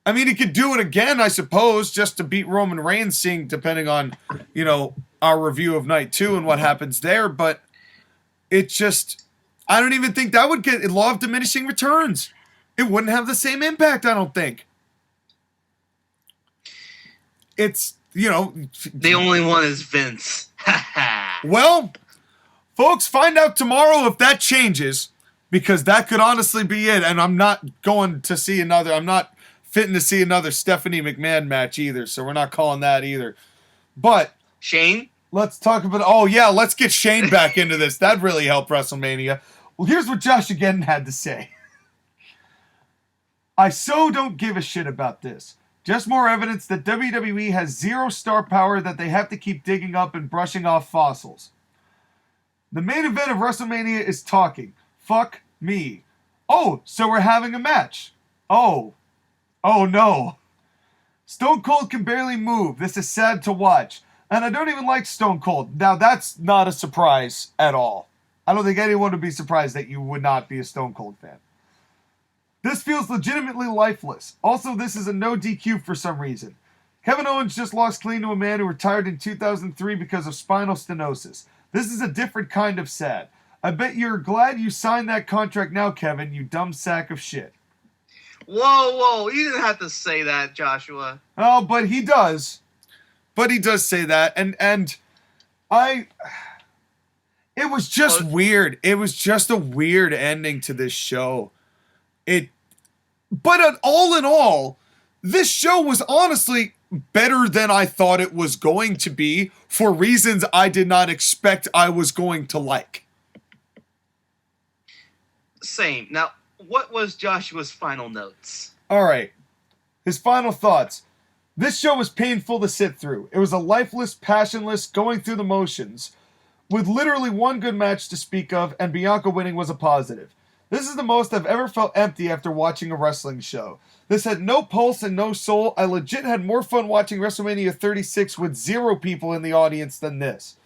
I mean, he could do it again, I suppose, just to beat Roman Reigns, depending on, our review of Night 2 and what happens there. But it just, I don't even think that would get law of diminishing returns. It wouldn't have the same impact, I don't think. It's, The only one is Vince. Well, folks, find out tomorrow if that changes, because that could honestly be it. And I'm not going to see another, I'm not fitting to see another Stephanie McMahon match either, so we're not calling that either. But Shane? let's talk about, let's get Shane back into this. That'd really help WrestleMania. Well, here's what Josh again had to say. I so don't give a shit about this. Just more evidence that WWE has zero star power that they have to keep digging up and brushing off fossils. The main event of WrestleMania is talking. Fuck me. Oh, so we're having a match. Oh no. Stone Cold can barely move. This is sad to watch. And I don't even like Stone Cold. Now, that's not a surprise at all. I don't think anyone would be surprised that you would not be a Stone Cold fan. This feels legitimately lifeless. Also, this is a no DQ for some reason. Kevin Owens just lost clean to a man who retired in 2003 because of spinal stenosis. This is a different kind of sad. I bet you're glad you signed that contract now, Kevin, you dumb sack of shit. Whoa, you didn't have to say that, Joshua. Oh, but he does. But he does say that, and it was just weird. It was just a weird ending to this show. But all in all, this show was honestly better than I thought it was going to be for reasons I did not expect I was going to like. Same. Now, what was Joshua's final notes? All right. His final thoughts. This show was painful to sit through. It was a lifeless, passionless, going through the motions, with literally one good match to speak of, and Bianca winning was a positive. This is the most I've ever felt empty after watching a wrestling show. This had no pulse and no soul. I legit had more fun watching WrestleMania 36 with 0 people in the audience than this.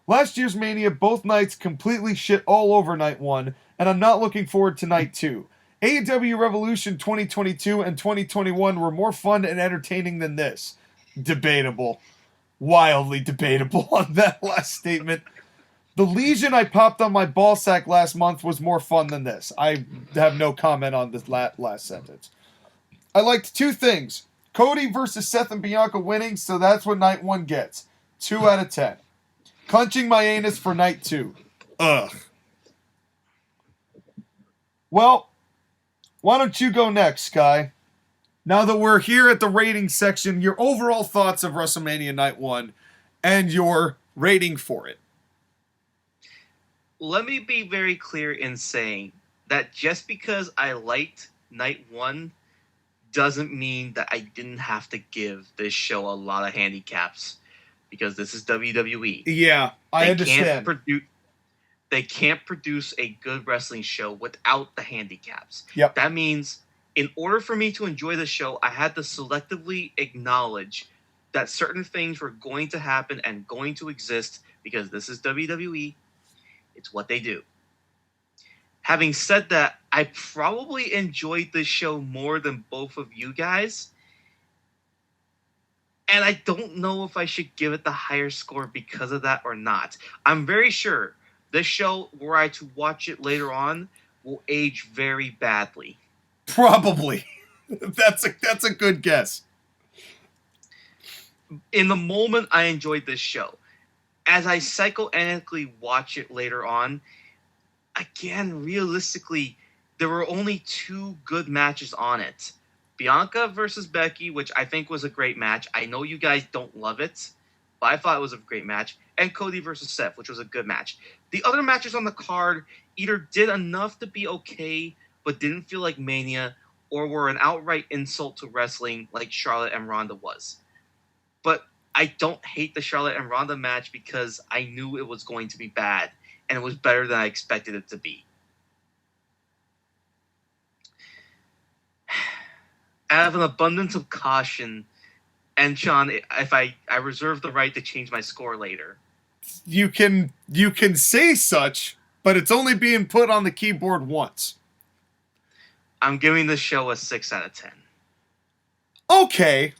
Last year's Mania, both nights completely shit all over Night 1, and I'm not looking forward to Night 2. AEW Revolution 2022 and 2021 were more fun and entertaining than this. Debatable. Wildly debatable on that last statement. The lesion I popped on my ball sack last month was more fun than this. I have no comment on this last sentence. I liked 2 things. Cody versus Seth and Bianca winning, so that's what Night 1 gets. 2 out of 10. Clenching my anus for Night 2. Ugh. Well, why don't you go next, Sky? Now that we're here at the rating section, your overall thoughts of WrestleMania Night 1 and your rating for it. Let me be very clear in saying that just because I liked Night 1 doesn't mean that I didn't have to give this show a lot of handicaps, because this is WWE. Yeah, I understand. They can't produce a good wrestling show without the handicaps. Yep. That means in order for me to enjoy the show, I had to selectively acknowledge that certain things were going to happen and going to exist, because this is WWE. It's what they do. Having said that, I probably enjoyed this show more than both of you guys. And I don't know if I should give it the higher score because of that or not. I'm very sure this show, were I to watch it later on, will age very badly. Probably. That's a good guess. In the moment, I enjoyed this show. As I psychoanalytically watch it later on, again, realistically, there were only 2 good matches on it. Bianca versus Becky, which I think was a great match. I know you guys don't love it, but I thought it was a great match. And Cody versus Seth, which was a good match. The other matches on the card either did enough to be okay, but didn't feel like Mania, or were an outright insult to wrestling like Charlotte and Ronda was. But I don't hate the Charlotte and Ronda match because I knew it was going to be bad, and it was better than I expected it to be. Out of an abundance of caution, and Sean, if I reserve the right to change my score later. You can say such, but it's only being put on the keyboard once. I'm giving this show a 6 out of 10. Okay,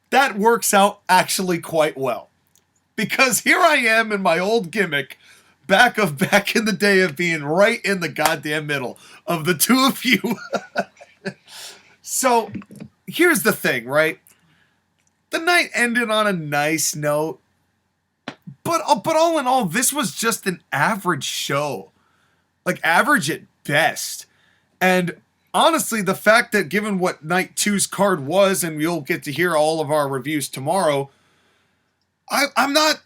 that works out actually quite well. Because here I am in my old gimmick, back in the day of being right in the goddamn middle of the two of you. So, here's the thing, right? The night ended on a nice note. But all in all, this was just an average show. Like, average at best. And honestly, the fact that given what Night 2's card was, and you'll get to hear all of our reviews tomorrow, I'm not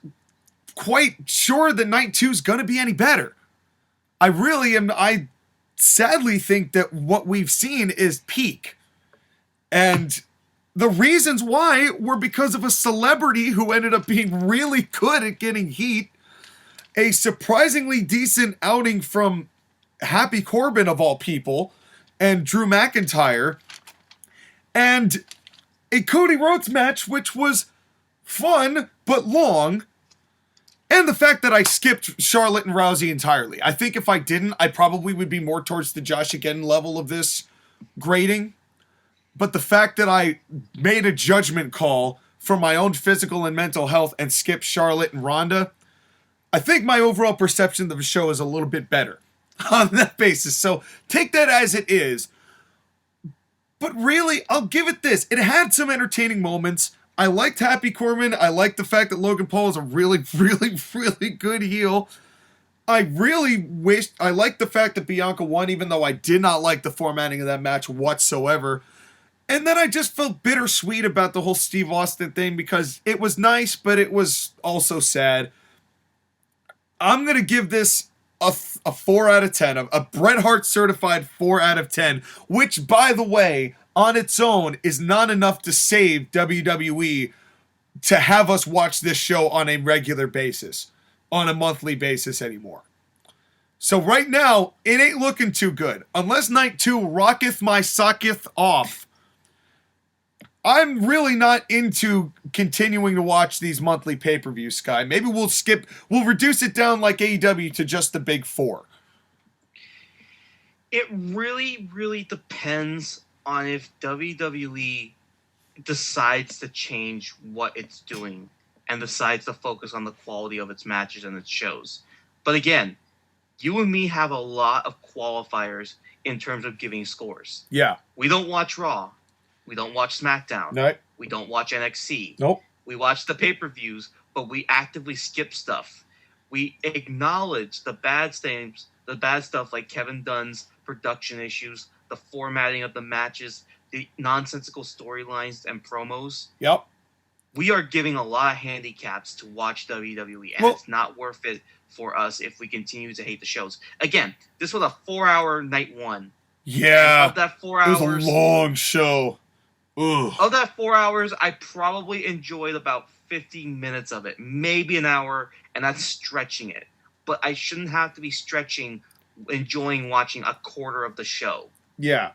quite sure that Night 2's going to be any better. I really am. I sadly think that what we've seen is peak. And the reasons why were because of a celebrity who ended up being really good at getting heat, a surprisingly decent outing from Happy Corbin of all people, and Drew McIntyre, and a Cody Rhodes match which was fun but long, and the fact that I skipped Charlotte and Rousey entirely. I think if I didn't, I probably would be more towards the Josh Again level of this grading. But the fact that I made a judgment call for my own physical and mental health and skipped Charlotte and Ronda, I think my overall perception of the show is a little bit better on that basis. So take that as it is. But really, I'll give it this. It had some entertaining moments. I liked Happy Corbin. I liked the fact that Logan Paul is a really, really, really good heel. I liked the fact that Bianca won, even though I did not like the formatting of that match whatsoever. And then I just felt bittersweet about the whole Steve Austin thing because it was nice, but it was also sad. I'm going to give this a 4 out of 10, a Bret Hart certified 4 out of 10, which, by the way, on its own is not enough to save WWE to have us watch this show on a regular basis, on a monthly basis anymore. So right now, it ain't looking too good. Unless Night 2 rocketh my socketh off, I'm really not into continuing to watch these monthly pay-per-views, Sky. Maybe we'll reduce it down like AEW to just the big 4. It really, really depends on if WWE decides to change what it's doing and decides to focus on the quality of its matches and its shows. But again, you and me have a lot of qualifiers in terms of giving scores. Yeah. We don't watch Raw. We don't watch SmackDown. No. We don't watch NXT. Nope. We watch the pay-per-views, but we actively skip stuff. We acknowledge the bad stuff like Kevin Dunn's production issues, the formatting of the matches, the nonsensical storylines and promos. Yep. We are giving a lot of handicaps to watch WWE, and it's not worth it for us if we continue to hate the shows. Again, this was a 4-hour Night 1. Yeah. Of that 4 hours, it was a long show. Ugh. Of that 4 hours, I probably enjoyed about 50 minutes of it, maybe an hour, and that's stretching it. But I shouldn't have to be enjoying watching a quarter of the show. Yeah.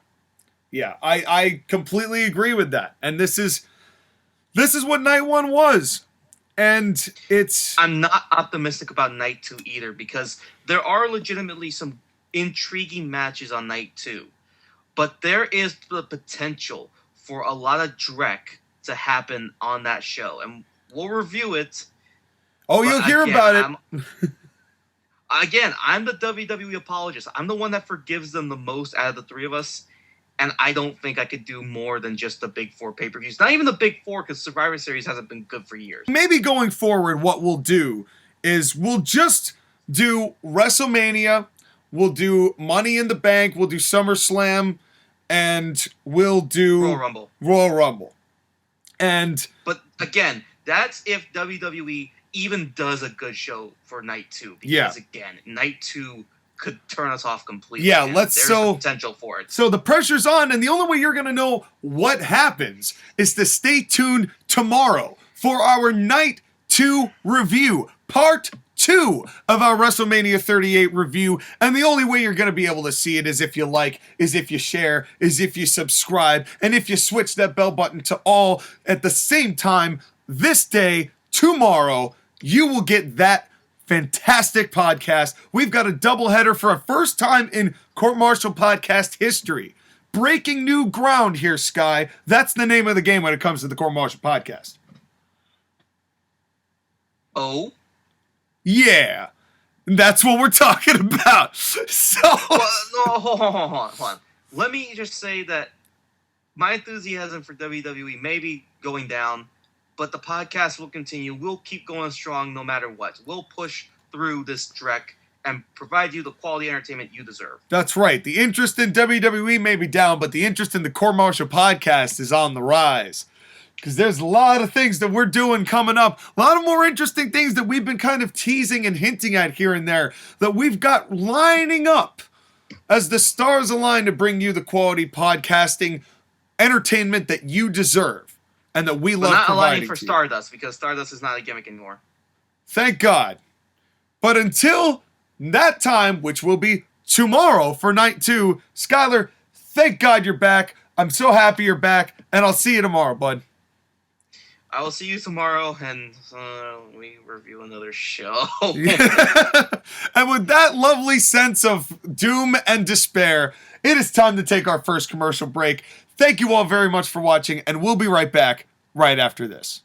Yeah, I completely agree with that. And this is what Night 1 was. And it's... I'm not optimistic about night 2 either, because there are legitimately some intriguing matches on night 2. But there is the potential for a lot of dreck to happen on that show. And we'll review it. Oh, you'll hear about it. I'm the WWE apologist. I'm the one that forgives them the most out of the three of us. And I don't think I could do more than just the Big 4 pay-per-views. Not even the Big 4, because Survivor Series hasn't been good for years. Maybe going forward, what we'll do is we'll just do WrestleMania, we'll do Money in the Bank, we'll do SummerSlam, and we'll do Royal Rumble. But again, that's if WWE even does a good show for night 2. Because again, night 2 could turn us off completely. Yeah, there's the potential for it. So the pressure's on, and the only way you're going to know what happens is to stay tuned tomorrow for our Night 2 review, Part 2 of our WrestleMania 38 review. And the only way you're going to be able to see it is if you like, is if you share, is if you subscribe, and if you switch that bell button to all at the same time this day, tomorrow, you will get that fantastic podcast. We've got a doubleheader for a first time in Court-Martail podcast history. Breaking new ground here, Sky. That's the name of the game when it comes to the Court-Martail podcast. Oh? Yeah. That's what we're talking about. So... Well, no, hold on. Let me just say that my enthusiasm for WWE may be going down, but the podcast will continue. We'll keep going strong no matter what. We'll push through this dreck and provide you the quality entertainment you deserve. That's right. The interest in WWE may be down, but the interest in the Court-Martail podcast is on the rise. Because there's a lot of things that we're doing coming up. A lot of more interesting things that we've been kind of teasing and hinting at here and there that we've got lining up as the stars align to bring you the quality podcasting entertainment that you deserve. And that we love providing to you. Not aligning for Stardust, because Stardust is not a gimmick anymore. Thank God. But until that time, which will be tomorrow for night 2, Skylar, thank God you're back. I'm so happy you're back, and I'll see you tomorrow, bud. I will see you tomorrow, and we review another show. And with that lovely sense of doom and despair, it is time to take our first commercial break. Thank you all very much for watching, and we'll be right back right after this.